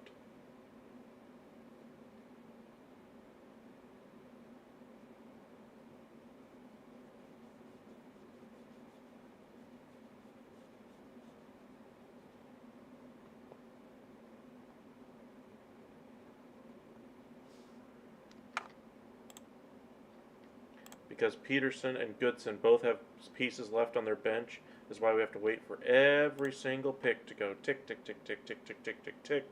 Because Peterson and Goodson both have pieces left on their bench, is why we have to wait for every single pick to go tick, tick, tick, tick, tick, tick, tick, tick, tick.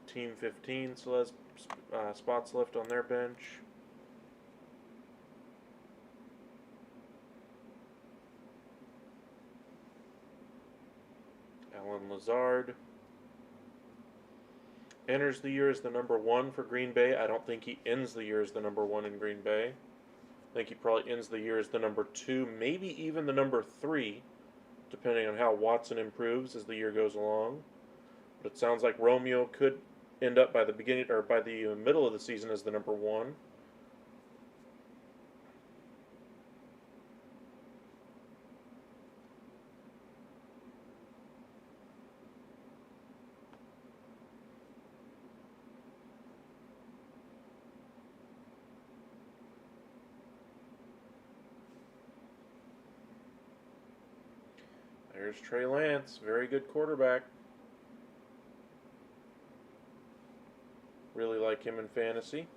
Team 15 still has spots left on their bench. Allen Lazard enters the year as the number 1 for Green Bay. I don't think he ends the year as the number 1 in Green Bay. I think he probably ends the year as the number 2, maybe even the number 3, depending on how Watson improves as the year goes along. But it sounds like Romeo could end up by the beginning or by the middle of the season as the number 1. There's Trey Lance, very good quarterback. Really like him in fantasy.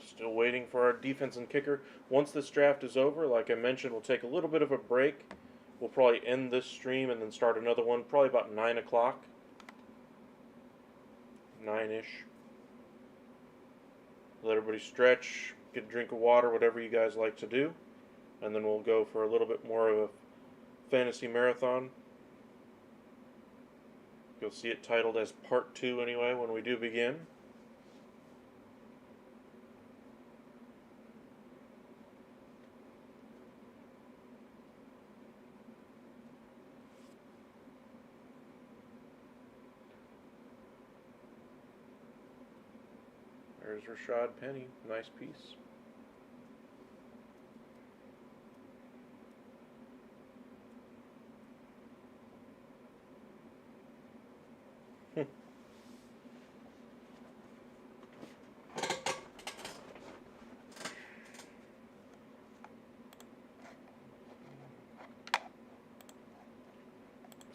Still waiting for our defense and kicker. Once this draft is over, like I mentioned, we'll take a little bit of a break. We'll probably end this stream and then start another one, probably about 9 o'clock. 9-ish. Let everybody stretch, get a drink of water, whatever you guys like to do. And then we'll go for a little bit more of a fantasy marathon. You'll see it titled as Part 2 anyway when we do begin. There's Rashad Penny. Nice piece. Looks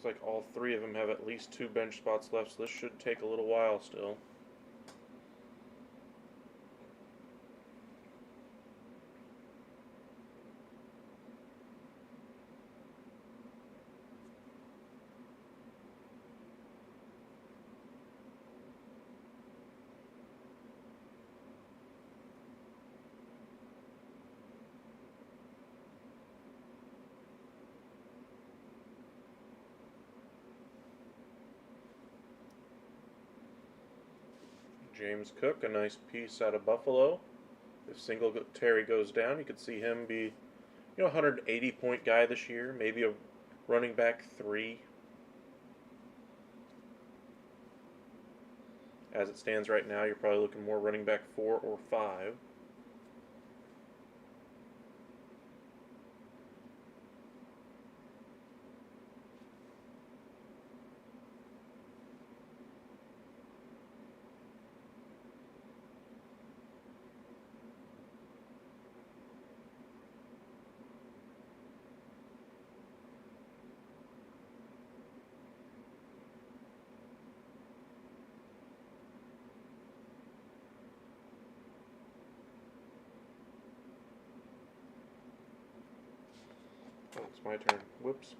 like all three of them have at least 2 bench spots left, so this should take a little while still. James Cook, a nice piece out of Buffalo. If Singletary goes down, you could see him be, 180-point guy this year, maybe a running back 3. As it stands right now, you're probably looking more running back 4 or 5. Oh, it's my turn. Whoops.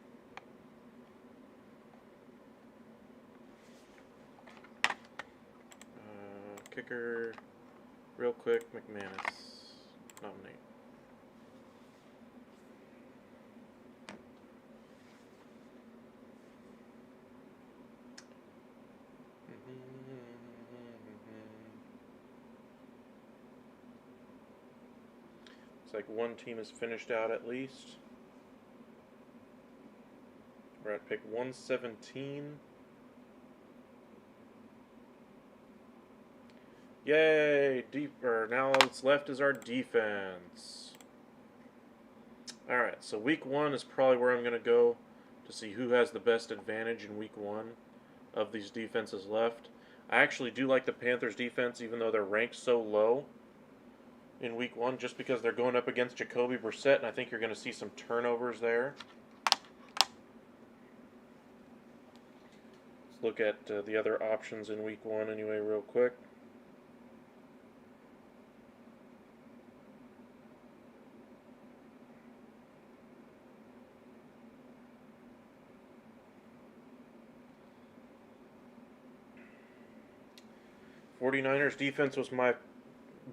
Kicker, real quick, McManus. Nominate. Looks like one team is finished out at least. We're at pick 117. Yay! Deeper. Now what's left is our defense. Alright, so week 1 is probably where I'm going to go to see who has the best advantage in week 1 of these defenses left. I actually do like the Panthers defense, even though they're ranked so low in week 1, just because they're going up against Jacoby Brissett, and I think you're going to see some turnovers there. Let's look at the other options in week 1 anyway real quick. '49ers defense was my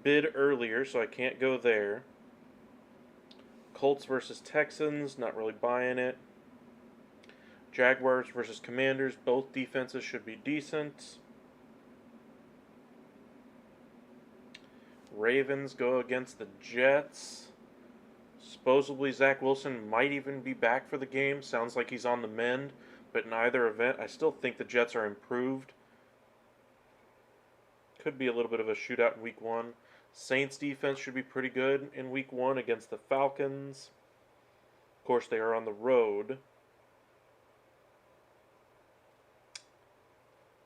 bid earlier, so I can't go there. Colts versus Texans, not really buying it. Jaguars versus Commanders, both defenses should be decent. Ravens go against the Jets. Supposedly Zach Wilson might even be back for the game. Sounds like he's on the mend, but in either event, I still think the Jets are improved. Could be a little bit of a shootout in week 1. Saints defense should be pretty good in week 1 against the Falcons. Of course, they are on the road.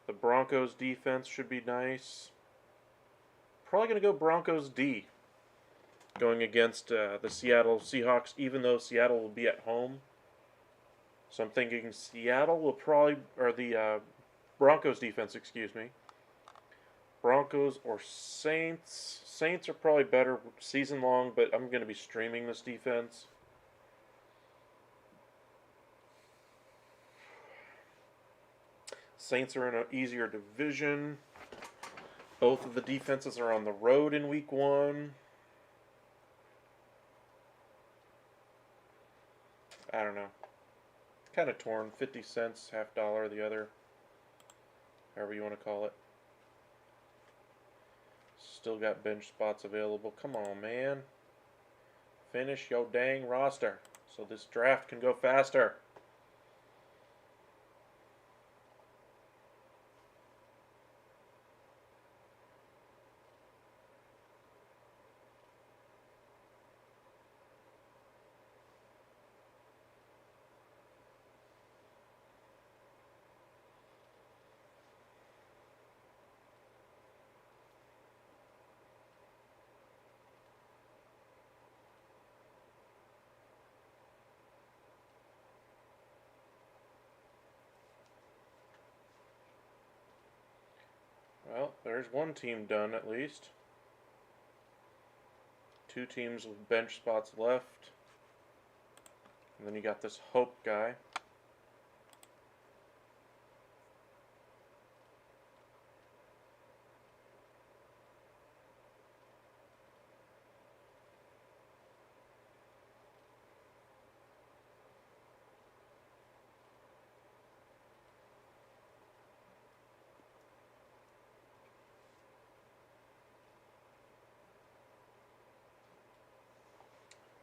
The Broncos defense should be nice. Probably going to go Broncos D. Going against the Seattle Seahawks, even though Seattle will be at home. So I'm thinking Seattle will probably, or the Broncos defense, excuse me. Broncos or Saints. Saints are probably better season long, but I'm going to be streaming this defense. Saints are in an easier division. Both of the defenses are on the road in week 1. I don't know. Kind of torn. 50 cents, half dollar the other. However you want to call it. Still got bench spots available. Come on, man. Finish your dang roster so this draft can go faster. Well, there's one team done at least. 2 teams with bench spots left. And then you got this Hope guy.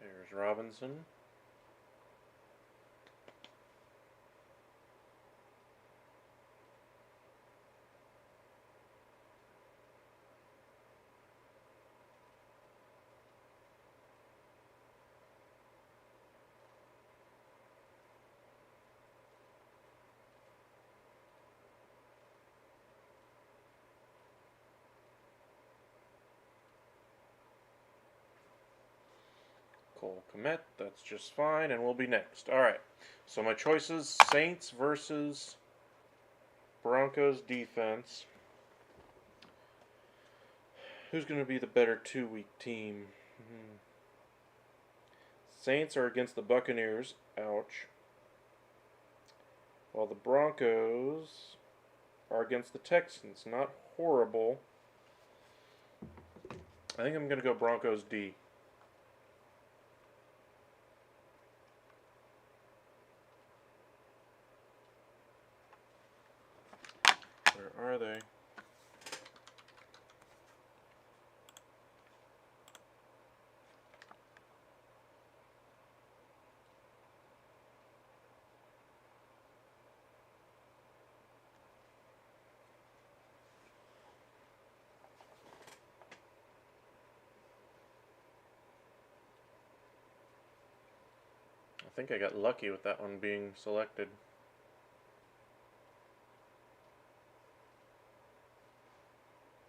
There's Robinson. Cole Kmet, that's just fine, and we'll be next. Alright, so my choices, Saints versus Broncos defense. Who's going to be the better 2-week team? Saints are against the Buccaneers. Ouch. While the Broncos are against the Texans. Not horrible. I think I'm going to go Broncos D. Where are they? I think I got lucky with that one being selected.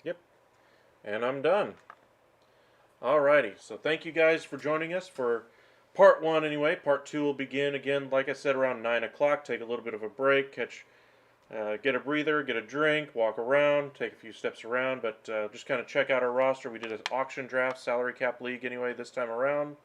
Yep. And I'm done. Alrighty, so thank you guys for joining us for part 1 anyway. Part 2 will begin again, like I said, around 9 o'clock. Take a little bit of a break, get a breather, get a drink, walk around, take a few steps around, but just kind of check out our roster. We did an auction draft, salary cap league anyway this time around.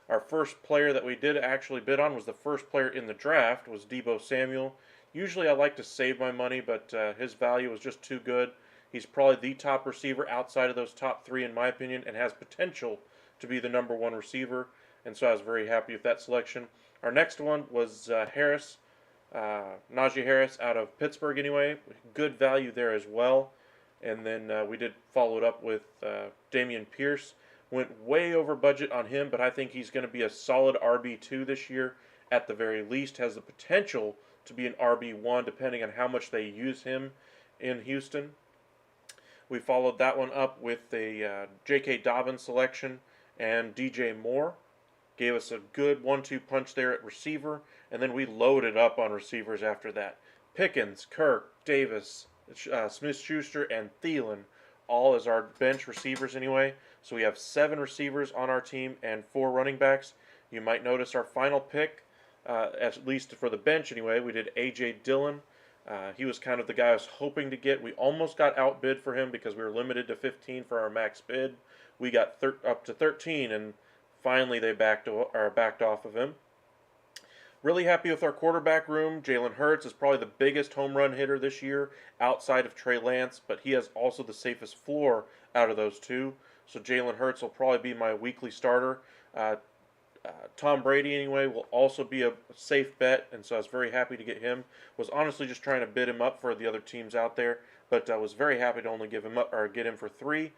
Our first player that we did actually bid on was the first player in the draft, was Deebo Samuel. Usually I like to save my money, but his value was just too good. He's probably the top receiver outside of those top 3 in my opinion, and has potential to be the #1 receiver. and so I was very happy with that selection. Our next one was Harris, Najee Harris out of Pittsburgh anyway. Good value there as well. And then we did follow it up with Dameon Pierce. Went way over budget on him, but I think he's going to be a solid RB2 this year at the very least. Has the potential to be an RB1 depending on how much they use him in Houston. We followed that one up with a J.K. Dobbins selection and DJ Moore. Gave us a good 1-2 punch there at receiver, and then we loaded up on receivers after that. Pickens, Kirk, Davis, Smith-Schuster, and Thielen, all as our bench receivers anyway. So we have 7 receivers on our team and 4 running backs. You might notice our final pick, at least for the bench anyway, we did A.J. Dillon. He was kind of the guy I was hoping to get. We almost got outbid for him because we were limited to 15 for our max bid. We got up to 13, and finally they backed off of him. Really happy with our quarterback room. Jalen Hurts is probably the biggest home run hitter this year outside of Trey Lance, but he has also the safest floor out of those two. So Jalen Hurts will probably be my weekly starter. Tom Brady, anyway, will also be a safe bet, and so I was very happy to get him. Was honestly just trying to bid him up for the other teams out there, but I was very happy to only give him up or get him for 3.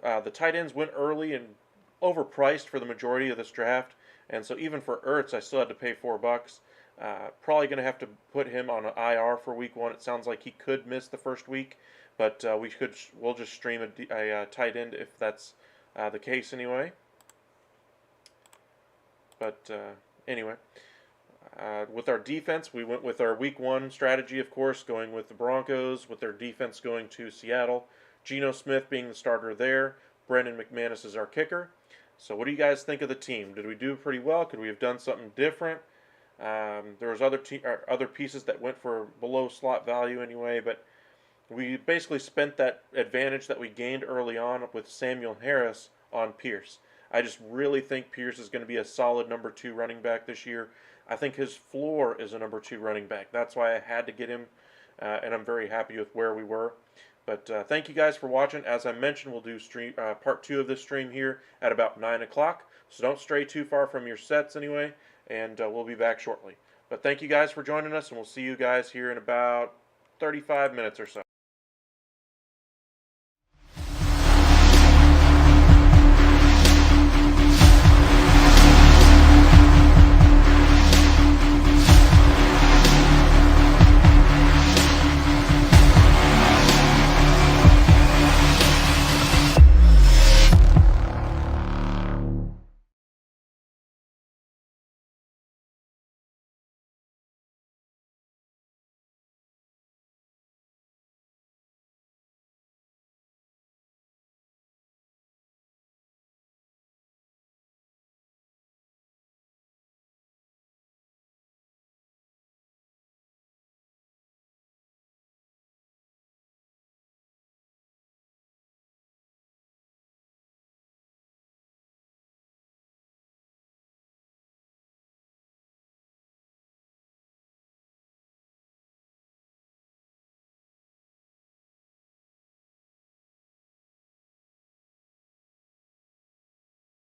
The tight ends went early and overpriced for the majority of this draft, and so even for Ertz, I still had to pay $4. Probably going to have to put him on an IR for week 1. It sounds like he could miss the first week, but we'll just stream a tight end if that's the case anyway. But anyway, with our defense, we went with our week 1 strategy, of course, going with the Broncos, with their defense going to Seattle. Geno Smith being the starter there. Brendan McManus is our kicker. So what do you guys think of the team? Did we do pretty well? Could we have done something different? There was other pieces that went for below slot value anyway, but we basically spent that advantage that we gained early on with Samuel Harris on Pierce. I just really think Pierce is going to be a solid number 2 running back this year. I think his floor is a number 2 running back. That's why I had to get him, and I'm very happy with where we were. But thank you guys for watching. As I mentioned, we'll do part 2 of this stream here at about 9 o'clock. So don't stray too far from your sets anyway, and we'll be back shortly. But thank you guys for joining us, and we'll see you guys here in about 35 minutes or so.